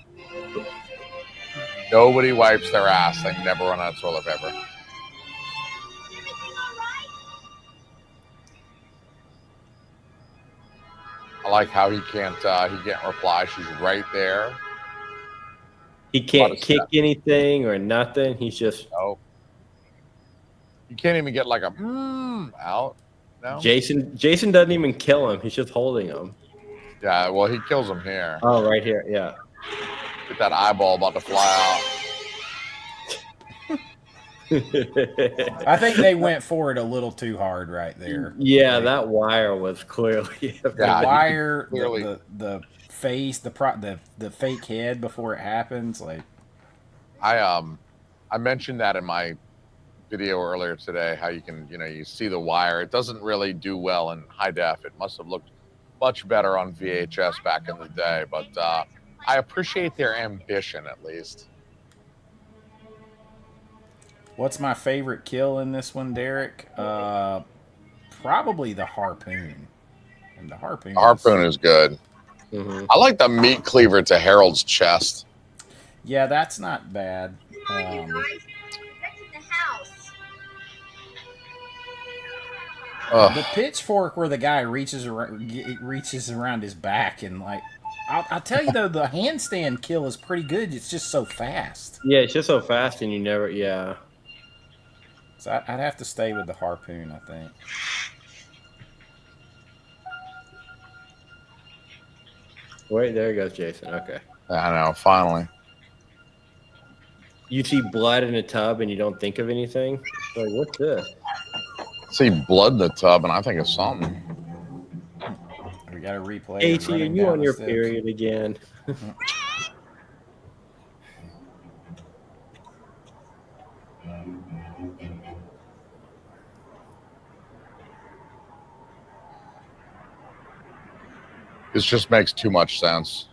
Speaker 1: Nobody wipes their ass. They never run out of toilet paper. I like how he can't reply. She's right there.
Speaker 2: He can't kick anything or nothing. He's just
Speaker 1: You can't even get like a out. No.
Speaker 2: Jason doesn't even kill him. He's just holding him.
Speaker 1: Yeah, well, he kills him here.
Speaker 2: Oh, right here. Yeah.
Speaker 1: Get that eyeball about to fly
Speaker 3: I think they went for it a little too hard right there.
Speaker 2: Yeah, that wire was clearly
Speaker 3: the wire, clearly the face, the fake head before it happens. Like,
Speaker 1: I mentioned that in my video earlier today. How you can you see the wire. It doesn't really do well in high def. It must have looked much better on VHS back in the day. But I appreciate their ambition at least.
Speaker 3: What's my favorite kill in this one, Derek? Probably the harpoon. And the harpoon.
Speaker 1: The harpoon is good.
Speaker 2: Mm-hmm.
Speaker 1: I like the meat cleaver to Harold's chest.
Speaker 3: Yeah, that's not bad. The pitchfork where the guy reaches around his back and like, I'll tell you though, the handstand kill is pretty good. It's just so fast.
Speaker 2: Yeah, it's just so fast and you never. Yeah.
Speaker 3: So I'd have to stay with the harpoon, I think.
Speaker 2: Wait, there goes Jason. Okay.
Speaker 1: I know, finally.
Speaker 2: You see blood in a tub and you don't think of anything? It's like, what's this?
Speaker 1: See blood in the tub, and I think of something.
Speaker 3: We got to replay.
Speaker 2: AC, are
Speaker 3: running
Speaker 2: you
Speaker 3: down
Speaker 2: on
Speaker 3: the
Speaker 2: your
Speaker 3: steps.
Speaker 2: period again?
Speaker 1: This just makes too much sense.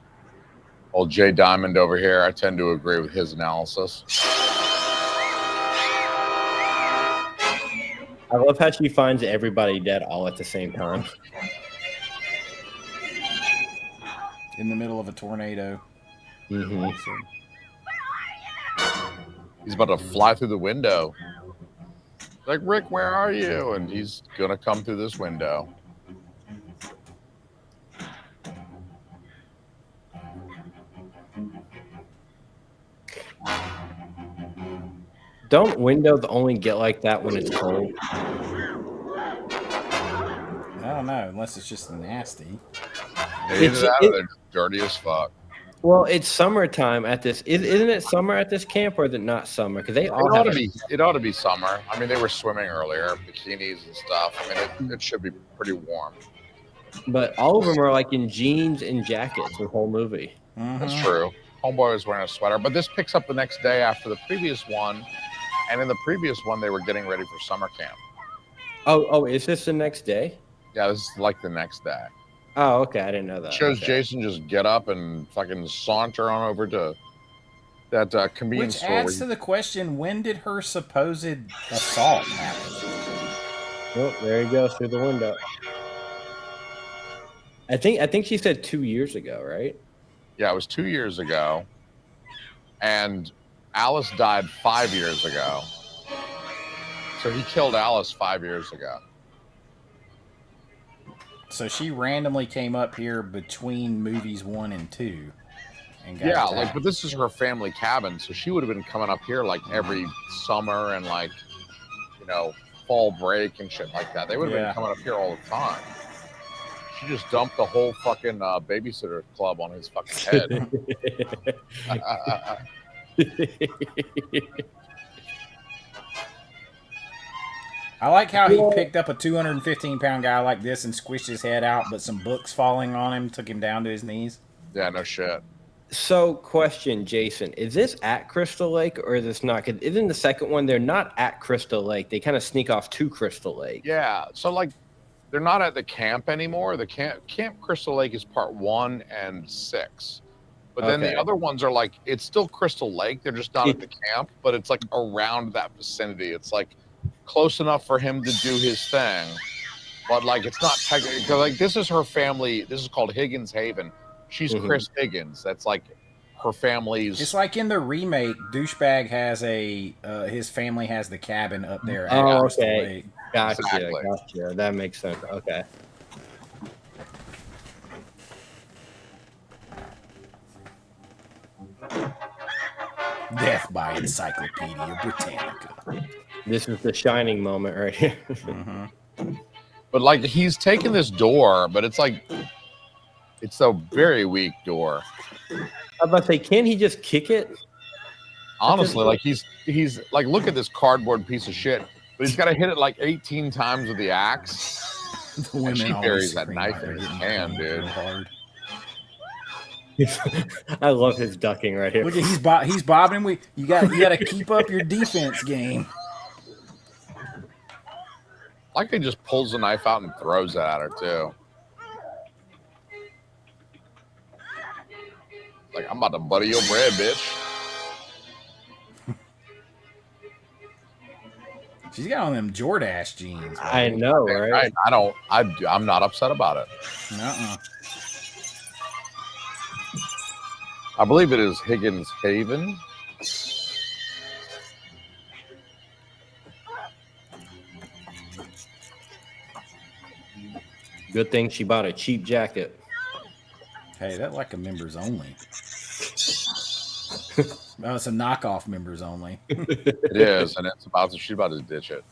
Speaker 1: Old Jay Diamond over here, I tend to agree with his analysis.
Speaker 2: I love how she finds everybody dead all at the same time.
Speaker 3: In the middle of a tornado.
Speaker 2: Mm-hmm.
Speaker 1: He's about to fly through the window. Like, Rick, where are you? And he's going to come through this window.
Speaker 2: Don't windows only get like that when it's cold?
Speaker 3: I don't know, unless it's just nasty.
Speaker 1: Either that or they're dirty as fuck.
Speaker 2: Well, it's summertime at this. Isn't it summer at this camp, or is it not summer? Because they all
Speaker 1: it ought to be summer. I mean, they were swimming earlier, bikinis and stuff. I mean, it should be pretty warm.
Speaker 2: But all of them are like in jeans and jackets the whole movie.
Speaker 3: Mm-hmm.
Speaker 1: That's true. Homeboy was wearing a sweater, but this picks up the next day after the previous one. And in the previous one, they were getting ready for summer camp.
Speaker 2: Oh, is this the next day?
Speaker 1: Yeah, this is like the next day.
Speaker 2: Oh, okay. I didn't know that.
Speaker 1: It shows
Speaker 2: Okay.
Speaker 1: Jason just get up and fucking saunter on over to that convenience
Speaker 3: Which
Speaker 1: store.
Speaker 3: adds to the question, when did her supposed assault happen?
Speaker 2: Oh, there he goes through the window. I think she said 2 years ago, right?
Speaker 1: Yeah, it was 2 years ago. And Alice died 5 years ago. So he killed Alice 5 years ago.
Speaker 3: So she randomly came up here between movies 1 and 2. And got
Speaker 1: Yeah,
Speaker 3: attacked.
Speaker 1: but this is her family cabin, so she would have been coming up here like every summer and like, fall break and shit like that. They would have been coming up here all the time. She just dumped the whole fucking babysitter club on his fucking head.
Speaker 3: I like how he picked up a 215-pound guy like this and squished his head out, but some books falling on him took him down to his knees.
Speaker 1: Yeah, no shit.
Speaker 2: So, question, Jason, is this at Crystal Lake or is this not? 'Cause isn't the second one, they're not at Crystal Lake. They kind of sneak off to Crystal Lake.
Speaker 1: Yeah, so like they're not at the camp anymore. The Camp Crystal Lake is part 1 and 6. But then the other ones are like, it's still Crystal Lake. They're just not at the camp, but it's like around that vicinity. It's like close enough for him to do his thing. But like, it's not technically, like this is her family. This is called Higgins Haven. She's Chris Higgins. That's like her family's.
Speaker 3: It's like in the remake, Douchebag has his family has the cabin up there.
Speaker 2: Oh, okay.
Speaker 3: Lake.
Speaker 2: Gotcha,
Speaker 1: Exactly.
Speaker 2: gotcha. That makes sense. Okay.
Speaker 3: Death by Encyclopedia Britannica.
Speaker 2: This is the shining moment right here.
Speaker 1: But like, he's taken this door, but it's like, it's a very weak door.
Speaker 2: I was about to say, can he just kick it?
Speaker 1: Honestly, like he's like, look at this cardboard piece of shit, but he's got to hit it like 18 times with the axe.
Speaker 3: The women
Speaker 1: she
Speaker 3: always
Speaker 1: buries that
Speaker 3: scream
Speaker 1: knife
Speaker 3: like
Speaker 1: in
Speaker 3: they're
Speaker 1: his
Speaker 3: getting
Speaker 1: hand,
Speaker 3: pulled
Speaker 1: dude.
Speaker 3: real hard.
Speaker 2: I love his ducking right here.
Speaker 3: Look at he's bobbing. You got to keep up your defense game.
Speaker 1: Like he just pulls the knife out and throws it at her too. Like, I'm about to butter your bread, bitch.
Speaker 3: She's got on them Jordache jeans.
Speaker 2: I know, right?
Speaker 1: I'm not upset about it.
Speaker 3: Nuh-uh.
Speaker 1: I believe it is Higgins Haven.
Speaker 2: Good thing she bought a cheap jacket.
Speaker 3: Hey, that like a members only. Oh, it's a knockoff members only.
Speaker 1: It is, and she's about to ditch it.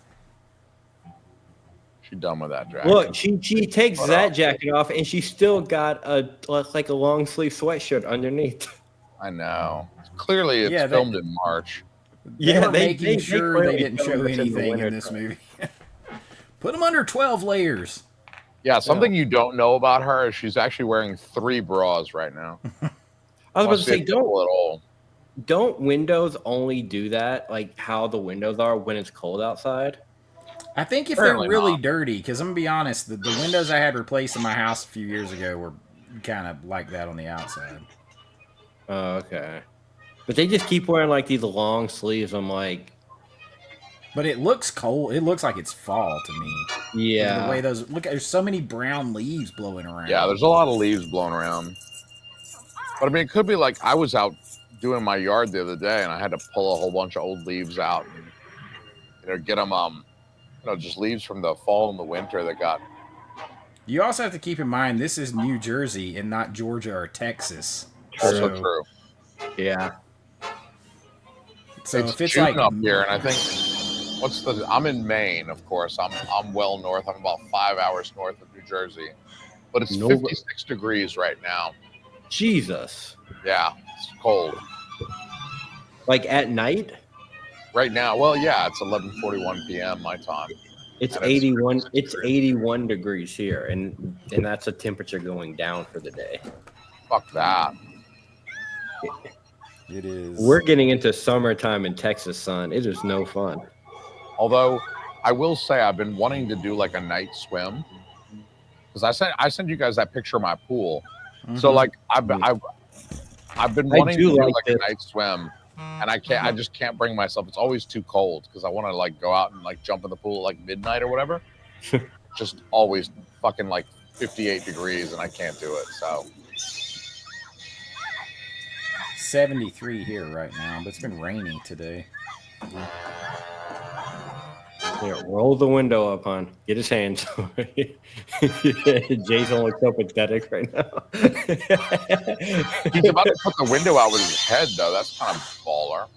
Speaker 1: She done with that jacket.
Speaker 2: Look, she takes that jacket off, and she still got a long sleeve sweatshirt underneath.
Speaker 1: I know. Clearly, it's filmed in March.
Speaker 3: They were making sure they didn't show anything in this movie. Put them under 12 layers.
Speaker 1: Yeah, something you don't know about her is she's actually wearing 3 bras right now.
Speaker 2: I was about to say, don't windows only do that, like how the windows are when it's cold outside?
Speaker 3: I think if they're really dirty, because I'm going to be honest, the windows I had replaced in my house a few years ago were kind of like that on the outside.
Speaker 2: Oh, okay. But they just keep wearing like these long sleeves. I'm like...
Speaker 3: But it looks cold. It looks like it's fall to me.
Speaker 2: Yeah.
Speaker 3: The way those... Look, there's so many brown leaves blowing around.
Speaker 1: Yeah, there's a lot of leaves blowing around. But I mean, it could be like I was out doing my yard the other day and I had to pull a whole bunch of old leaves out and, get them... just leaves from the fall and the winter that got...
Speaker 3: You also have to keep in mind, this is New Jersey and not Georgia or Texas.
Speaker 1: Also true.
Speaker 2: Yeah.
Speaker 3: So
Speaker 1: it's
Speaker 3: if it's
Speaker 1: June
Speaker 3: like...
Speaker 1: up here, and I think... I'm in Maine, of course. I'm well north. I'm about 5 hours north of New Jersey. But it's 56 degrees right now.
Speaker 2: Jesus.
Speaker 1: Yeah, it's cold.
Speaker 2: Like at night?
Speaker 1: Right now, well, yeah, it's 11:41 p.m. my time.
Speaker 2: It's 81. It's 81 degrees here, and that's a temperature going down for the day.
Speaker 1: Fuck that.
Speaker 3: It is.
Speaker 2: We're getting into summertime in Texas, son. It is no fun.
Speaker 1: Although I will say I've been wanting to do like a night swim because I sent you guys that picture of my pool. Mm-hmm. So like I've been wanting to do like a night swim. And I just can't bring myself. It's always too cold because I want to like go out and like jump in the pool at like midnight or whatever. Just always fucking like 58 degrees and I can't do it. So
Speaker 3: 73 here right now, but it's been raining today.
Speaker 2: Yeah, roll the window up, hon. Get his hands. Jason looks so pathetic right now.
Speaker 1: He's about to put the window out with his head, though. That's kind of baller.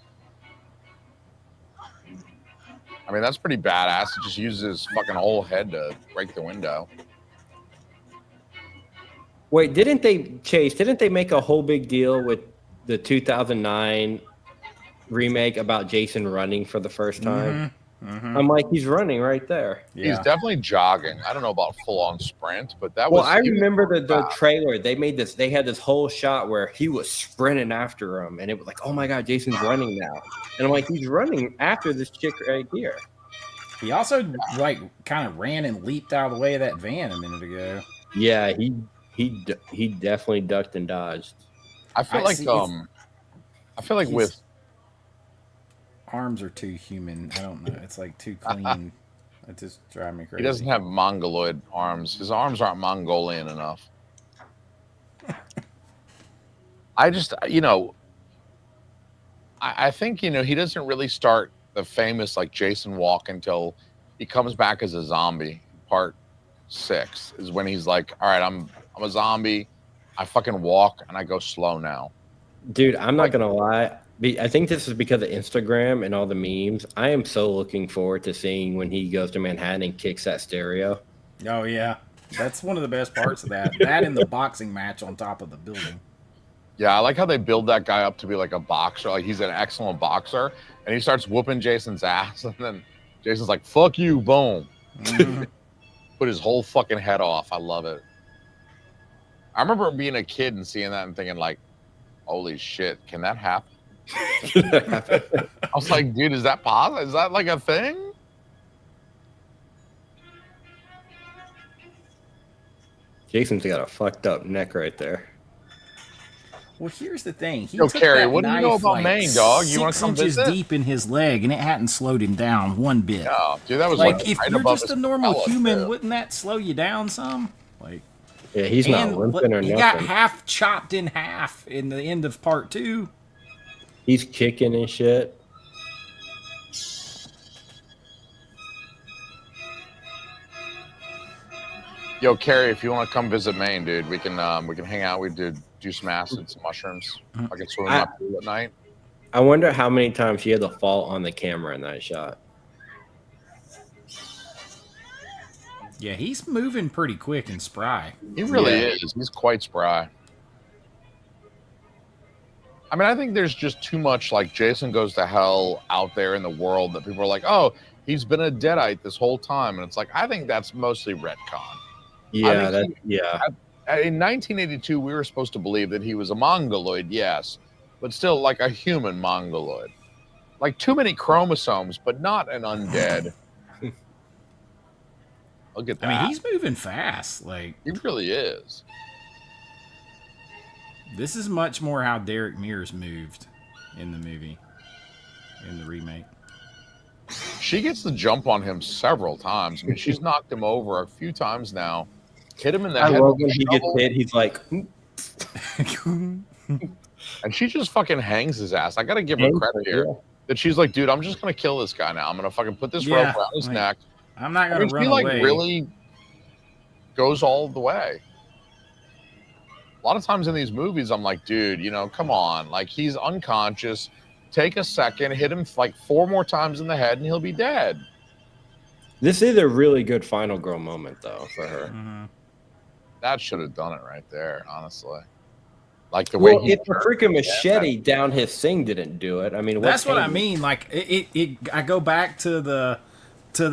Speaker 1: I mean, that's pretty badass. He just uses his fucking whole head to break the window.
Speaker 2: Wait, didn't they make a whole big deal with the 2009 remake about Jason running for the first time?
Speaker 3: Mm-hmm. Mm-hmm.
Speaker 2: I'm like, he's running right there.
Speaker 1: Yeah. He's definitely jogging. I don't know about full-on sprint, but that
Speaker 2: was...
Speaker 1: Well,
Speaker 2: I remember the trailer. They had this whole shot where he was sprinting after him, and it was like, oh my God, Jason's running now. And I'm like, he's running after this chick right here.
Speaker 3: He also, like, kind of ran and leaped out of the way of that van a minute ago.
Speaker 2: Yeah, he definitely ducked and dodged.
Speaker 1: I feel like with...
Speaker 3: Arms are too human. I don't know. It's like too clean. It just drives me crazy.
Speaker 1: He doesn't have mongoloid arms. His arms aren't Mongolian enough. I just, I think, he doesn't really start the famous like Jason walk until he comes back as a zombie. Part 6 is when he's like, all right, I'm a zombie. I fucking walk and I go slow now.
Speaker 2: Dude, I'm not going to lie. I think this is because of Instagram and all the memes. I am so looking forward to seeing when he goes to Manhattan and kicks that stereo.
Speaker 3: Oh, yeah. That's one of the best parts of that. That and the boxing match on top of the building.
Speaker 1: Yeah, I like how they build that guy up to be like a boxer. Like he's an excellent boxer. And he starts whooping Jason's ass. And then Jason's like, fuck you, boom. Mm-hmm. Put his whole fucking head off. I love it. I remember being a kid and seeing that and thinking like, holy shit, can that happen? I was like, dude, is that possible? Is that like a thing?
Speaker 2: Jason's got a fucked up neck right there.
Speaker 3: Well, here's the thing.
Speaker 1: Yo, Carrie, what do you know about Maine, dog? You want to come visit?
Speaker 3: 6 inches deep in his leg, and it hadn't slowed him down one bit.
Speaker 1: No, dude, that was
Speaker 3: like if
Speaker 1: right
Speaker 3: you're
Speaker 1: above
Speaker 3: just a normal human,
Speaker 1: too.
Speaker 3: wouldn't that slow you down some? Like,
Speaker 2: yeah, he's not limping or nothing.
Speaker 3: He got half chopped in half in the end of part 2.
Speaker 2: He's kicking and shit.
Speaker 1: Yo, Carrie, if you want to come visit Maine, dude, we can hang out. We do some acid, some mushrooms. I can swim in my pool at night.
Speaker 2: I wonder how many times she had to fall on the camera in that shot.
Speaker 3: Yeah, he's moving pretty quick and spry.
Speaker 1: He really is. He's quite spry. I mean, I think there's just too much like Jason Goes to Hell out there in the world that people are like, oh, he's been a Deadite this whole time. And it's like, I think that's mostly retcon.
Speaker 2: Yeah,
Speaker 1: In 1982, we were supposed to believe that he was a mongoloid, yes, but still like a human mongoloid. Like too many chromosomes, but not an undead. Look at that.
Speaker 3: I mean, he's moving fast. Like
Speaker 1: he really is.
Speaker 3: This is much more how Derek Mears moved in the movie, in the remake.
Speaker 1: She gets the jump on him several times. I mean, she's knocked him over a few times now. Hit him in the head.
Speaker 2: I love when he gets hit. He's like,
Speaker 1: and she just fucking hangs his ass. I gotta give her credit here. That she's like, dude, I'm just gonna kill this guy now. I'm gonna fucking put this rope around his neck.
Speaker 3: I'm not gonna run
Speaker 1: she like
Speaker 3: away.
Speaker 1: Really goes all the way. A lot of times in these movies, I'm like, dude, you know, come on. Like he's unconscious. Take a second, hit him like 4 more times in the head, and he'll be dead.
Speaker 2: This is a really good final girl moment, though, for her.
Speaker 3: Mm-hmm.
Speaker 1: That should have done it right there, honestly. Like the way
Speaker 2: if the freaking machete down his thing didn't do it, I mean,
Speaker 3: that's what I mean. Like I go back to the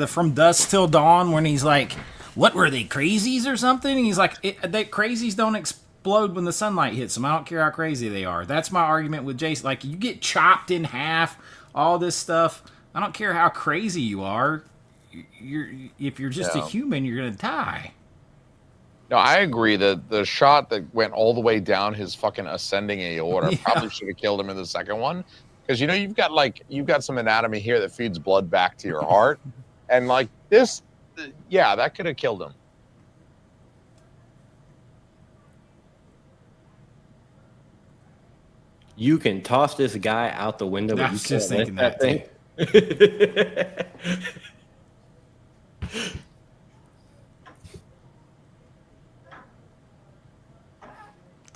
Speaker 3: From Dusk Till Dawn when he's like, "What were they, crazies or something?" And he's like, "They crazies don't explode when the sunlight hits them. I don't care how crazy they are." That's my argument with Jason. Like you get chopped in half, all this stuff. I don't care how crazy you are. If you're just a human, you're gonna die.
Speaker 1: No, I agree that the shot that went all the way down his fucking ascending aorta probably should have killed him in the second one. Because, you know, you've got some anatomy here that feeds blood back to your heart. And like this, yeah, that could have killed him.
Speaker 2: You can toss this guy out the window, but you can't lift that thing.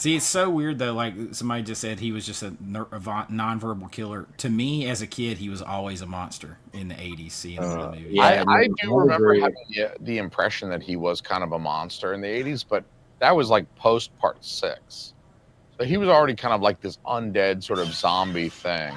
Speaker 3: See, it's so weird though. Like somebody just said, he was just a nonverbal killer. To me, as a kid, he was always a monster in the '80s. Seeing the movie,
Speaker 1: yeah, I do remember having the impression that he was kind of a monster in the '80s, but that was like post Part 6. So he was already kind of like this undead sort of zombie thing.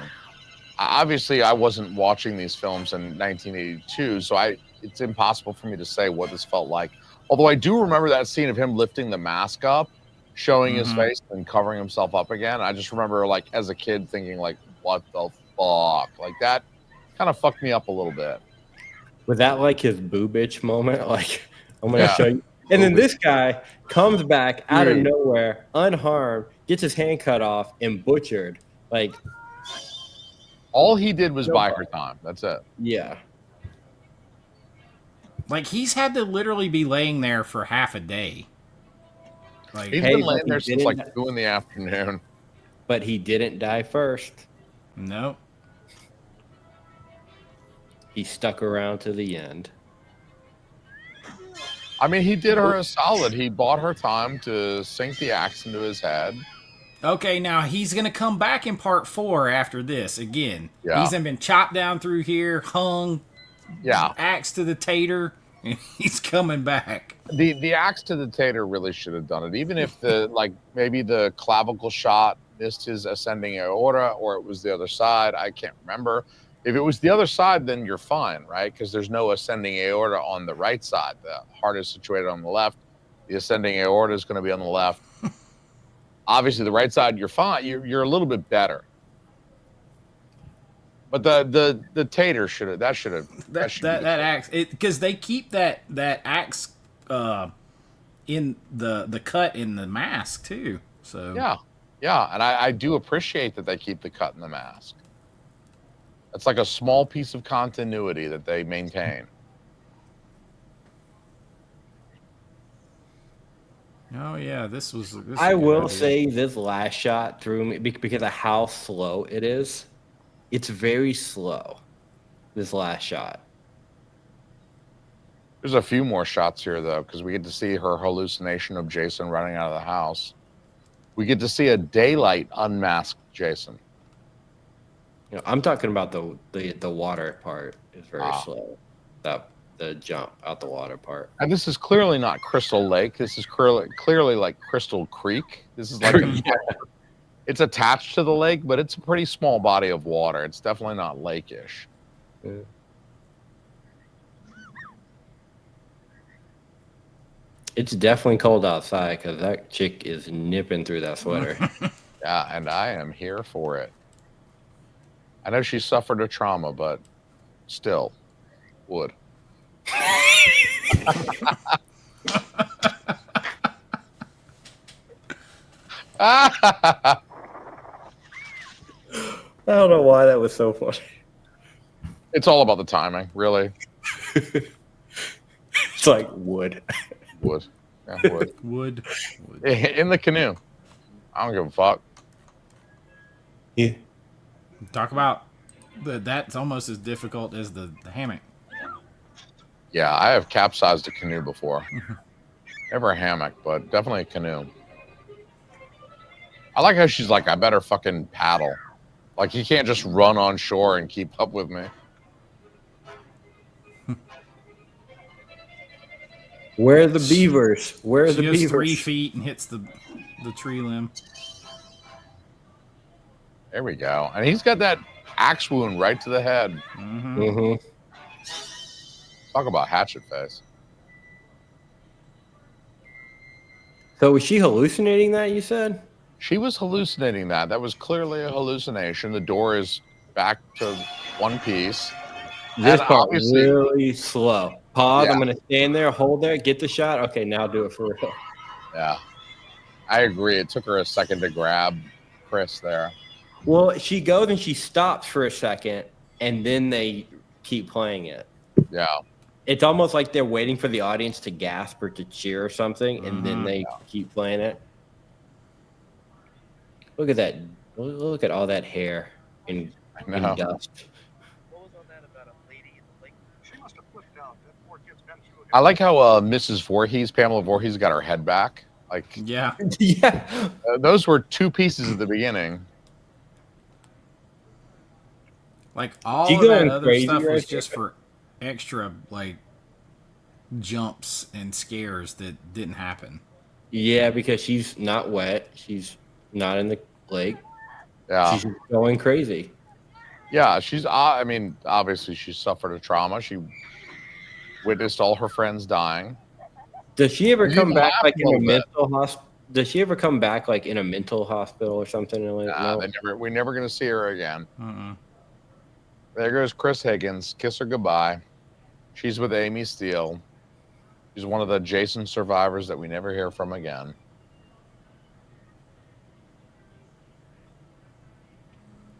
Speaker 1: Obviously, I wasn't watching these films in 1982, so it's impossible for me to say what this felt like. Although I do remember that scene of him lifting the mask up, showing his face and covering himself up again. I just remember, like, as a kid thinking, like, what the fuck? Like, that kind of fucked me up a little bit.
Speaker 2: Was that like his boobage moment? Like, I'm going to show you. And then this guy comes back out of nowhere, unharmed, gets his hand cut off and butchered. Like,
Speaker 1: all he did was buy her time. That's it.
Speaker 2: Yeah.
Speaker 3: Like, he's had to literally be laying there for half a day. Like,
Speaker 1: he's been laying there since like 2 in the afternoon.
Speaker 2: But he didn't die first.
Speaker 3: No.
Speaker 2: He stuck around to the end.
Speaker 1: I mean, he did her a solid. He bought her time to sink the axe into his head.
Speaker 3: Okay, now he's going to come back in Part 4 after this again.
Speaker 1: Yeah.
Speaker 3: He's been chopped down through here, hung, axe to the tater, and he's coming back.
Speaker 1: The axe to the tater really should have done it. Even if maybe the clavicle shot missed his ascending aorta, or it was the other side. I can't remember. If it was the other side, then you're fine, right? Because there's no ascending aorta on the right side. The heart is situated on the left. The ascending aorta is going to be on the left. Obviously, the right side, you're fine. You're a little bit better. But the tater should have that
Speaker 3: axe, because they keep that axe in the cut in the mask too. So
Speaker 1: yeah, and I do appreciate that they keep the cut in the mask. It's like a small piece of continuity that they maintain.
Speaker 3: Oh yeah, this
Speaker 2: I will say this last shot threw me because of how slow it is. It's very slow, this last shot.
Speaker 1: There's a few more shots here, though, because we get to see her hallucination of Jason running out of the house. We get to see a daylight unmasked Jason.
Speaker 2: You know, I'm talking about the water part is very slow. The the jump out the water part.
Speaker 1: And this is clearly not Crystal Lake. This is clearly like Crystal Creek. This is like it's attached to the lake, but it's a pretty small body of water. It's definitely not lake-ish.
Speaker 2: Yeah. It's definitely cold outside because that chick is nipping through that sweater.
Speaker 1: Yeah, and I am here for it. I know she suffered a trauma, but still would.
Speaker 2: I don't know why that was so funny.
Speaker 1: It's all about the timing, really.
Speaker 2: It's like wood.
Speaker 1: Wood. Yeah, wood.
Speaker 3: Wood.
Speaker 1: In the canoe. I don't give a fuck.
Speaker 2: Yeah.
Speaker 3: Talk about that's almost as difficult as the hammock.
Speaker 1: Yeah, I have capsized a canoe before. Never a hammock, but definitely a canoe. I like how she's like, I better fucking paddle. Like, you can't just run on shore and keep up with me.
Speaker 2: Where are the beavers? Where are
Speaker 3: She
Speaker 2: the
Speaker 3: goes
Speaker 2: beavers?
Speaker 3: 3 feet and hits the tree limb.
Speaker 1: There we go. And he's got that axe wound right to the head.
Speaker 3: Mm-hmm.
Speaker 2: Mm-hmm.
Speaker 1: Talk about hatchet face.
Speaker 2: So was she hallucinating that, you said?
Speaker 1: She was hallucinating that. That was clearly a hallucination. The door is back to one piece.
Speaker 2: This
Speaker 1: And
Speaker 2: part
Speaker 1: obviously-
Speaker 2: really slow. Pause.
Speaker 1: Yeah.
Speaker 2: I'm going to stand there, hold there, get the shot. Okay, now do it for real.
Speaker 1: Yeah. I agree. It took her a second to grab Chris there.
Speaker 2: Well, she goes and she stops for a second, and then they keep playing it.
Speaker 1: Yeah.
Speaker 2: It's almost like they're waiting for the audience to gasp or to cheer or something, and then they keep playing it. Look at that. Look at all that hair in
Speaker 1: I know.
Speaker 2: dust.
Speaker 5: What was all that about a lady in the lake?
Speaker 6: She must have flipped out. That poor kid's been through
Speaker 1: I like how Mrs. Voorhees, Pamela Voorhees, got her head back. Like,
Speaker 3: Yeah.
Speaker 2: Yeah.
Speaker 1: those were two pieces at the beginning.
Speaker 3: Like all
Speaker 2: She
Speaker 3: of that
Speaker 2: going
Speaker 3: other
Speaker 2: crazy
Speaker 3: stuff
Speaker 2: right
Speaker 3: was
Speaker 2: there.
Speaker 3: just for extra like jumps and scares that didn't happen.
Speaker 2: Yeah, because she's not wet. She's not in the lake.
Speaker 1: Yeah.
Speaker 2: She's going crazy.
Speaker 1: Yeah, she's, I mean, obviously she suffered a trauma. She witnessed all her friends dying.
Speaker 2: Does she ever
Speaker 1: You
Speaker 2: come back
Speaker 1: laugh
Speaker 2: like
Speaker 1: a
Speaker 2: in a
Speaker 1: little bit.
Speaker 2: mental hospital? Does she ever come back like in a mental hospital or something? Like,
Speaker 1: Nah,
Speaker 2: no?
Speaker 1: we're never going to see her again.
Speaker 3: Mm-mm.
Speaker 1: There goes Chris Higgins. Kiss her goodbye. She's with Amy Steele. She's one of the Jason survivors that we never hear from again.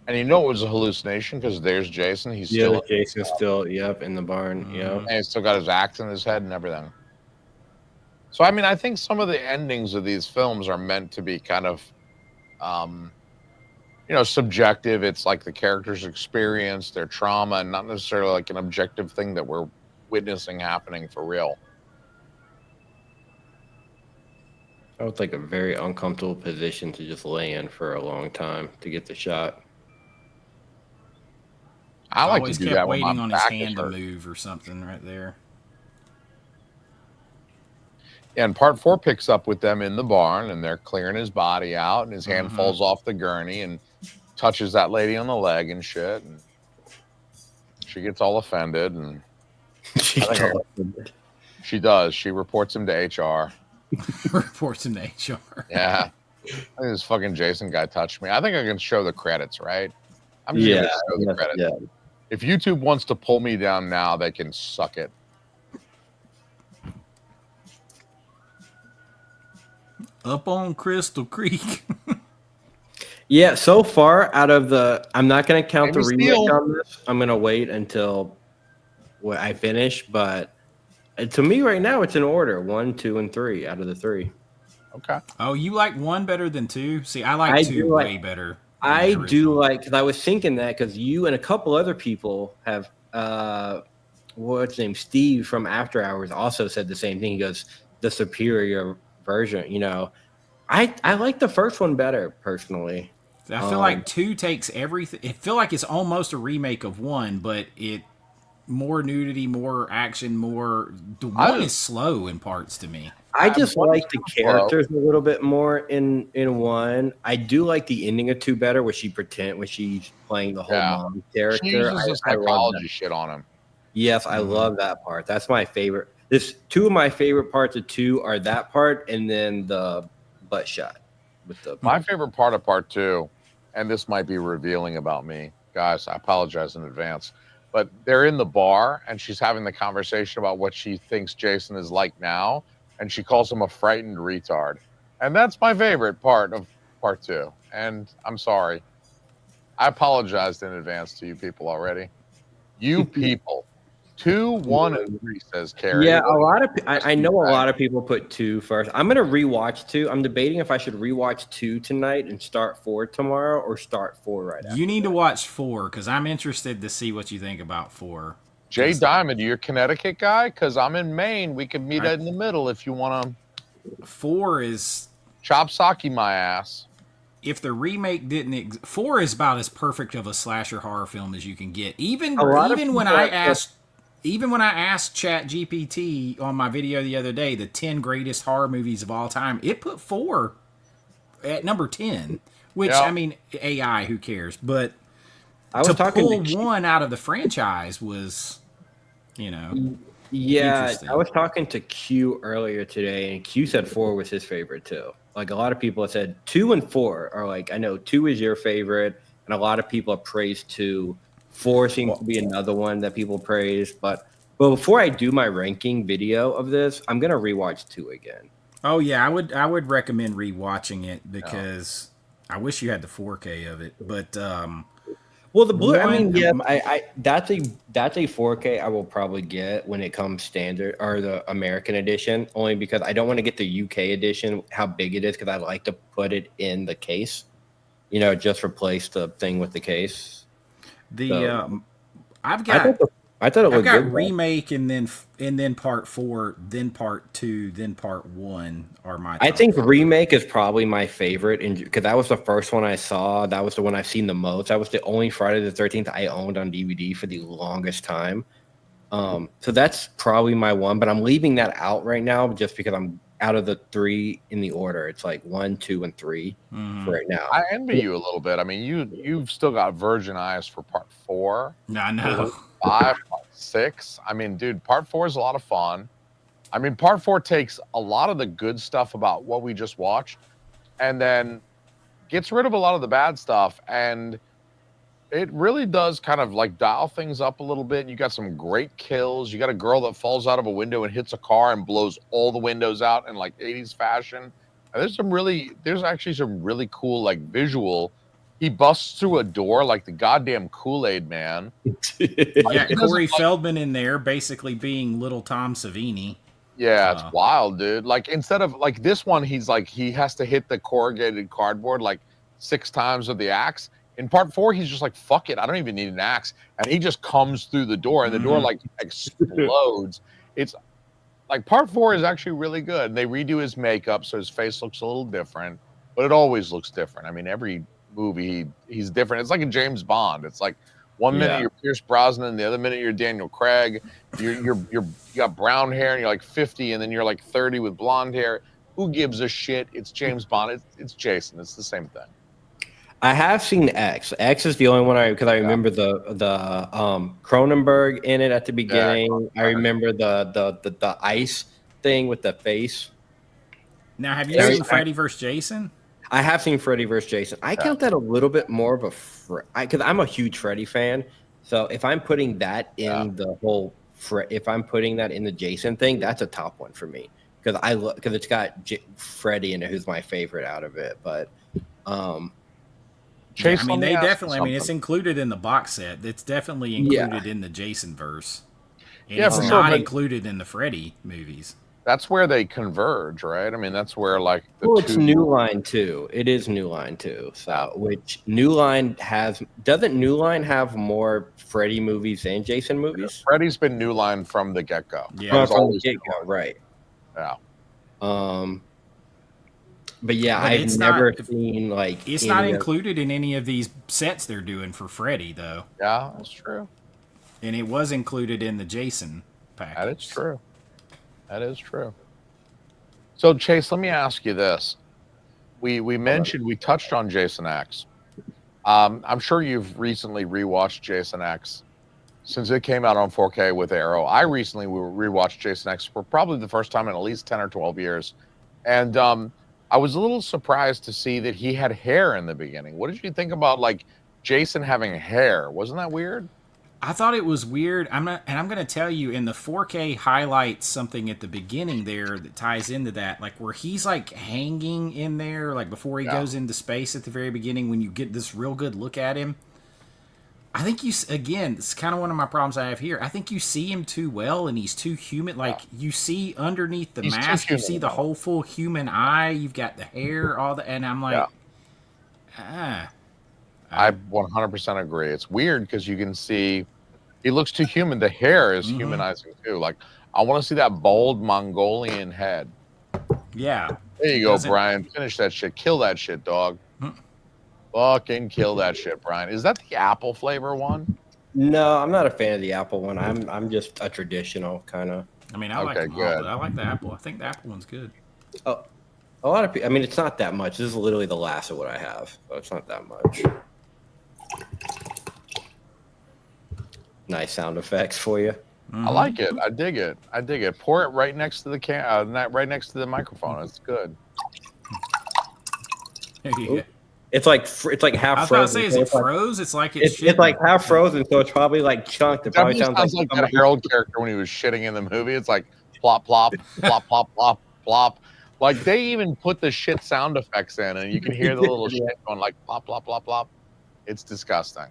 Speaker 1: And you know it was a hallucination because there's Jason. He's
Speaker 2: Yeah,
Speaker 1: still,
Speaker 2: Jason's still, yep, in the barn. Yeah.
Speaker 1: and he's still got his axe in his head and everything. So, I mean, I think some of the endings of these films are meant to be kind of, you know, subjective. It's like the character's experience, their trauma, and not necessarily like an objective thing that we're witnessing happening for real.
Speaker 2: That was like a very uncomfortable position to just lay in for a long time to get the shot.
Speaker 1: I like to
Speaker 3: Always
Speaker 1: do
Speaker 3: kept
Speaker 1: that when
Speaker 3: waiting
Speaker 1: my
Speaker 3: on his
Speaker 1: back is
Speaker 3: hand to
Speaker 1: hurt.
Speaker 3: move or something right there.
Speaker 1: And part 4 picks up with them in the barn, and they're clearing his body out, and his hand
Speaker 3: Mhm.
Speaker 1: falls off the gurney and touches that lady on the leg and shit. And she gets all offended, and she does. She reports him to HR.
Speaker 3: Reports him to HR.
Speaker 1: Yeah. I think this fucking Jason guy touched me. I think I can show the credits, right? I'm just gonna show the credits.
Speaker 2: Yeah.
Speaker 1: If YouTube wants to pull me down now, they can suck it.
Speaker 3: Up on Crystal Creek.
Speaker 2: Yeah, so far out of the, I'm not going to count the
Speaker 1: Amy
Speaker 2: remake
Speaker 1: Steele.
Speaker 2: on this. I'm going to wait until I finish. But to me, right now, it's in order 1, 2, and 3 out of the 3.
Speaker 1: Okay.
Speaker 3: Oh, you like 1 better than 2? See, I like 2
Speaker 2: do like-
Speaker 3: way better.
Speaker 2: I do like, because I was thinking that because you and a couple other people have, what's his name, Steve from After Hours also said the same thing. He goes, the superior version, you know. I like the first one better, personally.
Speaker 3: I feel like 2 takes everything. I feel like it's almost a remake of 1, but it more nudity, more action, more. The one is slow in parts to me.
Speaker 2: I just like the
Speaker 1: slow.
Speaker 2: characters a little bit more in one. I do like the ending of 2 better, where she's playing the whole mom character.
Speaker 1: She uses the
Speaker 2: I love
Speaker 1: psychology
Speaker 2: that.
Speaker 1: shit on him.
Speaker 2: Yes, I love that part. That's my favorite. Two of my favorite parts of 2 are that part, and then the butt shot with the.
Speaker 1: My favorite part of part 2, and this might be revealing about me, guys. I apologize in advance, but they're in the bar and she's having the conversation about what she thinks Jason is like now, and she calls him a frightened retard, and that's my favorite part of part 2. And I'm sorry, I apologized in advance to you people already. You people. 2, 1, and 3 says Carrie.
Speaker 2: Yeah, a lot of I know a lot of people put 2 first. I'm gonna rewatch 2. I'm debating if I should rewatch 2 tonight and start 4 tomorrow, or start 4 right after.
Speaker 3: You need to watch 4 because I'm interested to see what you think about 4.
Speaker 1: Jay Diamond, you're a Connecticut guy? Because I'm in Maine. We could meet in the middle if you want to.
Speaker 3: 4 is
Speaker 1: chop sake my ass.
Speaker 3: If the remake didn't, 4 is about as perfect of a slasher horror film as you can get. Even when I asked ChatGPT on my video the other day, the 10 greatest horror movies of all time, it put 4 at number 10. Which I mean, AI, who cares? But to pull 1 out of the franchise was,
Speaker 2: Yeah, I was talking to Q earlier today, and Q said 4 was his favorite too. Like, a lot of people have said 2 and 4 are like, I know 2 is your favorite, and a lot of people have praised 2. 4 seems to be another one that people praise. But before I do my ranking video of this, I'm gonna rewatch 2 again.
Speaker 3: Oh yeah, I would recommend rewatching it because I wish you had the 4K of it. But
Speaker 2: well, the blue. I mean, yeah, that's a 4K I will probably get when it comes standard or the American edition, only because I don't want to get the UK edition, how big it is, because I like to put it in the case. Just replace the thing with the case.
Speaker 3: I've got
Speaker 2: good,
Speaker 3: remake and then part 4, then part 2, then part 1 are my.
Speaker 2: I think remake is probably my favorite, because that was the first one I saw. That was the one I've seen the most. That was the only Friday the 13th I owned on DVD for the longest time. So that's probably my one, but I'm leaving that out right now just because I'm out of the 3 in the order. It's like 1, 2, and 3 for right now.
Speaker 1: I envy you a little bit. I mean, you've still got virgin eyes for part 4.
Speaker 3: I know.
Speaker 1: 5, part 6. I mean, dude, part 4 is a lot of fun. I mean, part 4 takes a lot of the good stuff about what we just watched and then gets rid of a lot of the bad stuff. And it really does kind of like dial things up a little bit. You got some great kills. You got a girl that falls out of a window and hits a car and blows all the windows out in like 80s fashion. And there's actually some really cool like visual. He busts through a door like the goddamn Kool-Aid man.
Speaker 3: Yeah, Corey Feldman in there basically being little Tom Savini.
Speaker 1: Yeah, it's wild, dude. Like, instead of like this one, he has to hit the corrugated cardboard like 6 times with the axe. In part 4, he's just like, fuck it, I don't even need an axe. And he just comes through the door, and the door like explodes. It's like part 4 is actually really good. And they redo his makeup so his face looks a little different, but it always looks different. I mean, every movie he's different. It's like a James Bond. It's like one minute you're Pierce Brosnan, the other minute you're Daniel Craig. You got brown hair and you're like 50, and then you're like 30 with blonde hair. Who gives a shit? It's James Bond. It's Jason. It's the same thing.
Speaker 2: I have seen X. X is the only one because I remember the Cronenberg in it at the beginning. I remember the ice thing with the face.
Speaker 3: Now, have you seen Freddy vs. Jason?
Speaker 2: I have seen Freddy vs. Jason. I count that a little bit more of a because I'm a huge Freddy fan. So if I'm putting that in the whole, if I'm putting that in the Jason thing, that's a top one for me because it's got Freddy in it, who's my favorite out of it. But
Speaker 3: yeah, I mean, they definitely. I mean, it's included in the box set. It's definitely included in the Jason verse. And it's not included in the Freddy movies.
Speaker 1: That's where they converge, right? I mean, that's where like
Speaker 2: it's New Line too. It is New Line too. So, which New Line doesn't New Line have more Freddy movies than Jason movies?
Speaker 1: Freddy's been New Line from the get-go.
Speaker 2: Yeah, from the get-go, right?
Speaker 1: Yeah.
Speaker 2: But yeah, I've never seen like
Speaker 3: not included in any of these sets they're doing for Freddy though.
Speaker 1: Yeah, that's true.
Speaker 3: And it was included in the Jason package.
Speaker 1: That is true. That is true. So, Chase, let me ask you this. We mentioned, we touched on Jason X. I'm sure you've recently rewatched Jason X since it came out on 4K with Arrow. I recently rewatched Jason X for probably the first time in at least 10 or 12 years. And I was a little surprised to see that he had hair in the beginning. What did you think about, like, Jason having hair? Wasn't that weird?
Speaker 3: I thought it was weird. I'm going to tell you, in the 4K highlights something at the beginning there that ties into that, like where he's like hanging in there, like before he goes into space at the very beginning, when you get this real good look at him. I think again, it's kind of one of my problems I have here. I think you see him too well, and he's too human. Like you see underneath the mask, you see the whole full human eye. You've got the hair, all the, and I'm like, I
Speaker 1: 100% agree. It's weird because you can see he looks too human. The hair is humanizing too. Like, I want to see that bold Mongolian head.
Speaker 3: Yeah.
Speaker 1: There you go, Brian. Finish that shit. Kill that shit, dog. Fucking kill that shit, Brian. Is that the apple flavor one?
Speaker 2: No, I'm not a fan of the apple one. I'm just a traditional kind of.
Speaker 3: I mean, I like them all, but I like the apple. I think the apple one's good.
Speaker 2: Oh, a lot of people. I mean, it's not that much. This is literally the last of what I have, so it's not that much. Nice sound effects for you.
Speaker 1: I like it. I dig it. I dig it. Pour it right next to the right next to the microphone. It's good.
Speaker 2: It's like half frozen.
Speaker 3: I was about to say, is it froze? It's like
Speaker 2: it's like half frozen, so it's probably like chunked. It probably
Speaker 1: sounds like that Harold character when he was shitting in the movie. It's like plop, plop, plop, plop, plop, plop. Like they even put the shit sound effects in, and you can hear the little shit going like plop, plop, plop, plop. It's disgusting.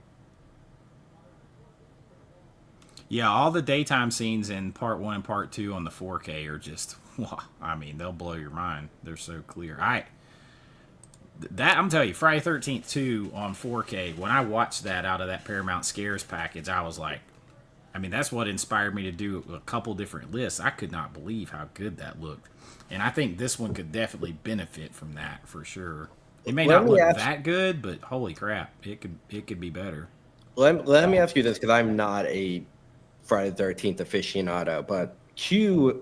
Speaker 3: Yeah, all the daytime scenes in part 1 and part 2 on the 4K are just, I mean, they'll blow your mind. They're so clear. I'm telling you, Friday 13th 2 on 4K, when I watched that out of that Paramount Scares package, I was like, I mean, that's what inspired me to do a couple different lists. I could not believe how good that looked. And I think this one could definitely benefit from that for sure. It may not look that good, but holy crap, it could be better.
Speaker 2: Let me ask you this, because I'm not a Friday the 13th aficionado, but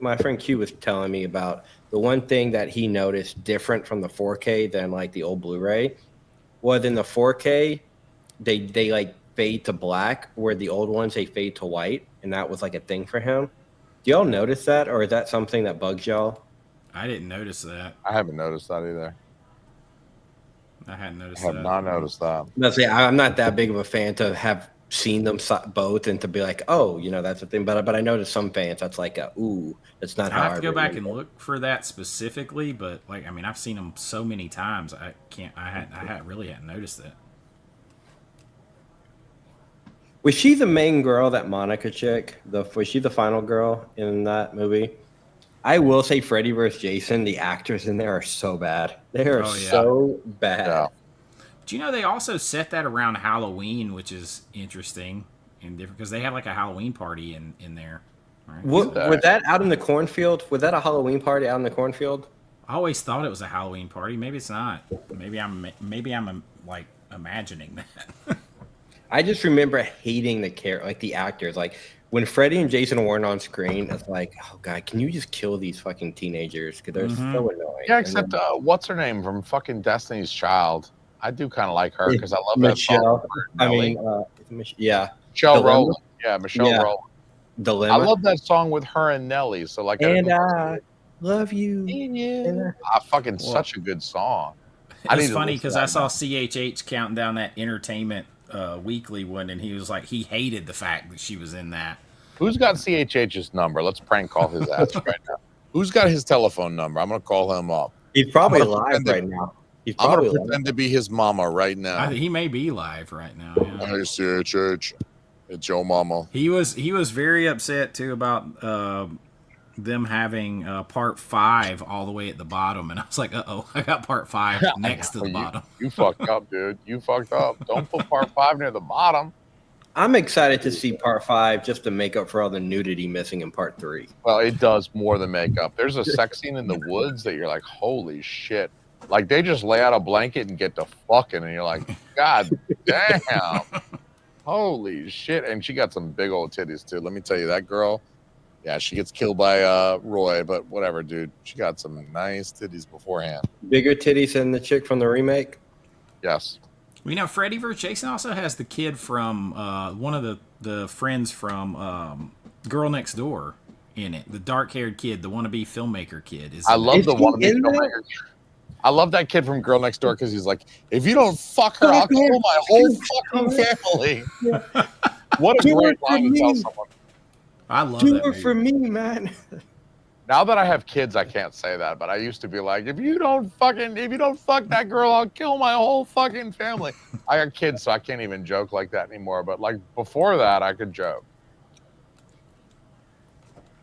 Speaker 2: my friend Q was telling me about the one thing that he noticed different from the 4K than like the old Blu-ray was in the 4K they like fade to black, where the old ones they fade to white, and that was like a thing for him. Do y'all notice that, or is that something that bugs y'all?
Speaker 3: I didn't notice that.
Speaker 1: I haven't noticed that either.
Speaker 3: I hadn't noticed
Speaker 1: that.
Speaker 3: I
Speaker 1: have not noticed that.
Speaker 2: I'm not that big of a fan to have seen them both and to be like, oh, you know, that's a thing. But I noticed some fans that's like, ooh, that's not how I
Speaker 3: have to go back and look for that specifically. But like, I mean, I've seen them so many times. I really hadn't noticed that.
Speaker 2: Was she the main girl, that Monica chick? Was she the final girl in that movie? I will say Freddy vs. Jason, the actors in there are so bad. They are so bad. Yeah.
Speaker 3: Do you know they also set that around Halloween, which is interesting and different because they had like a Halloween party in there. Right?
Speaker 2: Was that out in the cornfield? Was that a Halloween party out in the cornfield?
Speaker 3: I always thought it was a Halloween party. Maybe it's not. Maybe I'm like imagining that.
Speaker 2: I just remember hating the actors. Like when Freddy and Jason weren't on screen, it's like, oh god, can you just kill these fucking teenagers? Because they're so annoying.
Speaker 1: Yeah, except what's her name from fucking Destiny's Child? I do kind of like her because I love
Speaker 2: Michelle.
Speaker 1: that song.
Speaker 2: I mean, yeah,
Speaker 1: Michelle Rowland. Yeah, Michelle Rowland.
Speaker 2: Dilemma.
Speaker 1: I love that song with her and Nelly. So like,
Speaker 2: I love you.
Speaker 1: Fucking such a good song.
Speaker 3: It's funny because I saw CHH counting down that Entertainment Weekly one, and he was like, he hated the fact that she was in that.
Speaker 1: Who's got CHH's number? Let's prank call his ass right now. Who's got his telephone number? I'm gonna call him up.
Speaker 2: He's probably live right now.
Speaker 1: I'm gonna pretend to be his mama right now.
Speaker 3: He may be live right now. Yeah.
Speaker 1: Hey, CHH, it's your mama.
Speaker 3: He was very upset too about them having part 5 all the way at the bottom, and I was like, I got part 5 next to the bottom.
Speaker 1: You fucked up, dude. You fucked up. Don't put part 5 near the bottom.
Speaker 2: I'm excited to see part 5 just to make up for all the nudity missing in part 3.
Speaker 1: Well, it does more than make up. There's a sex scene in the woods that you're like, holy shit. Like, they just lay out a blanket and get to fucking, and you're like, God damn. Holy shit! And she got some big old titties too. Let me tell you, that girl. Yeah, she gets killed by Roy, but whatever, dude. She got some nice titties beforehand.
Speaker 2: Bigger titties than the chick from the remake.
Speaker 1: Yes.
Speaker 3: Well, you know, Freddy vs. Jason also has the kid from one of the friends from Girl Next Door in it. The dark-haired kid, the wannabe filmmaker kid.
Speaker 1: I love the wannabe filmmaker. I love that kid from Girl Next Door because he's like, if you don't fuck her, I'll kill my whole fucking family. What a great line to tell someone.
Speaker 3: I love
Speaker 2: Do
Speaker 3: that
Speaker 2: it
Speaker 3: movie.
Speaker 2: for me, man.
Speaker 1: Now that I have kids, I can't say that, but I used to be like, if you don't fuck that girl, I'll kill my whole fucking family. I got kids, so I can't even joke like that anymore. But like before that, I could joke.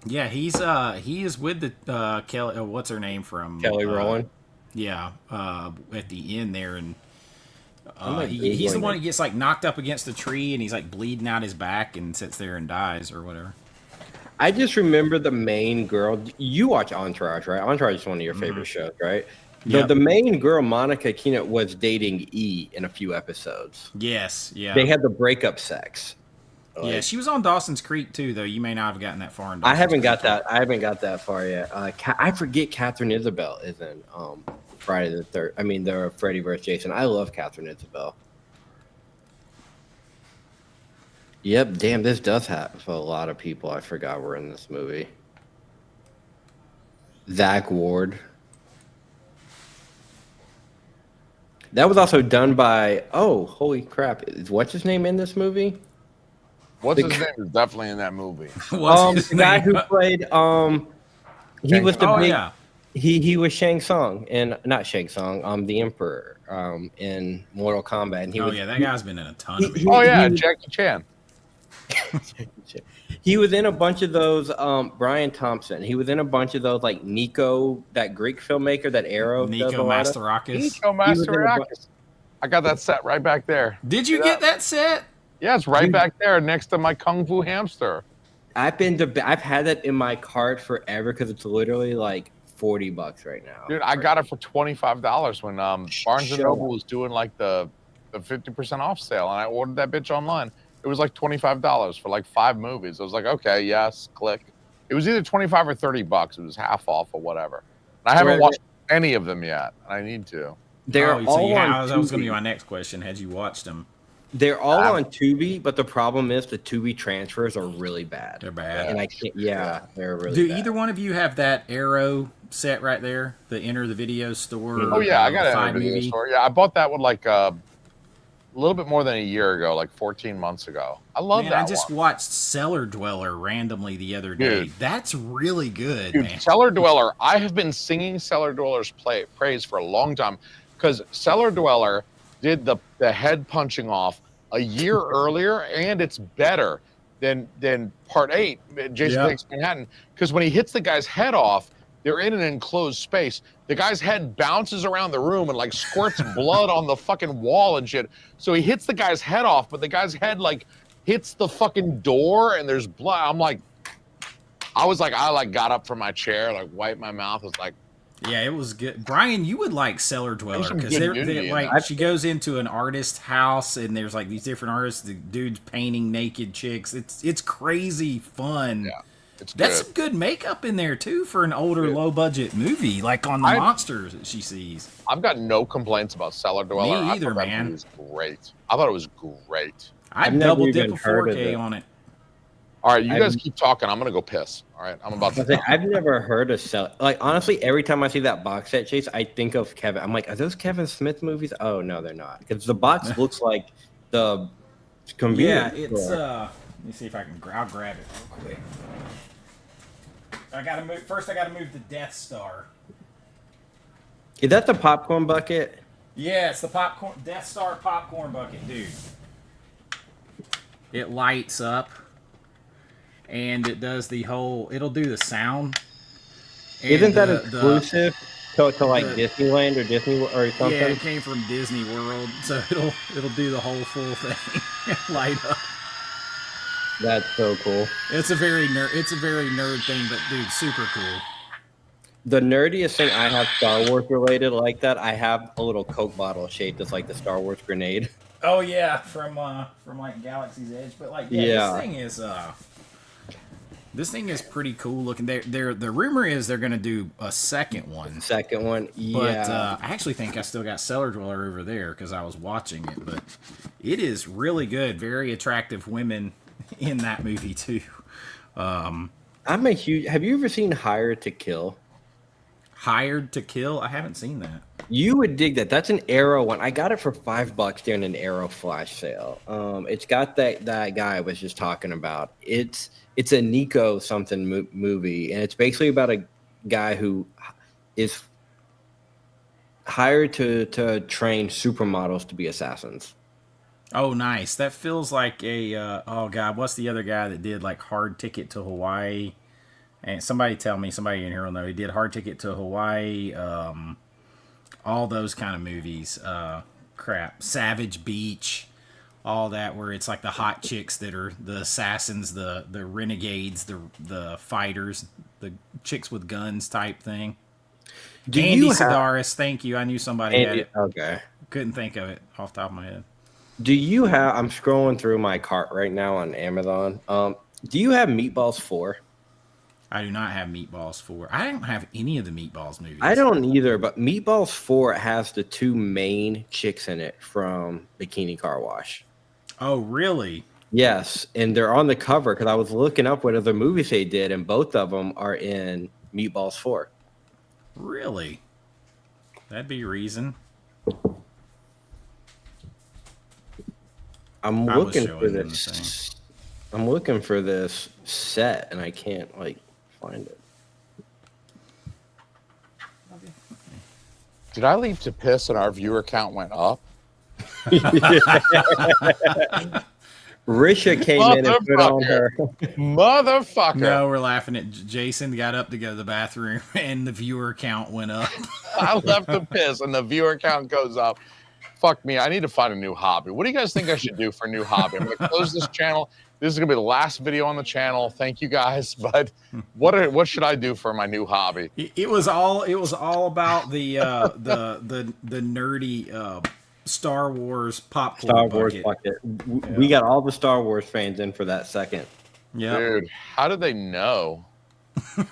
Speaker 3: Yeah, he is with the Kelly. What's her name from
Speaker 2: Kelly Rowland.
Speaker 3: Yeah, at the end there, and
Speaker 2: like
Speaker 3: he's the
Speaker 2: Googling
Speaker 3: one
Speaker 2: it.
Speaker 3: who gets like knocked up against a tree, and he's like bleeding out his back, and sits there and dies or whatever.
Speaker 2: I just remember the main girl. You watch Entourage, right? Entourage is one of your favorite shows, right?
Speaker 3: Yep.
Speaker 2: The main girl, Monica Keena, was dating E in a few episodes.
Speaker 3: Yes, yeah.
Speaker 2: They had the breakup sex.
Speaker 3: Yeah, she was on Dawson's Creek too, though. You may not have gotten that far in Dawson's
Speaker 2: I haven't
Speaker 3: Creek
Speaker 2: got
Speaker 3: yet.
Speaker 2: that. I haven't got that far yet. I forget Catherine Isabel is in Friday the Third. I mean, the Freddy vs. Jason. I love Catherine Isabel. Yep. Damn, this does happen for a lot of people. I forgot we're in this movie. Zach Ward. That was also done by. Oh, holy crap! What's his name in this movie?
Speaker 1: What's his name is definitely in that movie.
Speaker 3: What's his
Speaker 2: The guy
Speaker 3: name?
Speaker 2: who played he was the
Speaker 3: Oh
Speaker 2: big,
Speaker 3: yeah,
Speaker 2: he was Shang Tsung and not Shang Tsung, the Emperor in Mortal Kombat, and he
Speaker 3: oh
Speaker 2: was
Speaker 3: yeah. That guy's been in a ton of
Speaker 2: he-
Speaker 3: it.
Speaker 1: Oh yeah,
Speaker 2: he-
Speaker 1: Jackie Chan.
Speaker 2: he was in a bunch of those. Brian Thompson. He was in a bunch of those, like Nico, that Greek filmmaker, that Arrow. does a
Speaker 3: Nico
Speaker 2: lot of.
Speaker 3: Masterakis.
Speaker 1: Nico
Speaker 2: was in a
Speaker 1: Masterakis. I got that set right back there.
Speaker 3: Did you get that set?
Speaker 1: Yeah, it's right back there next to my Kung Fu hamster.
Speaker 2: I've had that in my cart forever because it's literally like $40 right now.
Speaker 1: Dude, I got it for $25 when Barnes
Speaker 2: Shut
Speaker 1: and Noble was doing like the 50% off sale, and I ordered that bitch online. It was like $25 for like 5 movies. I was like, okay, yes, click. It was either 25 or $30. It was half off or whatever. And I haven't watched any of them yet. And I need to.
Speaker 2: They're
Speaker 3: Oh, so
Speaker 2: all
Speaker 3: you
Speaker 2: on
Speaker 3: have, that was going to be
Speaker 2: Tubi.
Speaker 3: my next question. Had you watched them?
Speaker 2: They're all on Tubi, but the problem is the Tubi transfers are really bad.
Speaker 3: They're bad.
Speaker 2: And I can't. Yeah, they're really.
Speaker 3: Do
Speaker 2: bad.
Speaker 3: either one of you have that Arrow set right there? The Enter the Video store.
Speaker 1: Oh, yeah, I got
Speaker 3: the
Speaker 1: it in
Speaker 3: Five
Speaker 1: a video
Speaker 3: movie?
Speaker 1: store. Yeah, I bought that one like a little bit more than a year ago, like 14 months ago. I love
Speaker 3: Man,
Speaker 1: that
Speaker 3: I just
Speaker 1: one.
Speaker 3: watched Cellar Dweller randomly the other day.
Speaker 1: Dude.
Speaker 3: That's really good,
Speaker 1: Dude,
Speaker 3: man.
Speaker 1: Cellar Dweller, I have been singing Cellar Dweller's praise for a long time because Cellar Dweller did the head punching off a year earlier, and it's better than part 8, Jason Takes Manhattan, because when he hits the guy's head off, they're in an enclosed space. The guy's head bounces around the room and like squirts blood on the fucking wall and shit. So he hits the guy's head off, but the guy's head like hits the fucking door and there's blood. I got up from my chair, like wiped my mouth. I was like,
Speaker 3: Yeah, it was good. Brian, you would like Cellar Dweller
Speaker 1: some
Speaker 3: because
Speaker 1: good
Speaker 3: they're
Speaker 1: nudity in
Speaker 3: like
Speaker 1: that.
Speaker 3: she goes into an artist house and there's like these different artists. The dude's painting naked chicks. It's crazy fun.
Speaker 1: yeah, it's
Speaker 3: That's
Speaker 1: good.
Speaker 3: some good makeup in there too for an older, low budget movie, like on the monsters that she sees.
Speaker 1: I've got no complaints about Cellar Dweller.
Speaker 3: Me
Speaker 1: I
Speaker 3: either,
Speaker 1: thought that
Speaker 3: man.
Speaker 1: movie was great. I thought it was great.
Speaker 3: I
Speaker 2: I've never
Speaker 3: double dip
Speaker 2: even
Speaker 3: a
Speaker 2: heard of
Speaker 3: 4K
Speaker 2: it.
Speaker 3: on it.
Speaker 1: All right, you guys keep talking. I'm gonna go piss. All right, I'm about to.
Speaker 2: I've never heard of like honestly, every time I see that box set, Chase, I think of Kevin. I'm like, are those Kevin Smith movies? Oh no, they're not. Because the box looks like the
Speaker 3: Yeah,
Speaker 2: convenience
Speaker 3: it's
Speaker 2: store.
Speaker 3: let me see if I can I'll grab it real quick. I gotta move the Death Star.
Speaker 2: Is that the popcorn bucket?
Speaker 3: Yeah, it's the popcorn Death Star popcorn bucket, dude. It lights up and it does it'll do the sound. And
Speaker 2: Isn't that
Speaker 3: the-
Speaker 2: exclusive to like
Speaker 3: the-
Speaker 2: Disneyland or Disney or something?
Speaker 3: Yeah, it came from Disney World, so it'll do the whole full thing. Light up.
Speaker 2: That's so cool.
Speaker 3: It's a very nerd thing, but dude, super cool.
Speaker 2: The nerdiest thing I have Star Wars related like that, I have a little Coke bottle shaped as like the Star Wars grenade.
Speaker 3: Oh yeah, from like Galaxy's Edge. But like,
Speaker 2: Yeah.
Speaker 3: this thing is pretty cool looking. The rumor is they're gonna do a second one.
Speaker 2: Second one,
Speaker 3: But
Speaker 2: yeah.
Speaker 3: I actually think I still got Cellar Dweller over there because I was watching it. But it is really good. Very attractive women in that movie too.
Speaker 2: I'm a huge. Have you ever seen Hired to Kill?
Speaker 3: Hired to Kill? I haven't seen that.
Speaker 2: You would dig that. That's an Arrow one. I got it for $5 during an Arrow flash sale. It's got that guy I was just talking about. It's a Nico something movie, and it's basically about a guy who is hired to train supermodels to be assassins.
Speaker 3: Oh, nice. That feels like a oh god, what's the other guy that did like Hard Ticket to Hawaii? And somebody tell me, somebody in here will know. He did Hard Ticket to Hawaii. All those kind of movies. Crap, Savage Beach, all that, where it's like the hot chicks that are the assassins, the renegades, the fighters, the chicks with guns type thing. Andy Sedaris, thank you. I knew somebody had it.
Speaker 2: Okay.
Speaker 3: Couldn't think of it off the top of my head.
Speaker 2: Do you have? I'm scrolling through my cart right now on Amazon. Do you have Meatballs 4?
Speaker 3: I do not have Meatballs 4. I don't have any of the Meatballs movies.
Speaker 2: I don't either, but Meatballs 4 has the two main chicks in it from Bikini Car Wash.
Speaker 3: Oh, really?
Speaker 2: Yes, and they're on the cover because I was looking up what other movies they did, and both of them are in Meatballs 4.
Speaker 3: Really? That'd be reason.
Speaker 2: I'm looking for this. I'm looking for this set, and I can't find it.
Speaker 1: Did I leave to piss and our viewer count went up?
Speaker 2: Risha came in and put on her.
Speaker 1: Motherfucker.
Speaker 3: No, we're laughing at Jason got up to go to the bathroom and the viewer count went up.
Speaker 1: I left to piss and the viewer count goes up. Fuck me. I need to find a new hobby. What do you guys think I should do for a new hobby? I'm going to close this channel. This is going to be the last video on the channel. Thank you guys. But what should I do for my new hobby?
Speaker 3: It was all about the nerdy Star Wars popcorn
Speaker 2: Star Wars
Speaker 3: bucket.
Speaker 2: We got all the Star Wars fans in for that second.
Speaker 3: Yeah,
Speaker 1: dude, how did they know?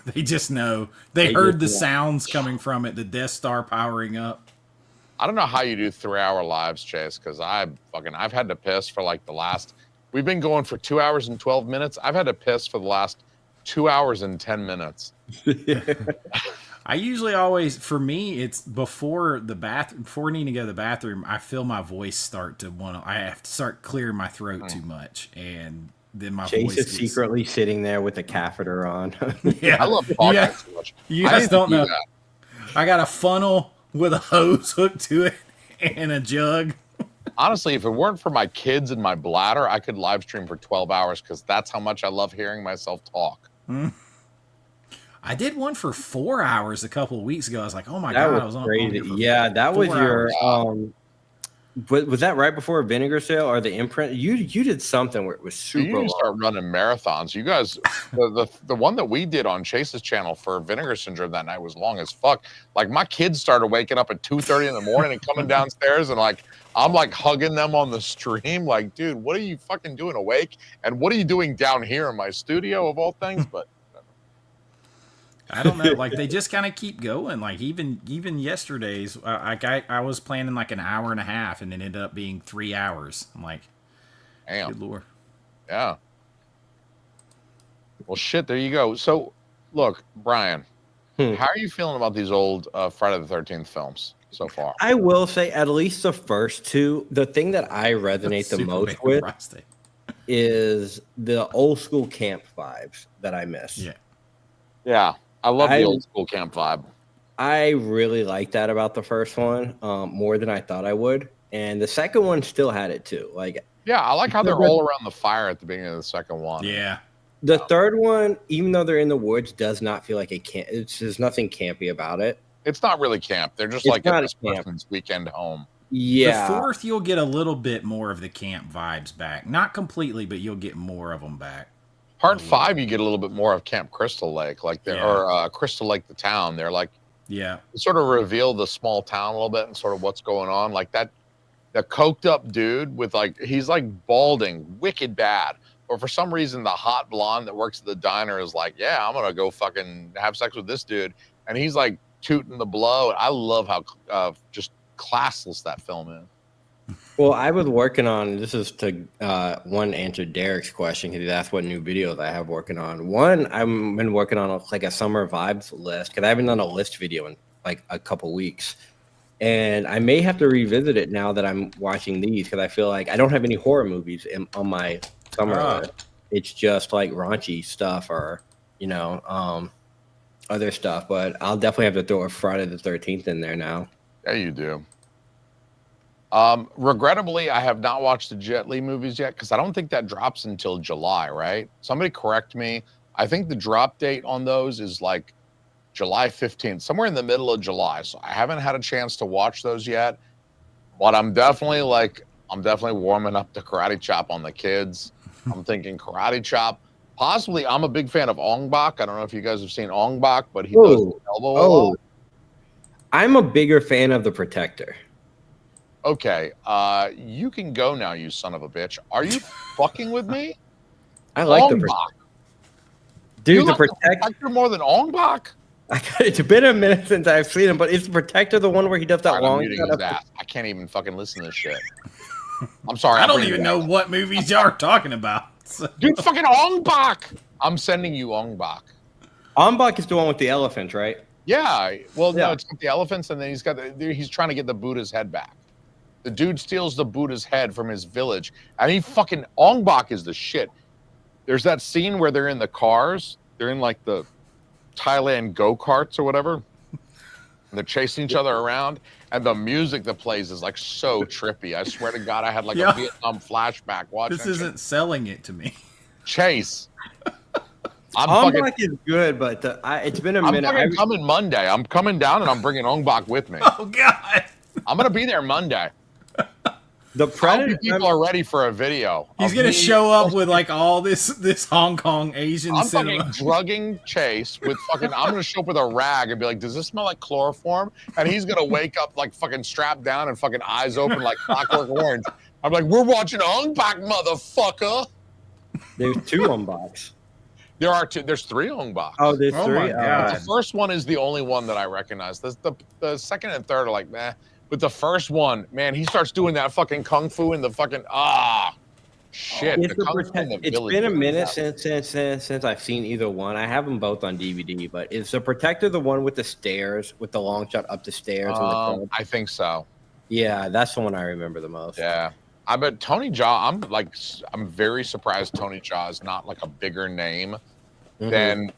Speaker 3: They just know. They heard the sounds coming from it. The Death Star powering up.
Speaker 1: I don't know how you do 3-hour lives, Chase, because I've had to piss for like the last. We've been going for 2 hours and 12 minutes. I've had to piss for the last 2 hours and 10 minutes.
Speaker 3: I usually always, for me, it's before needing to go to the bathroom, I feel my voice start to I have to start clearing my throat too much. And then my
Speaker 2: Chase
Speaker 3: voice
Speaker 2: is secretly sitting there with a catheter on.
Speaker 3: Yeah.
Speaker 1: I love talking so much.
Speaker 3: You guys don't know. I got a funnel with a hose hooked to it and a jug.
Speaker 1: Honestly, if it weren't for my kids and my bladder, I could live stream for 12 hours because that's how much I love hearing myself talk.
Speaker 3: I did one for 4 hours a couple of weeks ago. I was like, oh my
Speaker 2: That
Speaker 3: God.
Speaker 2: was
Speaker 3: I was on
Speaker 2: crazy.
Speaker 3: for
Speaker 2: Yeah, that was
Speaker 3: 4
Speaker 2: your
Speaker 3: hours.
Speaker 2: was that right before a vinegar sale or the imprint? You did something where it was super
Speaker 1: You need to start running marathons. You guys, the one that we did on Chase's channel for Vinegar Syndrome that night was long as fuck. Like my kids started waking up at 2:30 in the morning and coming downstairs, and I'm hugging them on the stream. Like, dude, what are you fucking doing awake? And what are you doing down here in my studio of all things? But
Speaker 3: I don't know. Like they just kind of keep going. Like even yesterday's, I was planning like an hour and a half, and it ended up being 3 hours. I'm like,
Speaker 1: damn,
Speaker 3: good lord.
Speaker 1: Yeah. Well, shit. There you go. So, look, Brian, how are you feeling about these old Friday the 13th films so far?
Speaker 2: I will say, at least the first two. The thing that I resonate the most with is the old school camp vibes that I miss.
Speaker 3: Yeah.
Speaker 1: Yeah. I love the old school camp vibe.
Speaker 2: I really like that about the first one more than I thought I would. And the second one still had it too.
Speaker 1: Yeah, I like how they're all around the fire at the beginning of the second one.
Speaker 3: Yeah.
Speaker 2: The third one, even though they're in the woods, does not feel like a camp. There's nothing campy about it.
Speaker 1: It's not really camp. They're just like at this person's weekend home.
Speaker 2: Yeah.
Speaker 3: The fourth, you'll get a little bit more of the camp vibes back. Not completely, but you'll get more of them back.
Speaker 1: Part 5, you get a little bit more of Camp Crystal Lake, or Crystal Lake, the town. They're like,
Speaker 3: yeah,
Speaker 1: sort of reveal the small town a little bit and sort of what's going on. Like that the coked up dude with like, he's like balding, wicked bad. But for some reason, the hot blonde that works at the diner is like, yeah, I'm going to go fucking have sex with this dude. And he's like tooting the blow. I love how just classless that film is.
Speaker 2: Well, I was working on, this is to one, answer Derek's question, because he asked what new videos I have working on. One, I've been working on like a summer vibes list, because I haven't done a list video in like a couple weeks. And I may have to revisit it now that I'm watching these, because I feel like I don't have any horror movies on my summer list. It's just like raunchy stuff or, you know, other stuff. But I'll definitely have to throw a Friday the 13th in there now.
Speaker 1: Yeah, you do. Regrettably, I have not watched the Jet Li movies yet because I don't think that drops until July, right? Somebody correct me. I think the drop date on those is like July 15th, somewhere in the middle of July. So I haven't had a chance to watch those yet, but I'm definitely warming up to Karate Chop on the kids. I'm thinking Karate Chop. Possibly, I'm a big fan of Ong Bak. I don't know if you guys have seen Ong Bak, but he does the elbow a lot.
Speaker 2: I'm a bigger fan of The Protector.
Speaker 1: Okay, you can go now, you son of a bitch. Are you fucking with me?
Speaker 2: I like
Speaker 1: Ong
Speaker 2: The
Speaker 1: Bak.
Speaker 2: Protector. Dude,
Speaker 1: You
Speaker 2: The
Speaker 1: like
Speaker 2: Protector
Speaker 1: more than Ong Bak?
Speaker 2: It's been a minute since I've seen him, but is The Protector the one where he does that long?
Speaker 1: I'm muting his ass. I can't even fucking listen to this shit. I'm sorry.
Speaker 3: I don't even know what movies y'all are talking about. So.
Speaker 1: Dude, fucking Ong Bak. I'm sending you Ong Bak.
Speaker 2: Ong Bak is the one with the elephants, right?
Speaker 1: Yeah. Well, no, it's got the elephants, and then he's trying to get the Buddha's head back. The dude steals the Buddha's head from his village, and he fucking Ong Bak is the shit. There's that scene where they're in the cars. They're in like the Thailand go-karts or whatever. And they're chasing each other around, and the music that plays is like so trippy. I swear to God, I had like a Vietnam flashback watching.
Speaker 3: This isn't selling it to me.
Speaker 1: Chase.
Speaker 2: Ong Bak is good, but it's been a minute.
Speaker 1: I'm coming Monday. I'm coming down, and I'm bringing Ong Bak with me.
Speaker 3: Oh God.
Speaker 1: I'm gonna be there Monday.
Speaker 2: The Predator.
Speaker 1: People are ready for a video.
Speaker 3: He's gonna show up with like all this Hong Kong Asian cinema.
Speaker 1: Fucking drugging Chase with fucking. I'm gonna show up with a rag and be like, "Does this smell like chloroform?" And he's gonna wake up like fucking strapped down and fucking eyes open like Clockwork Orange. I'm like, "We're watching Ong Bak, motherfucker."
Speaker 2: There's two Ong Baks.
Speaker 1: There are two. There's three Ong Baks.
Speaker 2: Oh, there's three.
Speaker 3: My God.
Speaker 1: The first one is the only one that I recognize. The second and third are like, meh. But the first one, man, he starts doing that fucking kung fu in the fucking shit.
Speaker 2: It's been a minute since I've seen either one. I have them both on DVD, but is The Protector the one with the stairs, with the long shot up the stairs?
Speaker 1: I think so.
Speaker 2: Yeah, that's the one I remember the most.
Speaker 1: Yeah, I bet Tony Jaa. I'm very surprised Tony Jaa is not like a bigger name than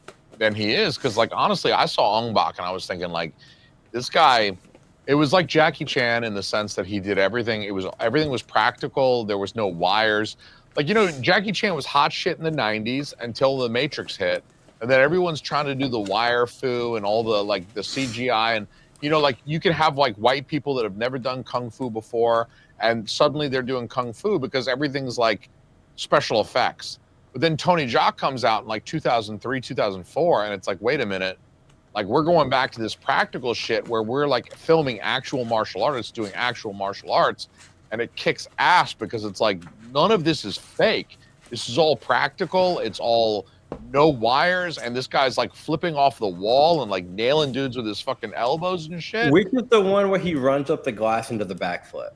Speaker 1: he is, because like honestly, I saw Ong Bak and I was thinking like this guy. It was like Jackie Chan in the sense that he did everything. Everything was practical. There was no wires. Like, you know, Jackie Chan was hot shit in the 90s until The Matrix hit. And then everyone's trying to do the wire fu and all the like the CGI. And, you know, like you could have like white people that have never done kung fu before. And suddenly they're doing kung fu because everything's like special effects. But then Tony Jaa comes out in like 2003, 2004. And it's like, wait a minute. Like, we're going back to this practical shit where we're like filming actual martial artists doing actual martial arts, and it kicks ass because it's like none of this is fake. This is all practical. It's all no wires, and this guy's like flipping off the wall and like nailing dudes with his fucking elbows and shit.
Speaker 2: Which is the one where he runs up the glass into the backflip?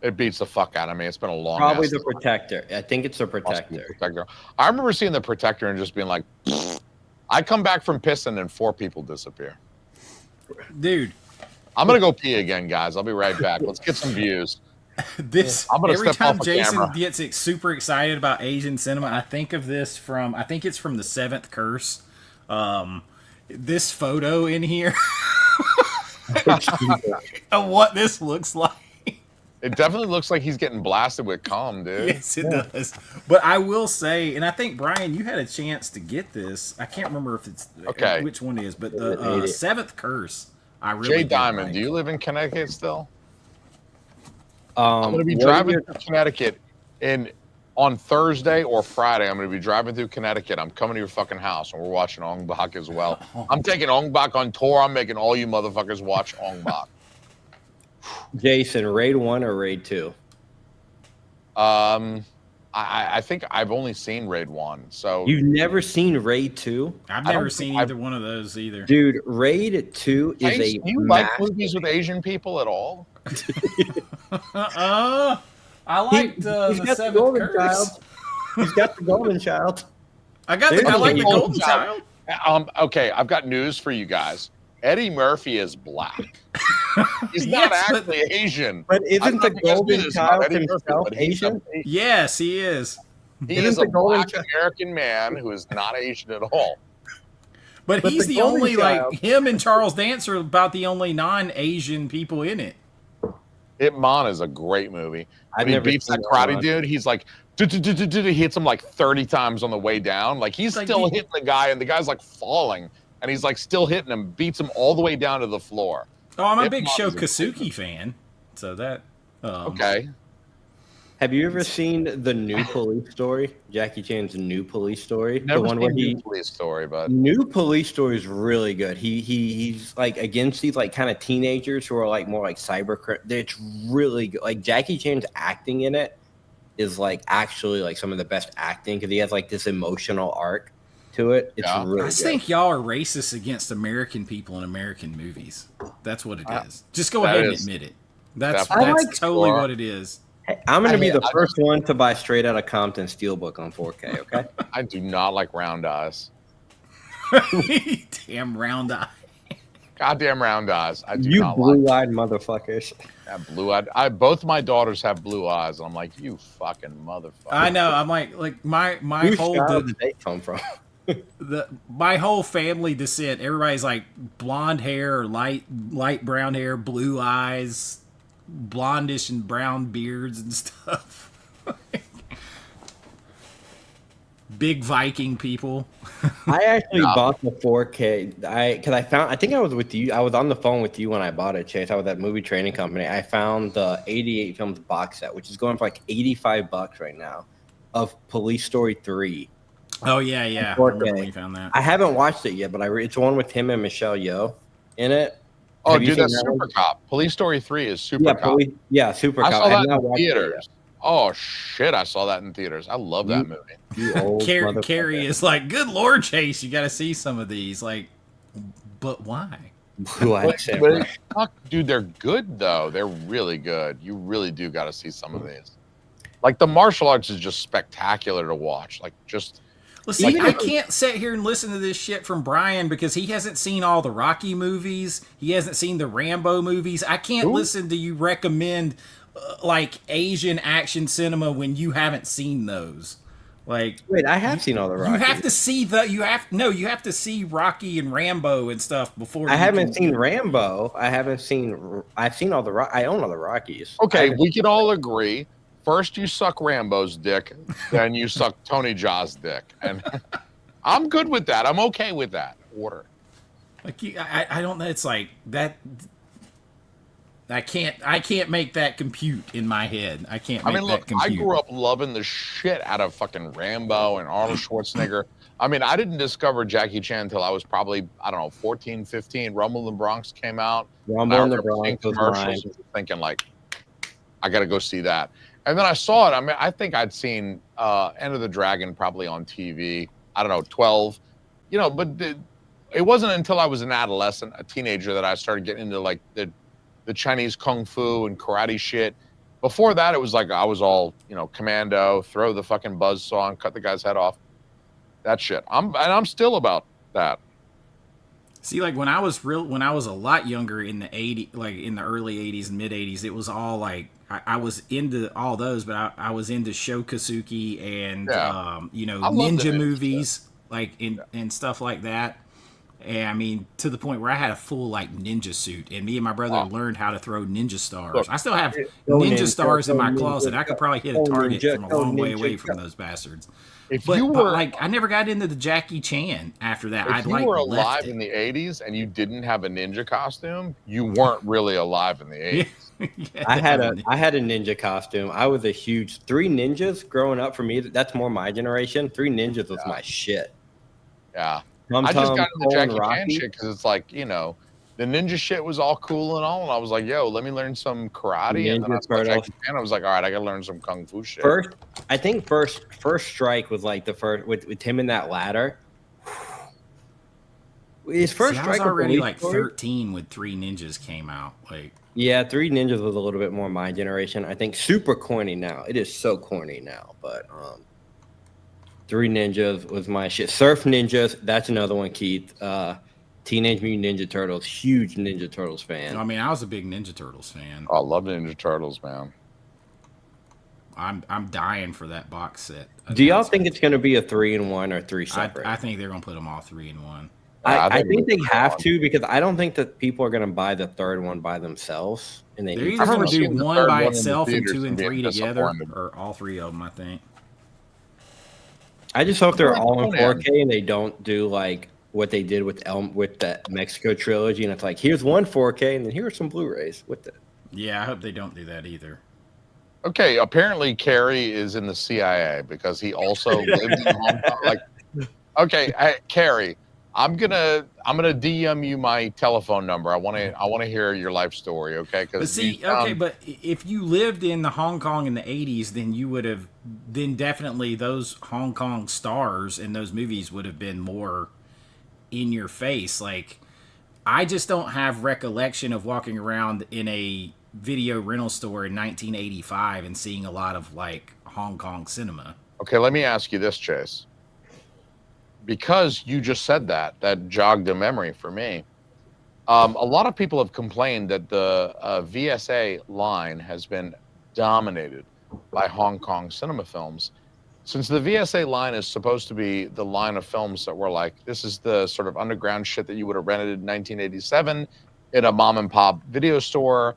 Speaker 1: It beats the fuck out of me. It's been a long.
Speaker 2: Probably The Protector. I think it's The Protector.
Speaker 1: I remember seeing The Protector and just being like. I come back from pissing and 4 people disappear.
Speaker 3: Dude.
Speaker 1: I'm going to go pee again, guys. I'll be right back. Let's get some views.
Speaker 3: Every time Jason gets super excited about Asian cinema, I think of this I think it's from The Seventh Curse. This photo in here of what this looks like.
Speaker 1: It definitely looks like he's getting blasted with cum, dude.
Speaker 3: Yes, it does. But I will say, and I think, Brian, you had a chance to get this. I can't remember if it's which one it is, but the Seventh Curse. I really
Speaker 1: Jay Diamond,
Speaker 3: like.
Speaker 1: Do you live in Connecticut still? I'm going to be driving through Connecticut on Thursday or Friday. I'm going to be driving through Connecticut. I'm coming to your fucking house, and we're watching Ong Bak as well. I'm taking Ong Bak on tour. I'm making all you motherfuckers watch Ong Bak.
Speaker 2: Jason, Raid 1 or Raid 2?
Speaker 1: I think I've only seen Raid 1. So
Speaker 2: You've never seen Raid 2?
Speaker 3: I've never seen either one of those either.
Speaker 2: Dude, Raid 2 is
Speaker 1: Hey, do you like movies with Asian people at all?
Speaker 3: I liked the Seventh Curse.
Speaker 2: He's got the golden child.
Speaker 3: I like the golden child.
Speaker 1: Okay, I've got news for you guys. Eddie Murphy is black. He's not actually Asian.
Speaker 2: But isn't the golden child himself Asian?
Speaker 3: Yes, he is.
Speaker 1: He is a black American man who is not Asian at all.
Speaker 3: But he's the only, like, him and Charles Dance are about the only non-Asian people in it.
Speaker 1: Ip Man is a great movie. When he beats that karate dude, he's like, he hits him like 30 times on the way down. Like, he's still hitting the guy, and the guy's like falling, and he's like still hitting him, beats him all the way down to the floor.
Speaker 3: Oh, I'm a big Sho Kosugi fan. So that...
Speaker 1: okay.
Speaker 2: Have you ever seen the New Police Story? Jackie Chan's New Police Story?
Speaker 1: Never
Speaker 2: the one where
Speaker 1: New Police Story, but...
Speaker 2: New Police Story is really good. He's like against these like kind of teenagers who are like more like cyber. It's really good. Like Jackie Chan's acting in it is like actually like some of the best acting because he has like this emotional arc to it. It's really
Speaker 3: I
Speaker 2: good.
Speaker 3: think y'all are racist against American people in American movies. That's what it is. Just go ahead and admit it. That's totally what it is.
Speaker 2: Hey, I'm going to be the first one to buy Straight Outta Compton Steelbook on 4K, okay?
Speaker 1: I do not like round eyes.
Speaker 3: Damn round eye.
Speaker 1: Goddamn round eyes. I do
Speaker 2: you
Speaker 1: not
Speaker 2: blue-eyed motherfuckers.
Speaker 1: That blue-eyed. Both my daughters have blue eyes. I'm like, you fucking motherfucker.
Speaker 3: I know. I'm like my
Speaker 2: Whose
Speaker 3: whole
Speaker 2: child did they come from?
Speaker 3: My whole family descent. Everybody's like blonde hair or light brown hair, blue eyes, blondish and brown beards and stuff. Big Viking people.
Speaker 2: I actually bought the 4K. I think I was with you. I was on the phone with you when I bought it, Chase. I was at Movie Training Company. I found the 88 Films box set, which is going for like $85 right now, of Police Story 3.
Speaker 3: Oh yeah. I remember when you found that.
Speaker 2: I haven't watched it yet, but it's one with him and Michelle Yeoh in it.
Speaker 1: Oh, dude, that's Super Cop. Police Story 3 is Super Cop.
Speaker 2: Super Cop.
Speaker 1: I saw that in theaters. Oh, shit, I saw that in theaters. I love that movie.
Speaker 3: Carrie is like, good Lord, Chase, you got to see some of these. Like, but why?
Speaker 1: Dude, they're good, though. They're really good. You really do got to see some of these. Like, the martial arts is just spectacular to watch. Like, just...
Speaker 3: Well, see, I can't sit here and listen to this shit from Brian because he hasn't seen all the Rocky movies. He hasn't seen the Rambo movies. I can't listen to you recommend like Asian action cinema when you haven't seen those. Like,
Speaker 2: wait, I have seen all the Rocky.
Speaker 3: You have to see you have to see Rocky and Rambo and stuff before.
Speaker 2: I haven't seen Rambo. I've seen all the I own all the Rockies.
Speaker 1: Okay, we can all agree. First, you suck Rambo's dick, then you suck Tony Jaa's dick, and I'm good with that. I'm okay with that order.
Speaker 3: Like, I don't know. It's like that. I can't make that compute in my head. I can't. Make that compute.
Speaker 1: I grew up loving the shit out of fucking Rambo and Arnold Schwarzenegger. I mean, I didn't discover Jackie Chan until I was probably 14, 15. Rumble in the Bronx came out.
Speaker 2: Rumble in the Bronx was mine.
Speaker 1: Thinking like, I got to go see that. And then I saw it. I mean, I think I'd seen Enter the Dragon probably on TV. I don't know, 12. You know, but it wasn't until I was an adolescent, a teenager, that I started getting into like the Chinese kung fu and karate shit. Before that, it was like I was all, commando, throw the fucking buzzsaw and cut the guy's head off. That shit. I'm still about that.
Speaker 3: See, like when I was a lot younger in the in the early 80s and mid 80s, it was all like I was into all those, but I was into Sho Kosugi and ninja movies and stuff like that. And I mean, to the point where I had a full like ninja suit, and me and my brother learned how to throw ninja stars. Look, I still have ninja stars in my closet. I could probably hit a target from a long way away from those bastards. But I never got into the Jackie Chan after that.
Speaker 1: If you were alive in the 80s and you didn't have a ninja costume, you weren't really alive in the 80s.
Speaker 2: Yeah, I had a ninja costume. I was a huge Three Ninjas growing up. For me, that's more my generation. Three Ninjas was my shit.
Speaker 1: Yeah. I just got into Jackie Chan shit because it's like, the ninja shit was all cool and all, and I was like, yo, let me learn some karate. And then I was like, all right, I gotta learn some kung fu shit.
Speaker 2: I think first strike was like the first with him in that ladder. His first strike
Speaker 3: was already like
Speaker 2: story?
Speaker 3: 13 when Three Ninjas came out. Like,
Speaker 2: yeah, Three Ninjas was a little bit more my generation. I think super corny now. It is so corny now, but Three Ninjas was my shit. Surf Ninjas, that's another one, Keith. Teenage Mutant Ninja Turtles, huge Ninja Turtles fan.
Speaker 3: I mean, I was a big Ninja Turtles fan.
Speaker 1: I love Ninja Turtles, man.
Speaker 3: I'm dying for that box set.
Speaker 2: Do y'all think it's going to be a 3-in-1 or 3 separate?
Speaker 3: I think they're going to put them all 3-in-1.
Speaker 2: I think they have to, because I don't think that people are going to buy the third one by themselves. And
Speaker 3: they're either going to do one by itself and 2 and 3 together, or all 3 of them, I think.
Speaker 2: I just hope they're all in 4K and they don't do like what they did with the Mexico trilogy, and it's like, here's one 4K and then here's some Blu-rays with it.
Speaker 3: Yeah, I hope they don't do that either.
Speaker 1: Okay, apparently Carrie is in the CIA because he also lives in Hong Kong. Like, okay, Carrie, I'm gonna DM you my telephone number. I want to hear your life story. Okay, because
Speaker 3: but if you lived in the Hong Kong in the 80s, then you would have, then definitely those Hong Kong stars in those movies would have been more in your face. Like, I just don't have recollection of walking around in a video rental store in 1985 and seeing a lot of like Hong Kong cinema.
Speaker 1: Okay, let me ask you this, Chase. Because you just said that jogged a memory for me. A lot of people have complained that the VSA line has been dominated by Hong Kong cinema films. Since the VSA line is supposed to be the line of films that were like, this is the sort of underground shit that you would have rented in 1987 in a mom and pop video store.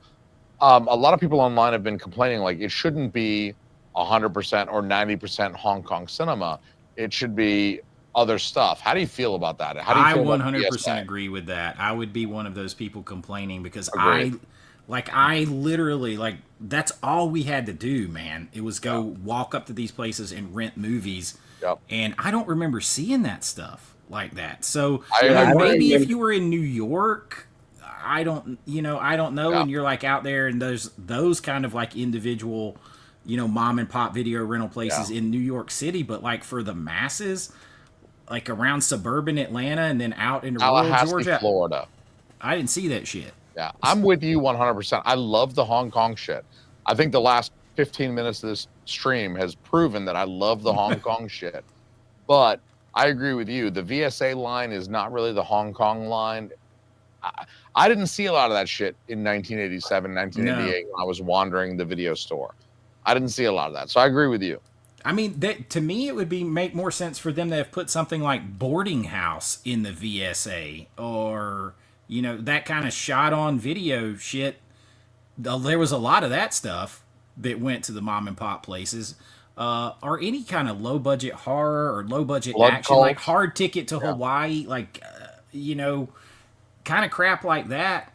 Speaker 1: A lot of people online have been complaining like it shouldn't be 100% or 90% Hong Kong cinema. It should be other stuff. How do you feel about that? How do you feel
Speaker 3: I 100% agree with that. I would be one of those people complaining because I literally, like, that's all we had to do, man. It was go walk up to these places and rent movies.
Speaker 1: Yep.
Speaker 3: And I don't remember seeing that stuff like that. So
Speaker 2: maybe
Speaker 3: if you were in New York, I don't know.
Speaker 1: Yeah.
Speaker 3: And you're like out there and there's those kind of like individual, mom and pop video rental places in New York City. But like for the masses, like around suburban Atlanta and then out in rural Georgia,
Speaker 1: Florida,
Speaker 3: I didn't see that shit.
Speaker 1: Yeah, I'm with you 100%. I love the Hong Kong shit. I think the last 15 minutes of this stream has proven that I love the Hong Kong shit. But I agree with you. The VSA line is not really the Hong Kong line. I didn't see a lot of that shit in 1987, 1988 when I was wandering the video store. I didn't see a lot of that. So I agree with you.
Speaker 3: I mean, to me, it would make more sense for them to have put something like Boarding House in the VSA or, that kind of shot on video shit. There was a lot of that stuff that went to the mom and pop places. Or any kind of low budget horror or low budget
Speaker 1: Blood
Speaker 3: action,
Speaker 1: Cult.
Speaker 3: like Hard Ticket to Hawaii, like, kind of crap like that.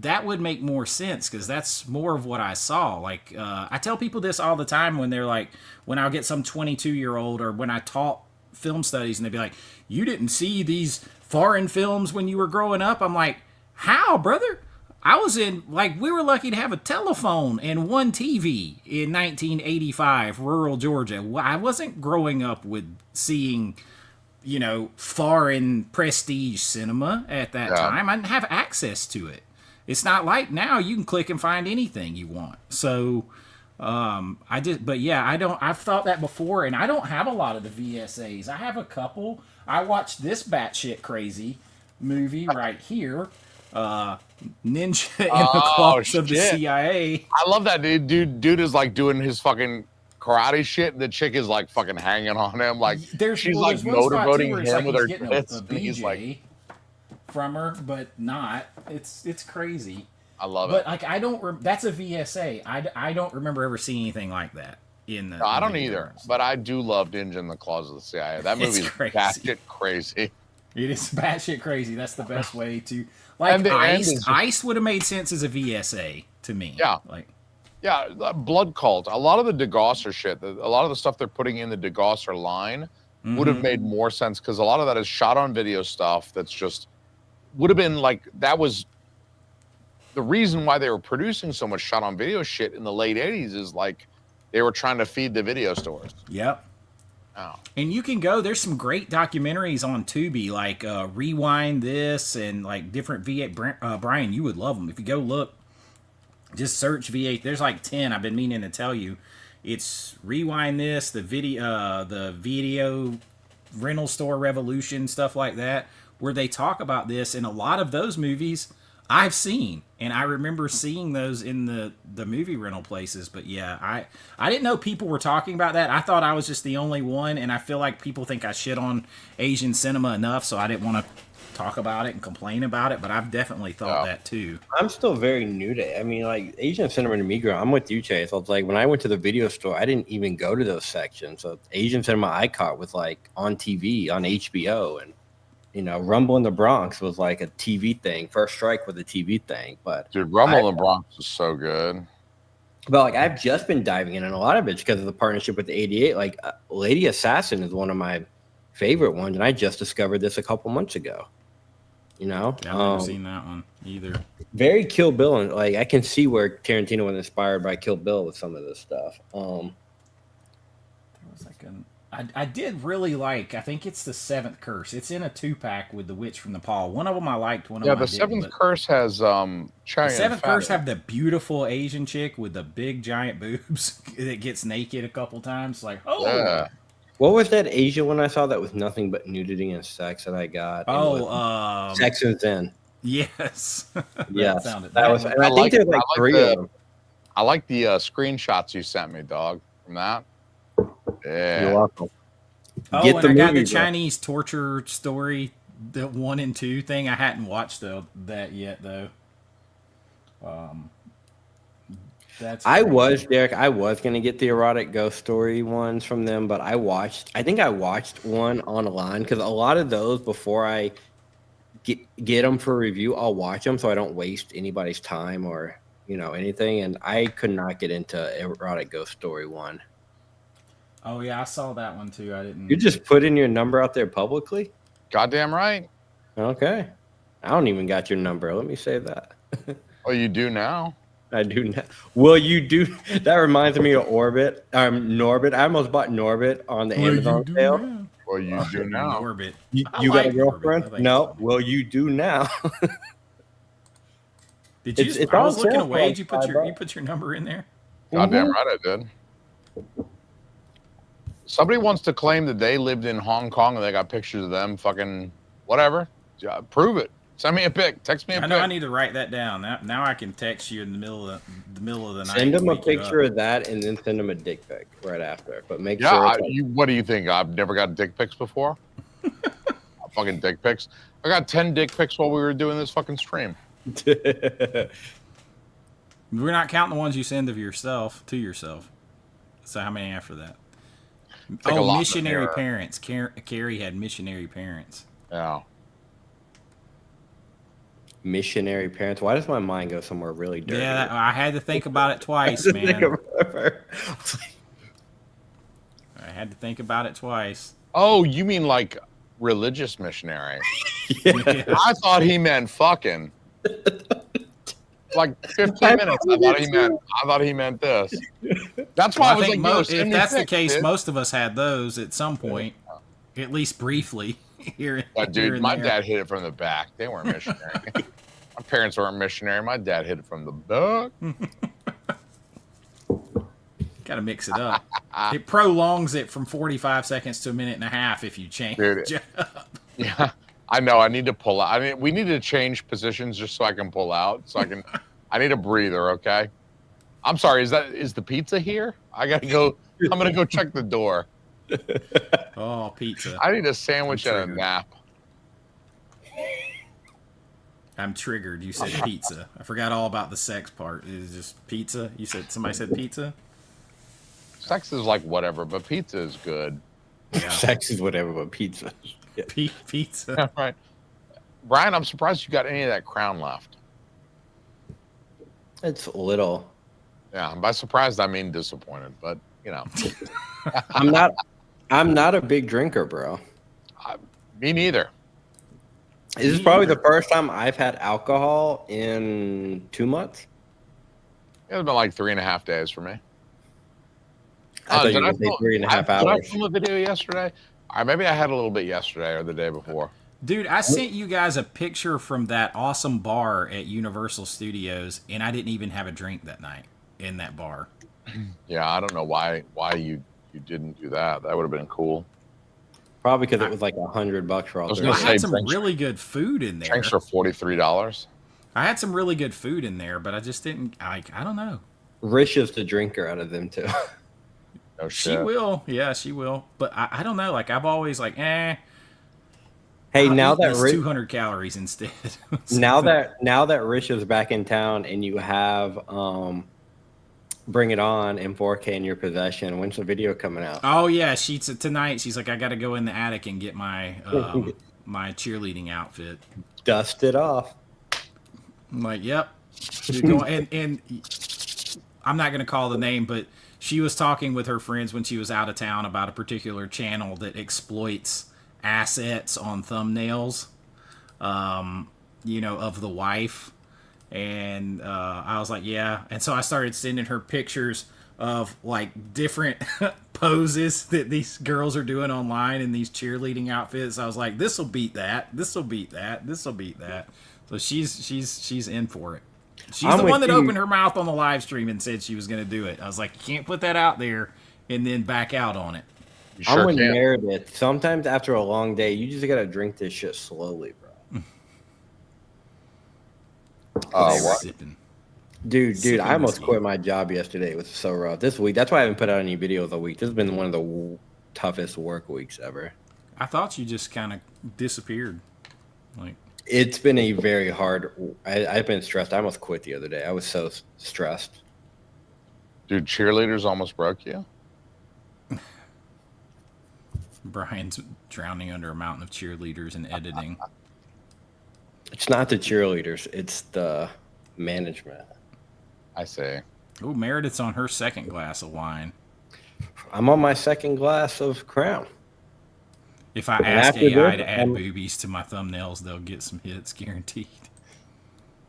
Speaker 3: That would make more sense because that's more of what I saw. Like, I tell people this all the time when they're like, when I'll get some 22-year-old or when I taught film studies and they'd be like, you didn't see these foreign films when you were growing up. I'm like, how, brother? I was in, like, we were lucky to have a telephone and one TV in 1985, rural Georgia. I wasn't growing up with seeing, foreign prestige cinema at that time. I didn't have access to it. It's not like now you can click and find anything you want. So, I've thought that before, and I don't have a lot of the VSAs. I have a couple. I watched this batshit crazy movie right here, Ninja in the Claws of the CIA.
Speaker 1: I love that dude is like doing his fucking karate shit, and the chick is like fucking hanging on him, like she's like motorboating him with her tits.
Speaker 3: A BJ like from her, but not. It's crazy.
Speaker 1: I love
Speaker 3: it. But like that's a VSA. I don't remember ever seeing anything like that in the.
Speaker 1: No, I don't either. But I do love Ninja in the Claws of the CIA. That movie is batshit crazy.
Speaker 3: It is batshit crazy. That's the best way to like Ice would have made sense as a VSA to me.
Speaker 1: Yeah. Blood Cult. A lot of the DeGosser shit, a lot of the stuff they're putting in the DeGosser line would have made more sense because a lot of that is shot on video stuff that's just would have been like that was the reason why they were producing so much shot on video shit in the late 80s is like they were trying to feed the video stores.
Speaker 3: Yep.
Speaker 1: Oh.
Speaker 3: And you can go, there's some great documentaries on Tubi, like Rewind This and like different V8. Brian, you would love them. If you go look, just search V8. There's like 10. I've been meaning to tell you. It's Rewind This, the video rental store revolution, stuff like that, where they talk about this. And a lot of those movies I've seen, and I remember seeing those in the movie rental places. But yeah, I didn't know people were talking about that. I thought I was just the only one, and I feel like people think I shit on Asian cinema enough, so I didn't want to talk about it and complain about it. But I've definitely thought that too.
Speaker 2: I'm still very new to it. I mean, like Asian cinema to me, I'm with you, Chase. I was like, when I went to the video store, I didn't even go to those sections. So Asian cinema I caught was like on TV, on HBO, and you know, Rumble in the Bronx was like a TV thing. First Strike was a TV thing, but
Speaker 1: dude, Rumble in the Bronx is so good.
Speaker 2: But like, I've just been diving in, and a lot of it's because of the partnership with the 88. Like, Lady Assassin is one of my favorite ones, and I just discovered this a couple months ago. You know,
Speaker 3: I've never seen that one either.
Speaker 2: Very Kill Bill, and like I can see where Tarantino was inspired by Kill Bill with some of this stuff.
Speaker 3: I did really like, I think it's the Seventh Curse. It's in a 2-pack with the Witch from Nepal. One of them I liked, one of them I
Speaker 1: the
Speaker 3: didn't.
Speaker 1: Seventh Curse has
Speaker 3: The Seventh Curse have the beautiful Asian chick with the big giant boobs that gets naked a couple times. Like, oh.
Speaker 1: Yeah.
Speaker 2: What was that Asian one I saw that was nothing but nudity and sex that I got?
Speaker 3: Oh,
Speaker 2: Sex and Zen.
Speaker 3: Yes.
Speaker 2: Yes.
Speaker 3: that
Speaker 2: was, and I think there's like three of them.
Speaker 1: I like the screenshots you sent me, dog, from that. Yeah.
Speaker 2: You're welcome.
Speaker 3: Oh,
Speaker 2: Get
Speaker 3: and
Speaker 2: the
Speaker 3: I got
Speaker 2: movie,
Speaker 3: the
Speaker 2: bro.
Speaker 3: Chinese torture story, the 1 and 2 thing. I hadn't watched that yet, though. That's
Speaker 2: I
Speaker 3: crazy.
Speaker 2: was, Derek. I was gonna get the erotic ghost story ones from them, but I think I watched one online because a lot of those before I get them for review, I'll watch them so I don't waste anybody's time or anything. And I could not get into erotic ghost story one.
Speaker 3: Oh yeah, I saw that one too. I didn't.
Speaker 2: You just putting your number out there publicly?
Speaker 1: Goddamn right.
Speaker 2: Okay. I don't even got your number. Let me say that.
Speaker 1: Oh, you do now?
Speaker 2: I do not. Well, you do. That reminds me of Orbit. Norbit. I almost bought Norbit on the Amazon sale.
Speaker 3: Now.
Speaker 1: Well, you do now.
Speaker 3: Norbit.
Speaker 2: You
Speaker 3: I
Speaker 2: got
Speaker 3: like
Speaker 2: a girlfriend?
Speaker 3: Norbit.
Speaker 2: No. Well, you do now.
Speaker 3: Did you?
Speaker 2: It's
Speaker 3: I
Speaker 2: on
Speaker 3: was looking
Speaker 2: sale
Speaker 3: away.
Speaker 2: for
Speaker 3: Did you
Speaker 2: like
Speaker 3: put your number in there?
Speaker 1: Goddamn right I did. Somebody wants to claim that they lived in Hong Kong and they got pictures of them fucking whatever. Yeah, prove it. Send me a pic. Text me a pic.
Speaker 3: I know I need to write that down. Now I can text you in the middle of the night.
Speaker 2: Send them a
Speaker 3: and wake you
Speaker 2: picture
Speaker 3: up.
Speaker 2: of that and then send them a dick pic right after. But make
Speaker 1: Yeah,
Speaker 2: sure.
Speaker 1: what do you think? I've never got dick pics before. Fucking dick pics. I got 10 dick pics while we were doing this fucking stream.
Speaker 3: We're not counting the ones you send of yourself to yourself. So how many after that?
Speaker 1: Take a lot in the
Speaker 3: missionary
Speaker 1: mirror.
Speaker 3: parents. Carrie had missionary parents.
Speaker 1: Yeah.
Speaker 2: Missionary parents. Why does my mind go somewhere really dirty?
Speaker 3: Yeah, I had to think about it twice,
Speaker 2: Think
Speaker 3: man.
Speaker 2: of her.
Speaker 3: I had to think about it twice.
Speaker 1: Oh, you mean like religious missionary?
Speaker 3: Yeah.
Speaker 1: I thought he meant fucking. Like 15 minutes. I thought he meant this. That's why I was like, yo,
Speaker 3: if
Speaker 1: send me
Speaker 3: that's the
Speaker 1: pics,
Speaker 3: case,
Speaker 1: dude.
Speaker 3: most of us had those at some point, at least briefly. Here,
Speaker 1: But
Speaker 3: here
Speaker 1: dude,
Speaker 3: and
Speaker 1: my
Speaker 3: there.
Speaker 1: dad hit it from the back. They weren't missionary. My parents weren't missionary. My dad hit it from the back.
Speaker 3: Got to mix it up. It prolongs it from 45 seconds to a minute and a half if you change.
Speaker 1: Dude. Yeah, I know. I need to pull out. I mean, we need to change positions just so I can pull out. So I need a breather. Okay. I'm sorry. Is the pizza here? I gotta go. I'm gonna go check the door.
Speaker 3: Oh, pizza.
Speaker 1: I need a sandwich
Speaker 3: I'm
Speaker 1: and a
Speaker 3: triggered.
Speaker 1: nap.
Speaker 3: I'm triggered. You said pizza. I forgot all about the sex part. It's just pizza. Somebody said pizza.
Speaker 1: Sex is like whatever, but pizza is good.
Speaker 3: Yeah.
Speaker 2: Sex is whatever, but pizza.
Speaker 3: Pizza.
Speaker 1: Right. Brian, I'm surprised you got any of that crown left.
Speaker 2: It's little.
Speaker 1: Yeah, by surprised I mean disappointed, but you know.
Speaker 2: I'm not a big drinker, bro.
Speaker 1: Me neither.
Speaker 2: This is probably the first time I've had alcohol in 2 months.
Speaker 1: It's been like 3.5 days for me.
Speaker 2: I thought you were going to say 3.5 hours.
Speaker 1: Did I film a video yesterday? Maybe I had a little bit yesterday or the day before.
Speaker 3: Dude, I sent you guys a picture from that awesome bar at Universal Studios, and I didn't even have a drink that night in that bar.
Speaker 1: Yeah, I don't know why you didn't do that. That would have been cool.
Speaker 2: Probably because it was like $100 for all three.
Speaker 3: I had some really good food in there.
Speaker 1: Drinks are $43.
Speaker 3: I had some really good food in there, but I just didn't. I don't know.
Speaker 2: Rish is the drinker out of them too.
Speaker 1: No
Speaker 3: She
Speaker 1: shit.
Speaker 3: will, yeah, she will. But I don't know. Like I've always like,
Speaker 2: Hey,
Speaker 3: I'll
Speaker 2: now
Speaker 3: eat
Speaker 2: that
Speaker 3: this
Speaker 2: Rish,
Speaker 3: 200 calories instead.
Speaker 2: now that Rish is back in town and you have Bring It On in 4K in your possession, when's the video coming out?
Speaker 3: Oh yeah, tonight. She's like, I got to go in the attic and get my my cheerleading outfit.
Speaker 2: Dust it off.
Speaker 3: I'm like, yep. And I'm not gonna call the name, but she was talking with her friends when she was out of town about a particular channel that exploits assets on thumbnails, of the wife. And I was like, yeah. And so I started sending her pictures of like different poses that these girls are doing online in these cheerleading outfits. I was like, this will beat that. This will beat that. This will beat that. So she's in for it. She's the one that opened her mouth on the live stream and said she was going to do it. I was like, you can't put that out there and then back out on it.
Speaker 2: I'm with Meredith. Sometimes after a long day, you just got to drink this shit slowly, bro.
Speaker 1: What?
Speaker 2: Dude, I almost quit my job yesterday. It was so rough. This week, that's why I haven't put out any videos all week. This has been one of the toughest work weeks ever.
Speaker 3: I thought you just kind of disappeared. Like,
Speaker 2: it's been a very hard. I've been stressed. I almost quit the other day. I was so stressed.
Speaker 1: Dude, cheerleaders almost broke you?
Speaker 3: Brian's drowning under a mountain of cheerleaders and editing.
Speaker 2: It's not the cheerleaders. It's the management.
Speaker 1: I see.
Speaker 3: Oh, Meredith's on her second glass of wine.
Speaker 2: I'm on my second glass of Crown.
Speaker 3: If I ask AI to add boobies to my thumbnails, they'll get some hits guaranteed.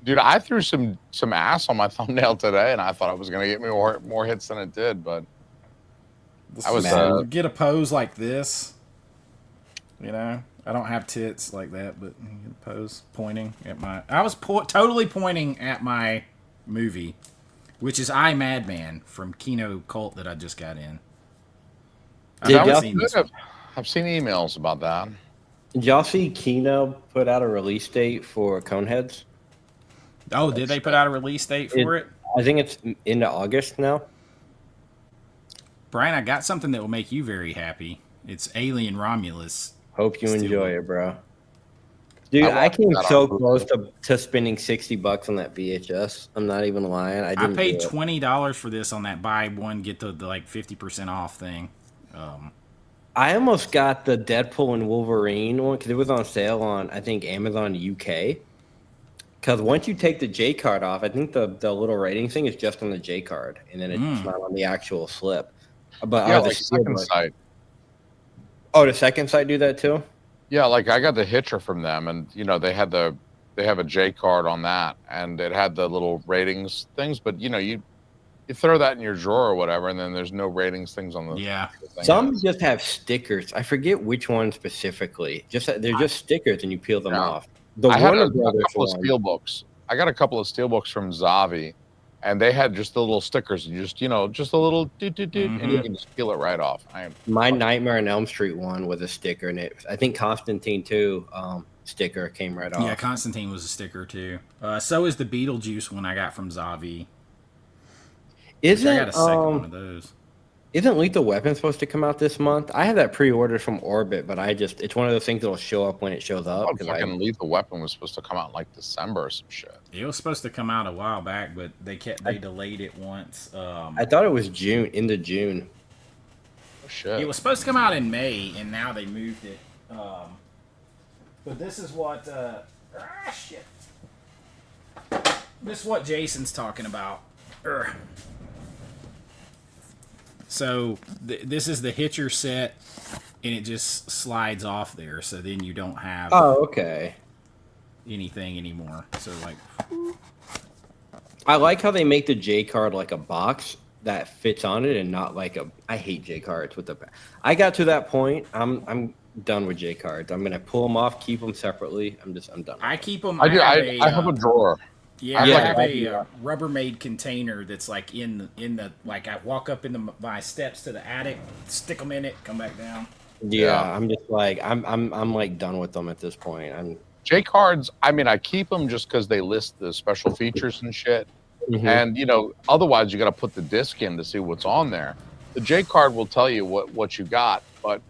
Speaker 1: Dude, I threw some ass on my thumbnail today, and I thought it was going to get me more hits than it did, but I was
Speaker 3: you get a pose like this. I don't have tits like that, but you get a pose pointing at my. I was totally pointing at my movie, which is I Madman from Kino Cult that I just got in.
Speaker 1: I've seen emails about that.
Speaker 2: Did y'all see Kino put out a release date for Coneheads?
Speaker 3: Oh, did they put out a release date for it?
Speaker 2: I think it's into August now.
Speaker 3: Brian, I got something that will make you very happy. It's Alien Romulus.
Speaker 2: Hope you enjoy it, bro. Dude, I came so close to spending $60 on that VHS. I'm not even lying. I
Speaker 3: paid $20 for this on that buy one get the like 50% off thing.
Speaker 2: I almost got the Deadpool and Wolverine one because it was on sale on, I think, Amazon UK. Because once you take the J card off, I think the little rating thing is just on the J card, and then it's not on the actual slip. But
Speaker 1: yeah, like second site.
Speaker 2: Oh, the second site do that too?
Speaker 1: Yeah, like I got the Hitcher from them, and they have a J card on that, and it had the little ratings things. But you throw that in your drawer or whatever, and then there's no ratings things on the thing.
Speaker 2: Some just have stickers. I forget which one specifically. They're just stickers, and you peel them off.
Speaker 1: I had a couple of steelbooks. I got a couple of steelbooks from Zavi, and they had just the little stickers. And just a little and you can just peel it right off.
Speaker 2: My Nightmare on Elm Street one was a sticker, and I think Constantine too. Sticker came right off.
Speaker 3: Yeah, Constantine was a sticker too. So is the Beetlejuice one I got from Zavi. I got a second one of those.
Speaker 2: Isn't Lethal Weapon supposed to come out this month? I have that pre-ordered from Orbit, but it's one of those things that'll show up when it shows up.
Speaker 1: Fucking Lethal Weapon was supposed to come out in like December or some shit.
Speaker 3: It was supposed to come out a while back, but they delayed it once.
Speaker 2: I thought it was into June.
Speaker 1: Oh shit!
Speaker 3: It was supposed to come out in May, and now they moved it. But this is what shit. This is what Jason's talking about. So this is the Hitcher set, and it just slides off there. So then you don't have.
Speaker 2: Oh, okay.
Speaker 3: anything anymore. So like,
Speaker 2: I like how they make the J card like a box that fits on it and not like a. I hate J cards with the. I got to that point. I'm done with J cards. I'm gonna pull them off, keep them separately. I'm done.
Speaker 3: I keep them.
Speaker 1: I do. I have a drawer.
Speaker 3: Yeah,
Speaker 2: Yeah,
Speaker 3: I have
Speaker 2: I
Speaker 3: a Rubbermaid container that's like in the like I walk up in my steps to the attic, stick them in it, come back down.
Speaker 2: Yeah, I'm just like I'm like done with them at this point.
Speaker 1: J cards. I mean, I keep them just because they list the special features and shit. And you know, otherwise you got to put the disc in to see what's on there. The J card will tell you what you got, but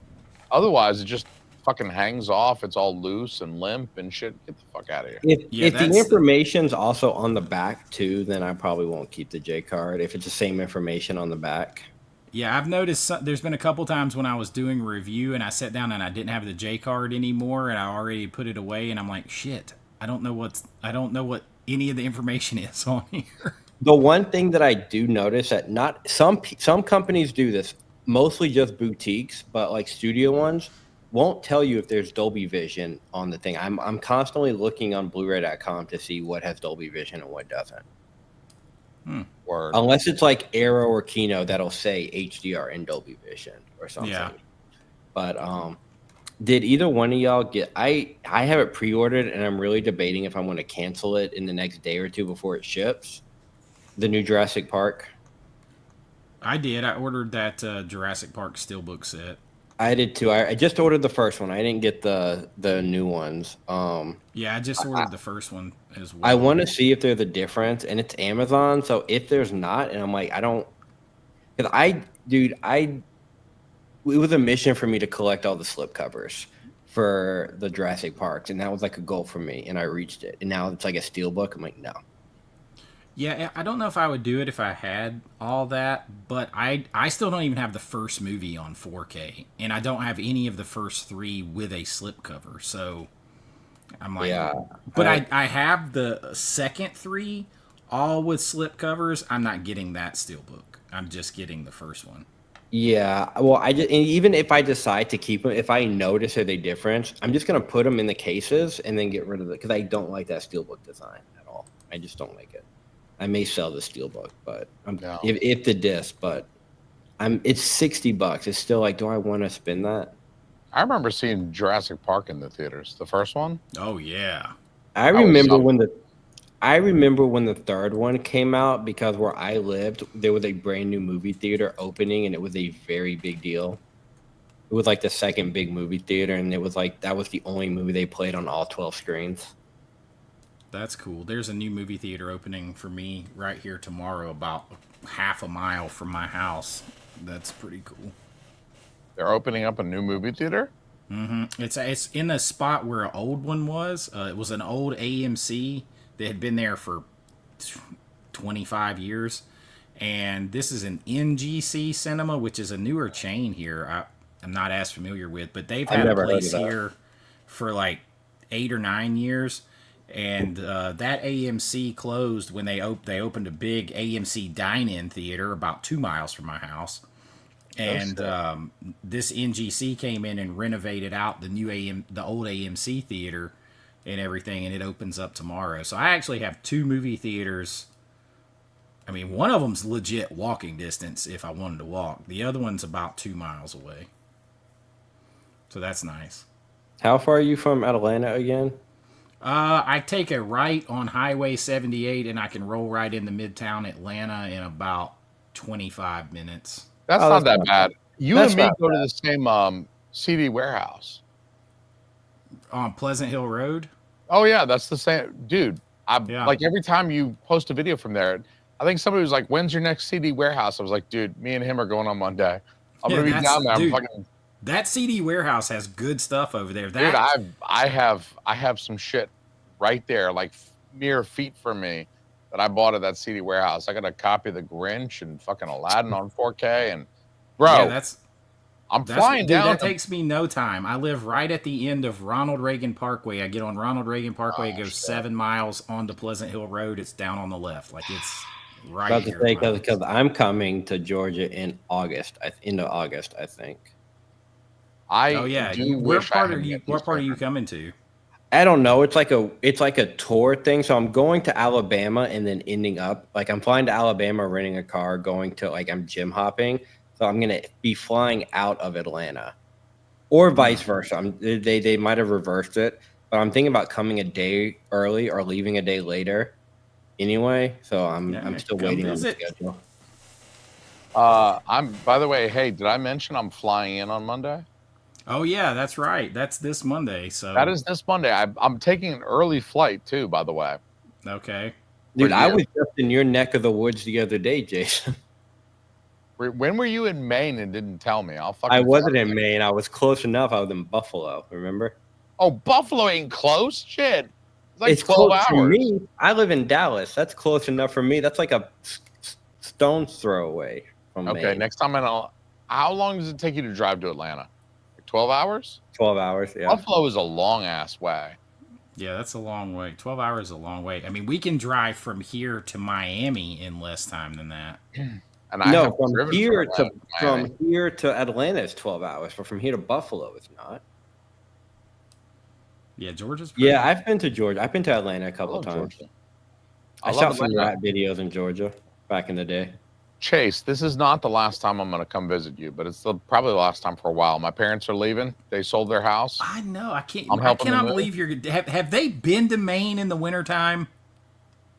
Speaker 1: otherwise it just fucking hangs off. It's all loose and limp and shit. Get the fuck out of here.
Speaker 2: If the information's also on the back too, then I probably won't keep the J card. If it's the same information on the back.
Speaker 3: Yeah, I've noticed there's been a couple times when I was doing a review and I sat down and I didn't have the J card anymore and I already put it away and I'm like, shit, I don't know what any of the information is on here.
Speaker 2: The one thing that I do notice that not some companies do this, mostly just boutiques, but like studio ones won't tell you if there's Dolby Vision on the thing. I'm constantly looking on Blu-ray.com to see what has Dolby Vision and what doesn't.
Speaker 1: Word.
Speaker 2: Unless it's like Arrow or Kino that'll say HDR and Dolby Vision or something.
Speaker 3: Yeah.
Speaker 2: But did either one of y'all get? I have it pre-ordered and I'm really debating if I'm going to cancel it in the next day or two before it ships. The new Jurassic Park.
Speaker 3: I did. I ordered that Jurassic Park Steelbook set.
Speaker 2: I did too. I just ordered the first one. I didn't get the new ones.
Speaker 3: Yeah, I just ordered the first one as well.
Speaker 2: I want to see if there's a difference, and it's Amazon. So if there's not, and I'm like, I don't, because it was a mission for me to collect all the slipcovers for the Jurassic Parks, and that was like a goal for me, and I reached it. And now it's like a steelbook. I'm like, no.
Speaker 3: Yeah, I don't know if I would do it if I had all that, but I still don't even have the first movie on 4K, and I don't have any of the first 3 with a slipcover, so I'm like, yeah. But I have the second 3 all with slipcovers. I'm not getting that steelbook. I'm just getting the first one.
Speaker 2: Yeah, well, even if I decide to keep them, if I notice a difference, I'm just gonna put them in the cases and then get rid of it because I don't like that steelbook design at all. I just don't like it. I may sell the steelbook, but if the disc, but it's $60. It's still like, do I want to spend that?
Speaker 1: I remember seeing Jurassic Park in the theaters. The first one.
Speaker 3: Oh yeah.
Speaker 2: I remember when the third one came out because where I lived, there was a brand new movie theater opening, and it was a very big deal. It was like the second big movie theater, and it was like that was the only movie they played on all 12 screens.
Speaker 3: That's cool. There's a new movie theater opening for me right here tomorrow, about half a mile from my house. That's pretty cool.
Speaker 1: They're opening up a new movie theater?
Speaker 3: Mm-hmm. It's in a spot where an old one was. It was an old AMC that had been there for 25 years. And this is an NGC Cinema, which is a newer chain here I'm not as familiar with. But they've had a place here for like 8 or 9 years. And that AMC closed when they opened a big AMC dine-in theater about 2 miles from my house. And this NGC came in and renovated out the old AMC theater and everything, and it opens up tomorrow. So I actually have 2 movie theaters. I mean, one of them's legit walking distance if I wanted to walk. The other one's about 2 miles away. So that's nice.
Speaker 2: How far are you from Atlanta again?
Speaker 3: I take a right on Highway 78, and I can roll right into Midtown Atlanta in about 25 minutes.
Speaker 1: That's not that bad. You and me go to the same CD warehouse.
Speaker 3: On Pleasant Hill Road?
Speaker 1: Oh, yeah, that's the same. Dude, like every time you post a video from there, I think somebody was like, when's your next CD warehouse? I was like, dude, me and him are going on Monday. I'm going to be down there.
Speaker 3: Dude, that CD warehouse has good stuff over there.
Speaker 1: Dude, I have some shit right there, like mere feet from me, that I bought at that CD warehouse. I got a copy of The Grinch and fucking Aladdin on 4K, and bro, I'm flying down.
Speaker 3: That takes me no time. I live right at the end of Ronald Reagan Parkway. I get on Ronald Reagan Parkway, it goes 7 miles onto Pleasant Hill Road. It's down on the left, like it's right here.
Speaker 2: Because I'm coming to Georgia in August, end of August, I think.
Speaker 3: What part are you coming to?
Speaker 2: I don't know. It's like a tour thing. So I'm going to Alabama and then ending up like I'm flying to Alabama, renting a car, going to like I'm gym hopping. So I'm gonna be flying out of Atlanta, or vice versa. They might have reversed it, but I'm thinking about coming a day early or leaving a day later. Anyway, so I'm still
Speaker 3: come
Speaker 2: waiting
Speaker 3: visit.
Speaker 2: on the schedule.
Speaker 1: By the way, hey, did I mention I'm flying in on Monday?
Speaker 3: Oh yeah, that's right. That's this Monday. So
Speaker 1: That is this Monday. I'm taking an early flight too, by the way.
Speaker 3: okay.
Speaker 2: Dude,
Speaker 1: For
Speaker 2: I
Speaker 1: you.
Speaker 2: was just in your neck of the woods the other day, Jason.
Speaker 1: When were you in Maine and didn't tell me? I'll fucking.
Speaker 2: I wasn't in Maine. I was close enough. I was in Buffalo. Remember?
Speaker 1: Oh, Buffalo ain't close. Shit, it's like
Speaker 2: It's
Speaker 1: 12
Speaker 2: close
Speaker 1: hours.
Speaker 2: for me. I live in Dallas. That's close enough for me. That's like a stone's throw away from
Speaker 1: Okay,
Speaker 2: Maine.
Speaker 1: next time how long does it take you to drive to Atlanta? Like 12 hours?
Speaker 2: 12 hours. Yeah.
Speaker 1: Buffalo is a long ass way.
Speaker 3: Yeah, that's a long way. 12 hours is a long way. I mean, we can drive from here to Miami in less time than that.
Speaker 1: And I
Speaker 2: No,
Speaker 1: have
Speaker 2: from
Speaker 1: driven
Speaker 2: here
Speaker 1: Atlanta
Speaker 2: to
Speaker 1: Miami.
Speaker 2: here to Atlanta is 12 hours, but from here to Buffalo it's not.
Speaker 3: Yeah, Georgia's pretty
Speaker 2: Yeah, I've been to Georgia. I've been to Atlanta a couple
Speaker 1: love
Speaker 2: times.
Speaker 1: Georgia.
Speaker 2: I
Speaker 1: love
Speaker 2: shot some
Speaker 1: Atlanta.
Speaker 2: rap videos in Georgia back in the day.
Speaker 1: Chase, this is not the last time I'm going to come visit you, but it's probably the last time for a while. My parents are leaving. They sold their house.
Speaker 3: I know. I
Speaker 1: I'm helping
Speaker 3: cannot
Speaker 1: them move.
Speaker 3: believe you're. Have they been to Maine in the wintertime?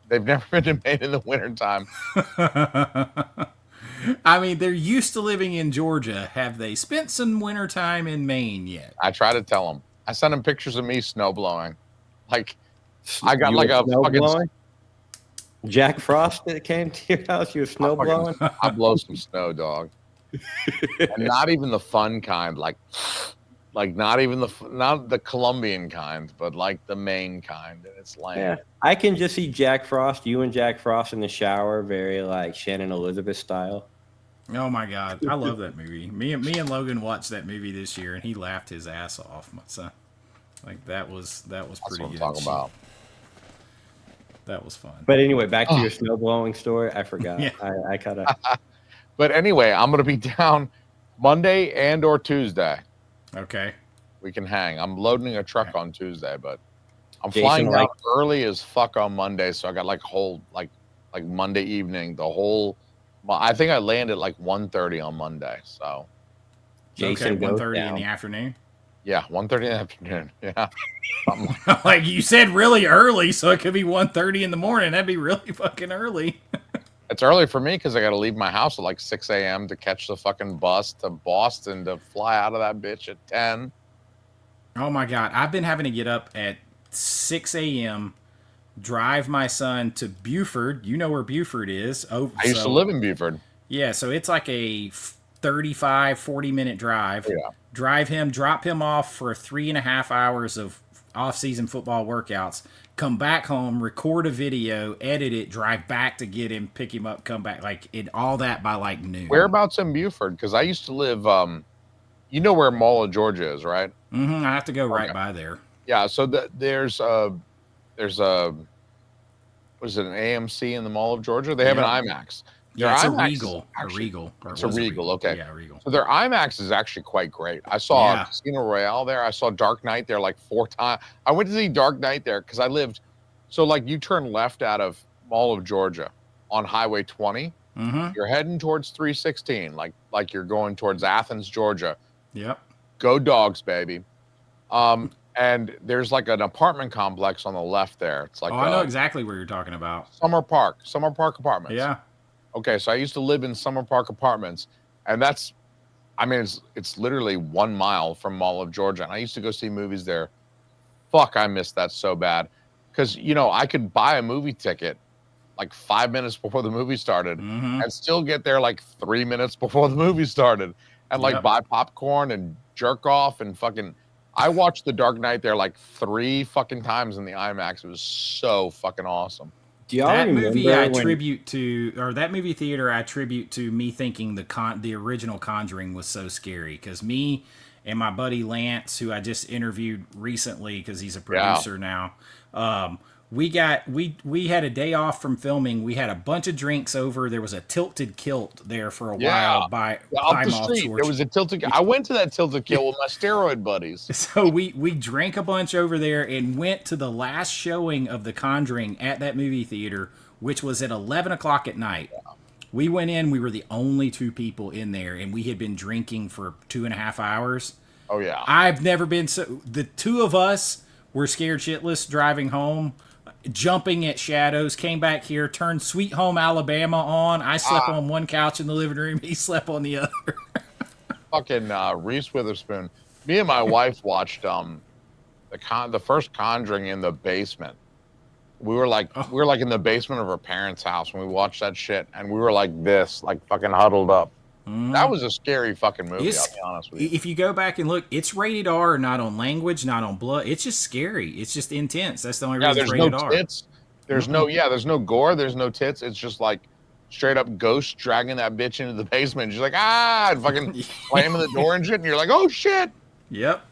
Speaker 1: They've never been to Maine in the wintertime.
Speaker 3: I mean, they're used to living in Georgia. Have they spent some wintertime in Maine yet?
Speaker 1: I try to tell them. I send them pictures of me snow blowing. Like, I got
Speaker 2: You
Speaker 1: like
Speaker 2: were
Speaker 1: a
Speaker 2: snow
Speaker 1: fucking.
Speaker 2: blowing? Jack Frost that came to your house, you were snow blowing?
Speaker 1: I blow some snow, dog. And not even the fun kind, like not even not the Colombian kind, but like the Maine kind. And it's lame.
Speaker 2: Yeah. I can just see Jack Frost, you and Jack Frost in the shower, very like Shannon Elizabeth style.
Speaker 3: Oh my God, I love that movie. Me and Logan watched that movie this year, and he laughed his ass off. My son, like that was
Speaker 1: That's
Speaker 3: pretty
Speaker 1: what I'm
Speaker 3: good.
Speaker 1: talking about.
Speaker 3: That was fun.
Speaker 2: But anyway, back to your snow blowing story. I forgot.
Speaker 3: Yeah.
Speaker 2: I kind of.
Speaker 1: But anyway, I'm gonna be down Monday and or Tuesday.
Speaker 3: Okay.
Speaker 1: We can hang. I'm loading a truck on Tuesday, but I'm
Speaker 2: Jason,
Speaker 1: flying
Speaker 2: like-
Speaker 1: out early as fuck on Monday, so I got like whole like Monday evening. I think I land at like 1:30 on Monday. So
Speaker 2: Jason
Speaker 3: okay,
Speaker 2: goes
Speaker 3: 1:30 in
Speaker 2: down.
Speaker 3: the afternoon.
Speaker 1: yeah, 1:30 in the afternoon. Yeah.
Speaker 3: Like you said, really early, so it could be 1:30 in the morning. That'd be really fucking early.
Speaker 1: It's early for me because I got to leave my house at like 6 a.m. to catch the fucking bus to Boston to fly out of that bitch at 10.
Speaker 3: Oh my God, I've been having to get up at 6 a.m. drive my son to Buford. You know where Buford is. Oh,
Speaker 1: I used to live in Buford.
Speaker 3: Yeah, so it's like a 35, 40-minute drive.
Speaker 1: Yeah.
Speaker 3: Drive him, drop him off for 3.5 hours of off-season football workouts, come back home, record a video, edit it, drive back to get him, pick him up, come back, like all that by like noon.
Speaker 1: Whereabouts in Buford? Because I used to live, you know where Mall of Georgia is, right?
Speaker 3: Mm-hmm, I have to go right
Speaker 1: Okay.
Speaker 3: by there.
Speaker 1: Yeah. So there's a was it an AMC in the Mall of Georgia? They have an IMAX.
Speaker 3: Yeah, it's
Speaker 1: Their
Speaker 3: a
Speaker 1: IMAX is
Speaker 3: Regal.
Speaker 1: actually-
Speaker 3: A Regal. Or
Speaker 1: It's a
Speaker 3: was
Speaker 1: Regal. Okay.
Speaker 3: Yeah, Regal.
Speaker 1: So their IMAX is actually quite great. I saw
Speaker 3: Yeah.
Speaker 1: Casino Royale there. I saw Dark Knight there like 4 times. I went to see Dark Knight there because I lived. So like you turn left out of Mall of Georgia on Highway 20.
Speaker 3: Mm-hmm.
Speaker 1: You're heading towards 316, like you're going towards Athens, Georgia.
Speaker 3: Yep.
Speaker 1: Go Dogs, baby. And there's like an apartment complex on the left there. It's like
Speaker 3: I know exactly where you're talking about.
Speaker 1: Summer Park Apartments.
Speaker 3: Yeah.
Speaker 1: Okay, so I used to live in Summer Park Apartments, and that's, I mean, it's literally 1 mile from Mall of Georgia, and I used to go see movies there. Fuck, I missed that so bad, because I could buy a movie ticket like 5 minutes before the movie started,
Speaker 3: Mm-hmm.
Speaker 1: and still get there like 3 minutes before the movie started, and like
Speaker 3: Yep.
Speaker 1: buy popcorn and jerk off and fucking. I watched The Dark Knight there like 3 fucking times in the IMAX. It was so fucking awesome.
Speaker 2: Do y'all
Speaker 3: That
Speaker 2: remember
Speaker 3: movie I
Speaker 2: when-
Speaker 3: attribute to, or that movie theater I attribute to me thinking the original Conjuring was so scary, because me and my buddy Lance, who I just interviewed recently because he's a producer now, we had a day off from filming. We had a bunch of drinks over. There was a tilted kilt there for a while by
Speaker 1: up the
Speaker 3: Moth
Speaker 1: street.
Speaker 3: George.
Speaker 1: There was a tilted. I went to that tilted kilt with my steroid buddies.
Speaker 3: So we drank a bunch over there and went to the last showing of The Conjuring at that movie theater, which was at 11 o'clock at night. We went in. We were the only 2 people in there, and we had been drinking for 2.5 hours.
Speaker 1: Oh yeah.
Speaker 3: I've never been so. The 2 of us were scared shitless driving home, jumping at shadows. Came back here, turned Sweet Home Alabama on. I slept on one couch in the living room. He slept on the other.
Speaker 1: Fucking Reese Witherspoon. Me and my wife watched the first Conjuring in the basement. We were like in the basement of our parents' house when we watched that shit, and we were like this, like fucking huddled up. That was a scary fucking movie. I'll be honest with you.
Speaker 3: If you go back and look, it's rated R, not on language, not on blood. It's just scary. It's just intense. That's the only reason it's rated R.
Speaker 1: Tits. There's there's no gore. There's no tits. It's just like straight up ghost dragging that bitch into the basement. And she's like, and fucking slamming the door and shit. And you're like, oh shit.
Speaker 3: Yep.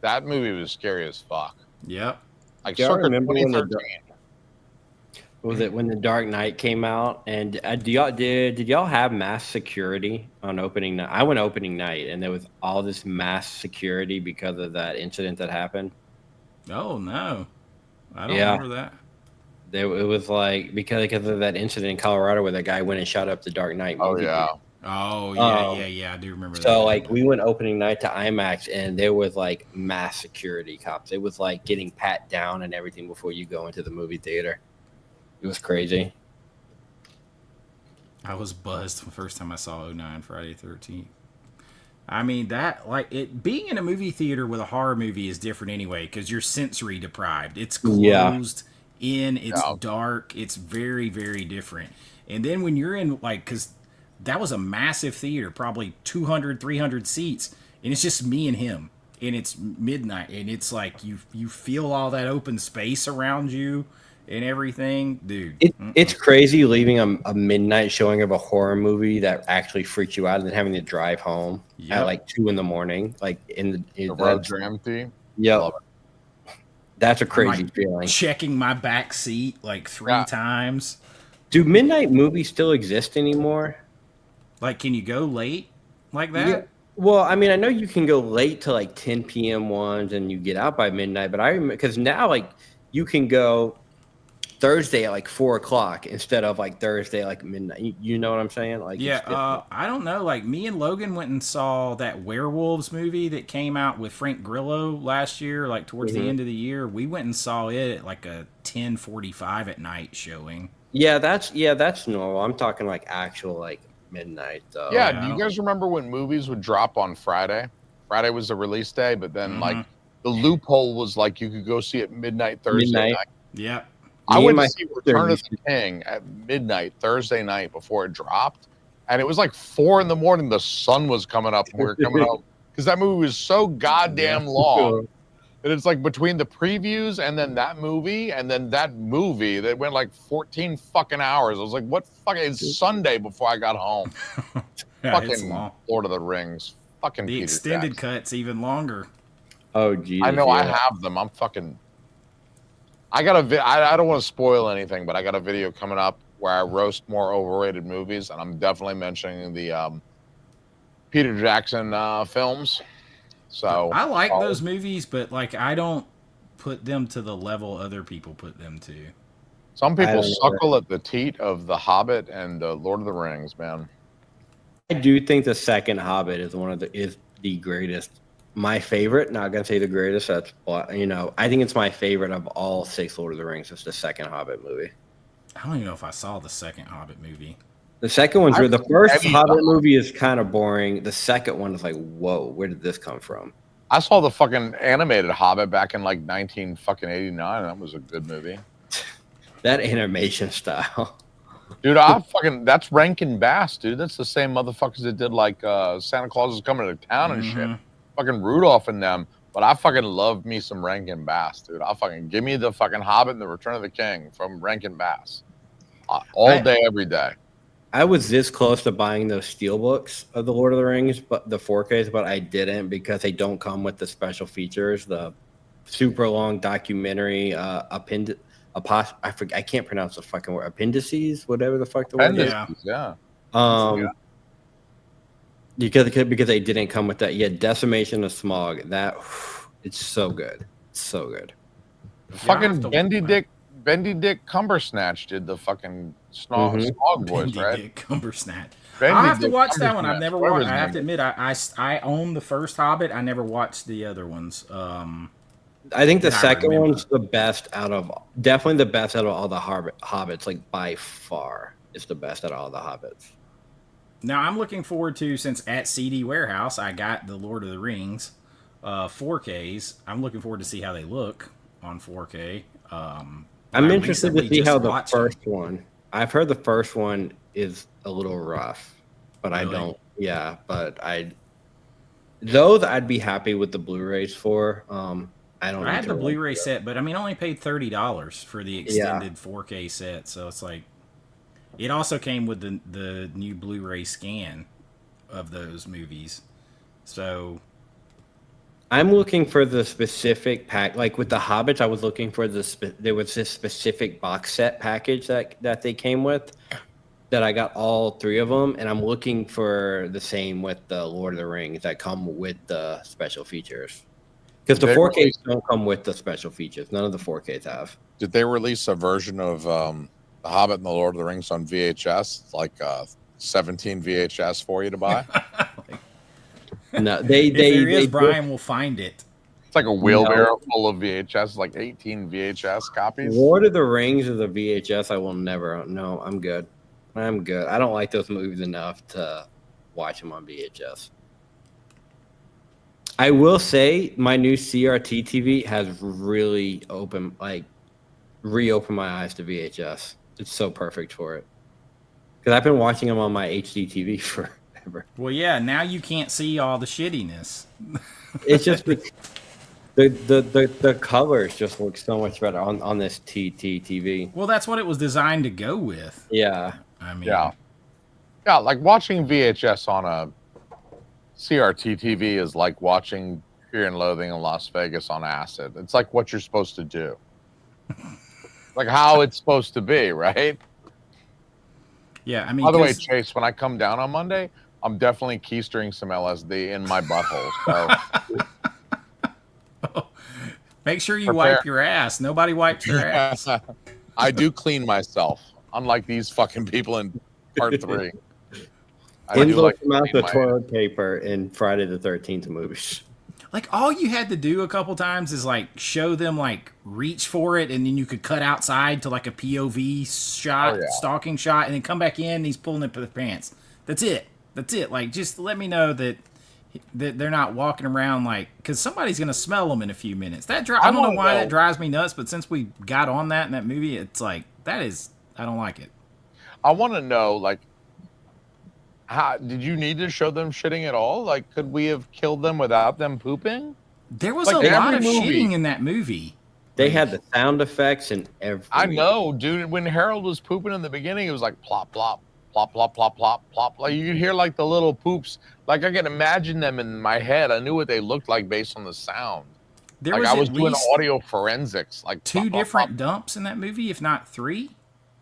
Speaker 1: That movie was scary as fuck.
Speaker 3: Yep.
Speaker 1: Like
Speaker 2: Do y'all
Speaker 1: circa
Speaker 2: remember when
Speaker 1: 2013.
Speaker 2: Was it when The Dark Knight came out? And did y'all have mass security on opening night? I went opening night, and there was all this mass security because of that incident that happened.
Speaker 3: Oh no, I don't remember that.
Speaker 2: It was like because of that incident in Colorado where that guy went and shot up the Dark Knight movie.
Speaker 3: Oh yeah, I do remember that.
Speaker 2: So like we went opening night to IMAX, and there was like mass security cops. It was like getting pat down and everything before you go into the movie theater. It was crazy.
Speaker 3: I was buzzed the first time I saw 09 Friday the 13th. I mean, that, like, it being in a movie theater with a horror movie is different anyway, because you're sensory deprived. It's closed in, it's dark, it's very, very different. And then when you're in, like, because that was a massive theater, probably 200, 300 seats, and it's just me and him, and it's midnight, and it's like you feel all that open space around you and everything, dude.
Speaker 2: It's crazy leaving a midnight showing of a horror movie that actually freaks you out, and then having to drive home at like 2 a.m. Like the
Speaker 1: roads are empty.
Speaker 2: Yeah, that's a crazy feeling.
Speaker 3: Checking my back seat like 3 times.
Speaker 2: Do midnight movies still exist anymore?
Speaker 3: Like, can you go late like that?
Speaker 2: Yeah. Well, I mean, I know you can go late to like 10 p.m. ones, and you get out by midnight. But I remember because now like you can go Thursday at like 4 o'clock instead of like Thursday like midnight. You know what I'm saying? Like,
Speaker 3: I don't know. Like, me and Logan went and saw that werewolves movie that came out with Frank Grillo last year, like towards the end of the year. We went and saw it at like a 10:45 at night showing.
Speaker 2: Yeah, that's normal. I'm talking like actual like midnight though.
Speaker 1: Yeah, do you guys remember when movies would drop on Friday? Friday was the release day, but then like the loophole was like you could go see it midnight Thursday night.
Speaker 3: Yeah.
Speaker 1: I went to see Return of the King at midnight Thursday night before it dropped, and it was like 4 a.m. The sun was coming up when we were coming home because that movie was so goddamn long that it's like between the previews and then that movie that went like 14 fucking hours. I was like, what fucking? It's Sunday before I got home. Fucking Lord of the Rings. Fucking
Speaker 3: the
Speaker 1: Peter
Speaker 3: extended
Speaker 1: Jackson.
Speaker 3: cut's even longer.
Speaker 2: Oh geez.
Speaker 1: I know. I have them. I'm fucking. I got I don't want to spoil anything, but I got a video coming up where I roast more overrated movies, and I'm definitely mentioning the Peter Jackson films. So
Speaker 3: I like those movies, but like I don't put them to the level other people put them to.
Speaker 1: Some people suckle at the teat of The Hobbit and Lord of the Rings, man.
Speaker 2: I do think the second Hobbit is is the greatest. My favorite, not gonna say the greatest. That's I think it's my favorite of all 6 Lord of the Rings. It's the second Hobbit movie.
Speaker 3: I don't even know if I saw the second Hobbit movie.
Speaker 2: The second one's the first Hobbit movie is kind of boring. The second one is like, whoa, where did this come from?
Speaker 1: I saw the fucking animated Hobbit back in like 1989. That was a good movie.
Speaker 2: That animation style.
Speaker 1: Dude, that's Rankin Bass, dude. That's the same motherfuckers that did like Santa Claus is Coming to Town and shit. Fucking Rudolph and them. But I fucking love me some Rankin Bass, dude. I'll fucking give me the fucking Hobbit and the Return of the King from Rankin Bass. All day, every day.
Speaker 2: I was this close to buying those steelbooks of the Lord of the Rings, but the 4Ks, but I didn't because they don't come with the special features, the super long documentary. I can't pronounce the fucking word. Appendices, whatever the fuck the word is.
Speaker 1: Yeah.
Speaker 2: Because they didn't come with that. Yeah, Decimation of Smog. That it's so good. It's so good.
Speaker 1: Fucking Bendy Dick Cumbersnatch did the fucking smog voice,
Speaker 3: Bendy
Speaker 1: right?
Speaker 3: Dick Cumbersnatch.
Speaker 1: Bendy
Speaker 3: I'll have to
Speaker 1: Dick
Speaker 3: watch that one. I've never
Speaker 1: Cumbersnatch,
Speaker 3: watched. I have
Speaker 1: whatever
Speaker 3: to
Speaker 1: his
Speaker 3: admit, I own the first Hobbit. I never watched the other ones.
Speaker 2: I think the
Speaker 3: I
Speaker 2: second
Speaker 3: remember.
Speaker 2: one's the best definitely the best out of all the Hobbits. Like by far, it's the best out of all the Hobbits.
Speaker 3: Now I'm looking forward to, since at CD Warehouse I got the Lord of the Rings 4Ks. I'm looking forward to see how they look on 4K.
Speaker 2: I'm interested to see how the first one. I've heard the first one is a little rough, but really? I don't. Yeah, but those I'd be happy with the Blu-rays for. I had
Speaker 3: the Blu-ray set, but I mean, I only paid $30 for the extended 4K set, so it's like. It also came with the new Blu-ray scan of those movies. So
Speaker 2: I'm looking for the specific pack. Like with the Hobbits, I was looking for there was this specific box set package that they came with that I got all three of them. And I'm looking for the same with the Lord of the Rings that come with the special features. Because the 4Ks don't come with the special features. None of the 4Ks have.
Speaker 1: Did they release a version of The Hobbit and the Lord of the Rings on VHS? It's like 17 VHS for you to buy?
Speaker 2: No,
Speaker 3: Brian will find it.
Speaker 1: It's like a wheelbarrow full of VHS, like 18 VHS copies.
Speaker 2: Lord of the Rings is a VHS I will never own. No, I'm good. I'm good. I don't like those movies enough to watch them on VHS. I will say my new CRT TV has really reopened my eyes to VHS. It's so perfect for it. Because I've been watching them on my HD TV forever.
Speaker 3: Well, yeah, now you can't see all the shittiness.
Speaker 2: It's just the colors just look so much better on this TT TV.
Speaker 3: Well, that's what it was designed to go with.
Speaker 2: Yeah.
Speaker 3: I mean,
Speaker 1: yeah, like watching VHS on a CRT TV is like watching Fear and Loathing in Las Vegas on acid. It's like what you're supposed to do. Like how it's supposed to be, right?
Speaker 3: Yeah, I mean.
Speaker 1: By the way, Chase, when I come down on Monday, I'm definitely keystering some LSD in my butthole. So
Speaker 3: make sure you wipe your ass. Nobody wipes their ass.
Speaker 1: I do clean myself, unlike these fucking people in part 3.
Speaker 2: Endless amounts of toilet paper in Friday the 13th movies.
Speaker 3: Like, all you had to do a couple times is, like, show them, like, reach for it, and then you could cut outside to, like, a POV shot, stalking shot, and then come back in, and he's pulling up the pants. That's it. That's it. Like, just let me know that they're not walking around, like, because somebody's going to smell them in a few minutes. I don't know why that drives me nuts, but since we got on that in that movie, it's like, I don't like it.
Speaker 1: I want to know, like, how did you need to show them shitting at all? Like, could we have killed them without them pooping?
Speaker 3: There was like a lot of shitting in that movie.
Speaker 2: They had the sound effects and everything.
Speaker 1: I know, dude. When Harold was pooping in the beginning, it was like plop, plop, plop, plop, plop, plop, plop. Like you could hear like the little poops. Like I can imagine them in my head. I knew what they looked like based on the sound. I was doing audio forensics. Like
Speaker 3: 2 different dumps in that movie, if not 3.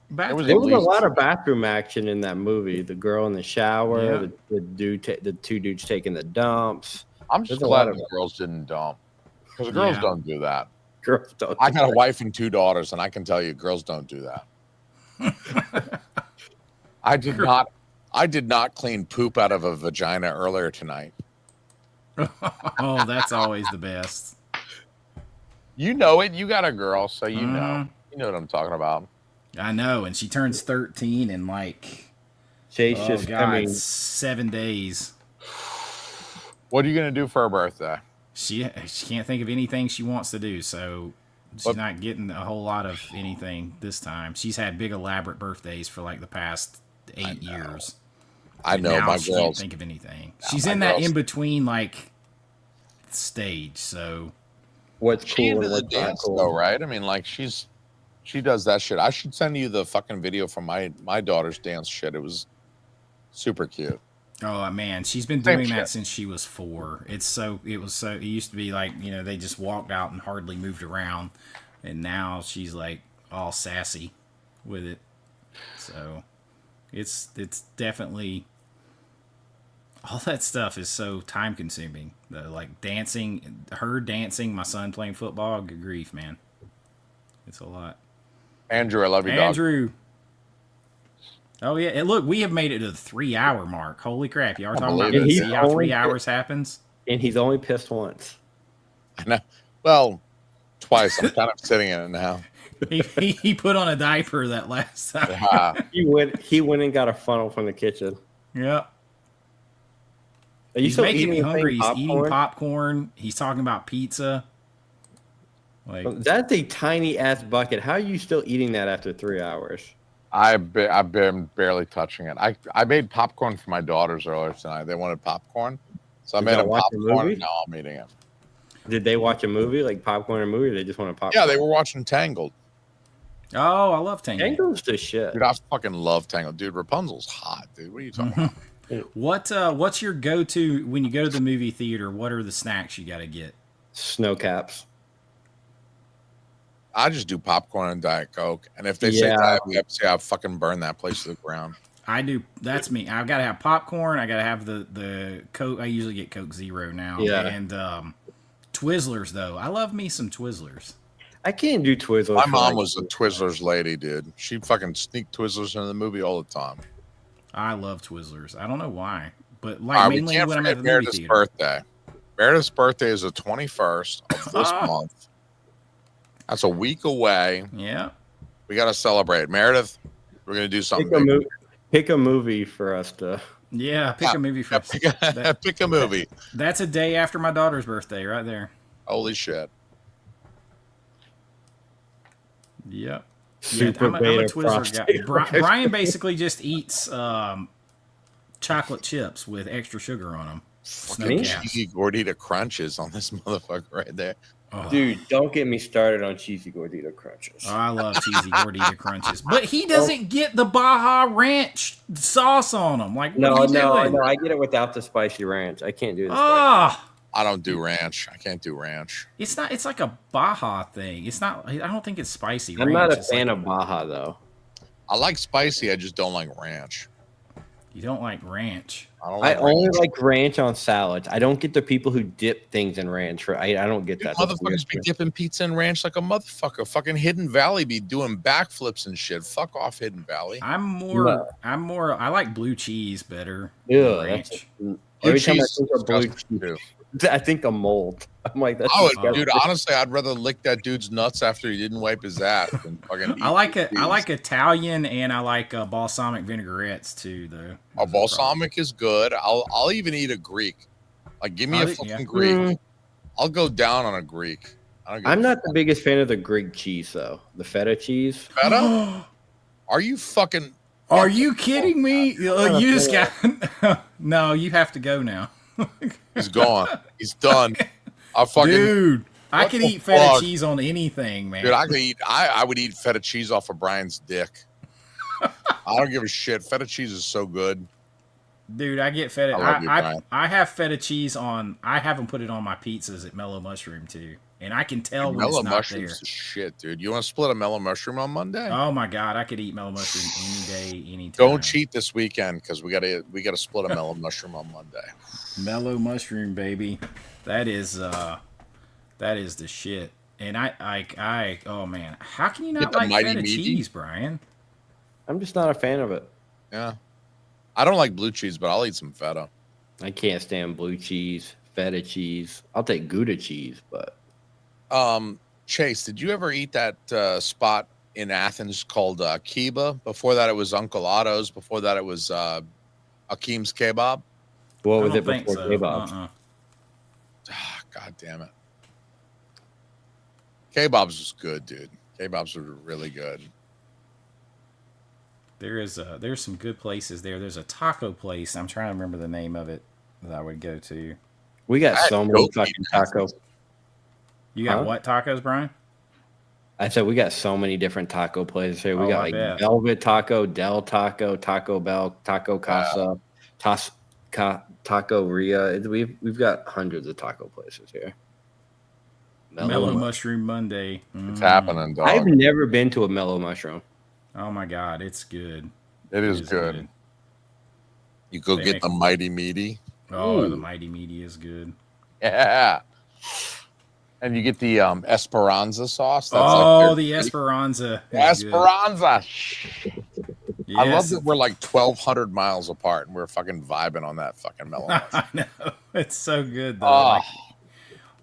Speaker 2: There was a lot of bathroom action in that movie. The girl in the shower, the 2 dudes taking the dumps.
Speaker 1: I'm just glad the girls didn't dump, because girls don't do that.
Speaker 2: Girls don't.
Speaker 1: I got a wife and 2 daughters, and I can tell you, girls don't do that. I did not clean poop out of a vagina earlier tonight.
Speaker 3: Oh, that's always the best.
Speaker 1: You know it. You got a girl, so you know. You know what I'm talking about.
Speaker 3: I know, and she turns 13 in like 7 days.
Speaker 1: What are you gonna do for her birthday?
Speaker 3: She can't think of anything she wants to do, so she's not getting a whole lot of anything this time. She's had big elaborate birthdays for like the past 8 years.
Speaker 1: I know my
Speaker 3: she
Speaker 1: girls
Speaker 3: can't think of anything. She's in that in between like stage. So
Speaker 2: what's cool
Speaker 1: and what's not cool, though, right? I mean, like she does that shit. I should send you the fucking video from my daughter's dance shit. It was super cute.
Speaker 3: Oh man, she's been
Speaker 1: Same
Speaker 3: doing that
Speaker 1: shit.
Speaker 3: since she was 4. It used to be like, they just walked out and hardly moved around, and now she's like all sassy with it. So it's definitely, all that stuff is so time consuming. Like dancing, my son playing football, good grief, man. It's a lot.
Speaker 1: Andrew, I love you, dog.
Speaker 3: Andrew. Oh yeah, and look, we have made it to the 3-hour mark. Holy crap! Y'all are talking about
Speaker 1: believe it.
Speaker 3: see how 3 hours happens.
Speaker 2: And he's only pissed once.
Speaker 1: I know. Well, twice. I'm kind of sitting in it now.
Speaker 3: He put on a diaper that last time.
Speaker 1: Yeah.
Speaker 2: He went and got a funnel from the kitchen.
Speaker 3: Yeah.
Speaker 2: Are you
Speaker 3: He's
Speaker 2: still
Speaker 3: making me
Speaker 2: eating
Speaker 3: hungry. He's
Speaker 2: popcorn?
Speaker 3: eating popcorn. He's talking about pizza. Like,
Speaker 2: That's a tiny ass bucket. How are you still eating that after 3 hours?
Speaker 1: I've been barely touching it. I made popcorn for my daughters earlier tonight. They wanted popcorn, so I made them
Speaker 2: watch a
Speaker 1: popcorn.
Speaker 2: movie?
Speaker 1: And now I'm eating it.
Speaker 2: Did they watch a movie, like popcorn or movie, or they just want to popcorn?
Speaker 1: Yeah, they were watching Tangled.
Speaker 3: oh, I love Tangled.
Speaker 2: Tangled's the shit.
Speaker 1: Dude, I fucking love Tangled. Dude, Rapunzel's hot, dude. What are you talking about?
Speaker 3: What's your go-to when you go to the movie theater? What are the snacks you got to get?
Speaker 2: Snow caps.
Speaker 1: I just do popcorn and Diet Coke. And if they say Diet Pepsi, I fucking burn that place to the ground.
Speaker 3: I do. That's me. I've got to have popcorn. I got to have the Coke. I usually get Coke Zero now.
Speaker 2: Yeah.
Speaker 3: And Twizzlers, though. I love me some Twizzlers.
Speaker 2: I can't do Twizzlers.
Speaker 1: My mom was a Twizzlers lady, dude. She fucking sneaked Twizzlers into the movie all the time.
Speaker 3: I love Twizzlers. I don't know why, but like
Speaker 1: All right, we
Speaker 3: mainly
Speaker 1: can't
Speaker 3: when I'm at
Speaker 1: forget
Speaker 3: the movie
Speaker 1: Meredith's
Speaker 3: theater.
Speaker 1: birthday. Meredith's birthday is the 21st of this month. That's a week away.
Speaker 3: Yeah.
Speaker 1: We got to celebrate. Meredith, we're going to do something.
Speaker 2: Pick a movie for us to.
Speaker 3: Yeah, pick a movie for
Speaker 1: pick a movie.
Speaker 3: That's a day after my daughter's birthday, right there.
Speaker 1: Holy shit.
Speaker 3: Yep.
Speaker 2: Super
Speaker 3: I'm a Twizzler guy. Brian basically just eats chocolate chips with extra sugar on them.
Speaker 1: Fucking cheesy gordita crunches on this motherfucker right there.
Speaker 3: Oh.
Speaker 2: Dude, don't get me started on cheesy gordita crunches.
Speaker 3: Oh, I love cheesy gordita crunches, but he doesn't get the Baja Ranch sauce on them. Like, what are you doing?
Speaker 2: No, I get it without the spicy ranch. I can't do this.
Speaker 3: Oh,
Speaker 1: I don't do ranch. I can't do ranch.
Speaker 3: it's not. It's like a Baja thing. It's not. I don't think it's spicy.
Speaker 2: I'm
Speaker 3: ranch.
Speaker 2: not a fan of Baja though.
Speaker 1: I like spicy. I just don't like ranch.
Speaker 3: You don't like ranch.
Speaker 2: I only like ranch on salads. I don't get the people who dip things in ranch. I don't get that.
Speaker 1: Motherfuckers be dipping pizza in ranch like a motherfucker. Fucking Hidden Valley be doing backflips and shit. Fuck off, Hidden Valley.
Speaker 3: I like blue cheese better.
Speaker 2: Yeah,
Speaker 3: ranch.
Speaker 2: Every time I think of blue cheese, I think of mold. I'm like, that's
Speaker 1: dude. Honestly, I'd rather lick that dude's nuts after he didn't wipe his ass than fucking.
Speaker 3: I like Italian and I like balsamic vinaigrettes too, though.
Speaker 1: A balsamic is good. I'll even eat a Greek. Like, give me a fucking Greek. I'll go down on a Greek.
Speaker 2: I'm not the biggest fan of the Greek cheese though. The feta cheese.
Speaker 1: Feta? Are you fucking?
Speaker 3: Are you kidding me? You just got. No, you have to go now.
Speaker 1: He's gone. He's done.
Speaker 3: Dude, I could eat feta cheese on anything, man.
Speaker 1: Dude, I would eat feta cheese off of Brian's dick. I don't give a shit. Feta cheese is so good.
Speaker 3: Dude, I get feta. I have feta cheese on. I haven't put it on my pizzas at Mellow Mushroom too, and I can tell when
Speaker 1: Mellow
Speaker 3: it's not
Speaker 1: Mushroom's
Speaker 3: there.
Speaker 1: is shit, dude. You want to split a Mellow Mushroom on Monday?
Speaker 3: Oh my god, I could eat Mellow Mushroom any day, any time.
Speaker 1: Don't cheat this weekend because we gotta split a Mellow Mushroom on Monday.
Speaker 3: Mellow Mushroom, baby. That is the shit. And I oh man, how can you not like feta cheese, Brian?
Speaker 2: I'm just not a fan of it.
Speaker 1: Yeah. I don't like blue cheese, but I'll eat some feta.
Speaker 2: I can't stand blue cheese, feta cheese. I'll take Gouda cheese, but
Speaker 1: Chase, did you ever eat that spot in Athens called Kiba? Before that, it was Uncle Otto's. Before that, it was Akeem's Kebab.
Speaker 2: What was it before kebab?
Speaker 1: God damn it. Kebabs was good, dude. Kebabs were really good.
Speaker 3: There's some good places there. There's a taco place. I'm trying to remember the name of it that I would go to.
Speaker 2: We got so many fucking tacos.
Speaker 3: You got what tacos, Brian?
Speaker 2: I said we got so many different taco places here. We got like Velvet Taco, Del Taco, Taco Bell, Taco Casa, Taqueria. We've got hundreds of taco places here.
Speaker 3: Mellow Mushroom Monday.
Speaker 1: It's happening, dog.
Speaker 2: I've never been to a Mellow Mushroom.
Speaker 3: Oh my God, it's good.
Speaker 1: It is good. You go get the Mighty Meaty.
Speaker 3: Oh, the Mighty Meaty is good.
Speaker 1: Yeah. And you get the Esperanza sauce.
Speaker 3: That's like the Esperanza.
Speaker 1: Esperanza.
Speaker 3: Yes.
Speaker 1: I love that we're like 1,200 miles apart and we're fucking vibing on that fucking Mellow Mushroom.
Speaker 3: I know. It's so good, though.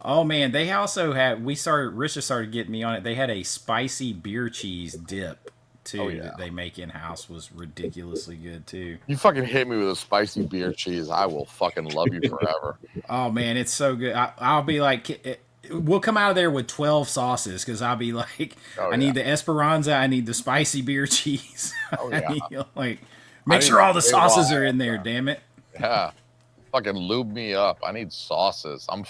Speaker 3: Oh man, they also had. Risha started getting me on it. They had a spicy beer cheese dip too that they make in house. Was ridiculously good too.
Speaker 1: You fucking hit me with a spicy beer cheese, I will fucking love you forever.
Speaker 3: Oh man, it's so good. I'll be like, we'll come out of there with 12 sauces because I'll be like, I need the Esperanza, I need the spicy beer cheese. Make sure all the sauces are in there. Damn it.
Speaker 1: Yeah, fucking lube me up. I need sauces. I'm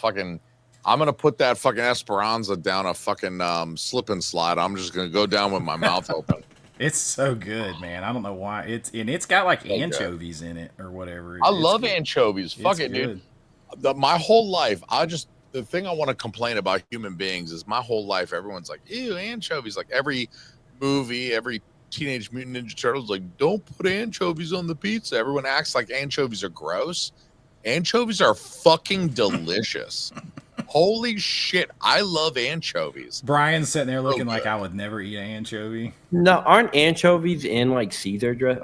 Speaker 1: going to put that fucking Esperanza down a fucking slip and slide. I'm just going to go down with my mouth open.
Speaker 3: It's so good, man. I don't know why. It's got like anchovies in it or whatever.
Speaker 1: I love anchovies. Fuck it, dude. My whole life, the thing I want to complain about human beings is my whole life, everyone's like, ew, anchovies. Like every movie, every Teenage Mutant Ninja Turtles, like, don't put anchovies on the pizza. Everyone acts like anchovies are gross. Anchovies are fucking delicious. Holy shit, I love anchovies.
Speaker 3: Brian's sitting there looking like I would never eat an anchovy.
Speaker 2: No, aren't anchovies in like Caesar dress?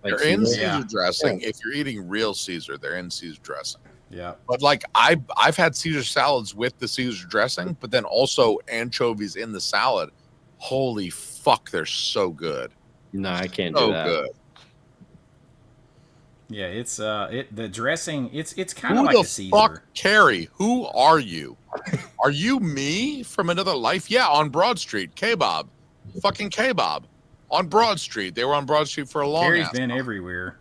Speaker 1: They're in Caesar dressing. If you're eating real Caesar, they're in Caesar dressing.
Speaker 3: Yeah.
Speaker 1: But like I've had Caesar salads with the Caesar dressing, but then also anchovies in the salad. Holy fuck, they're so good.
Speaker 2: No, I can't do that. Good.
Speaker 3: Yeah, it's the dressing. It's kind of like a Caesar.
Speaker 1: Fuck, Carrie? Who are you? Are you me from another life? Yeah, on Broad Street, kebab, fucking kebab, on Broad Street. They were on Broad Street for a long.
Speaker 3: Carrie's been everywhere.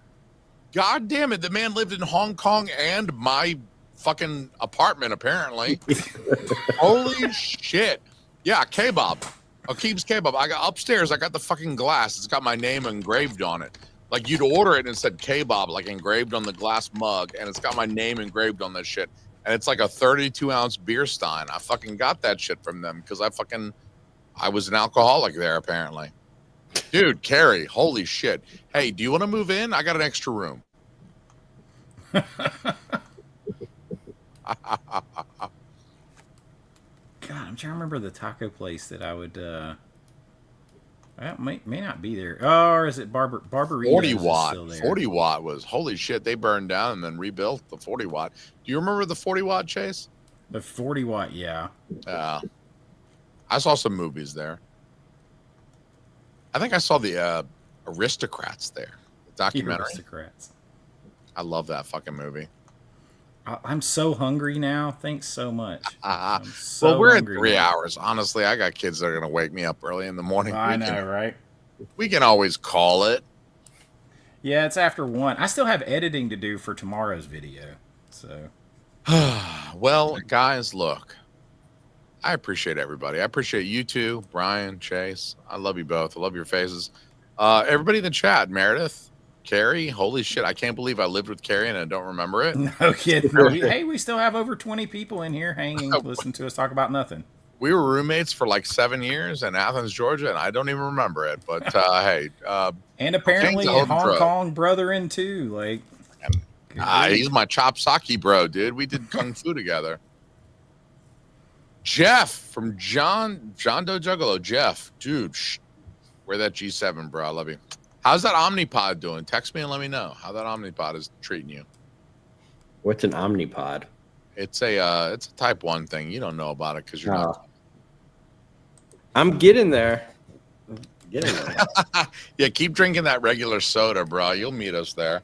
Speaker 1: God damn it! The man lived in Hong Kong and my fucking apartment. Apparently, holy shit! Yeah, kebab. Akib's kebab. I got upstairs. I got the fucking glass. It's got my name engraved on it. Like you'd order it and it said kebab, like engraved on the glass mug, and it's got my name engraved on that shit. And it's like a 32-ounce beer stein. I fucking got that shit from them because I was an alcoholic there apparently. Dude, Carrie, holy shit. Hey, do you want to move in? I got an extra room. God,
Speaker 3: I'm trying to remember the taco place that I would. May not be there. Oh, or is it Barbarita?
Speaker 1: 40 watt. 40 watt was holy shit. They burned down and then rebuilt the 40 watt. Do you remember the 40 watt, Chase?
Speaker 3: The 40 watt, yeah.
Speaker 1: I saw some movies there. I think I saw the Aristocrats there. The documentary.
Speaker 3: Aristocrats.
Speaker 1: I love that fucking movie.
Speaker 3: I'm so hungry now. Thanks so much.
Speaker 1: Well, we're at 3 hours. Honestly, I got kids that are going to wake me up early in the morning.
Speaker 3: I know, right?
Speaker 1: We can always call it.
Speaker 3: Yeah, it's after 1. I still have editing to do for tomorrow's video. So,
Speaker 1: well, guys, look. I appreciate everybody. I appreciate you two, Brian, Chase. I love you both. I love your faces. Everybody in the chat, Meredith, Carrie, holy shit, I can't believe I lived with Carrie and I don't remember it.
Speaker 3: No kidding. Hey, we still have over 20 people in here hanging to listen to us talk about nothing.
Speaker 1: We were roommates for like 7 years in Athens, Georgia, and I don't even remember it. But hey.
Speaker 3: And apparently a Hong Kong brother in too. Like,
Speaker 1: he's my chop sake bro, dude. We did Kung Fu together. Jeff from John Doe Juggalo. Jeff, dude, wear that G7, bro. I love you. How's that Omnipod doing? Text me and let me know how that Omnipod is treating you.
Speaker 2: What's an Omnipod?
Speaker 1: It's a type 1 thing. You don't know about it because you're not.
Speaker 2: I'm getting there.
Speaker 1: Yeah, keep drinking that regular soda, bro. You'll meet us there.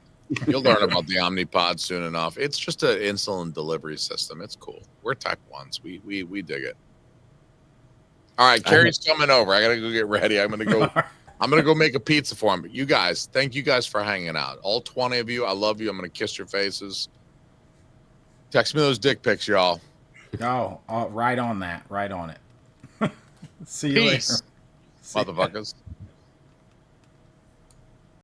Speaker 1: You'll learn about the Omnipod soon enough. It's just an insulin delivery system. It's cool. We're type 1s. We dig it. All right, Carrie's coming over. I gotta go get ready. I'm gonna go make a pizza for him. But you guys, thank you guys for hanging out. All 20 of you, I love you. I'm gonna kiss your faces. Text me those dick pics, y'all.
Speaker 3: Oh, right on that. Right on it. See you later.
Speaker 1: Motherfuckers.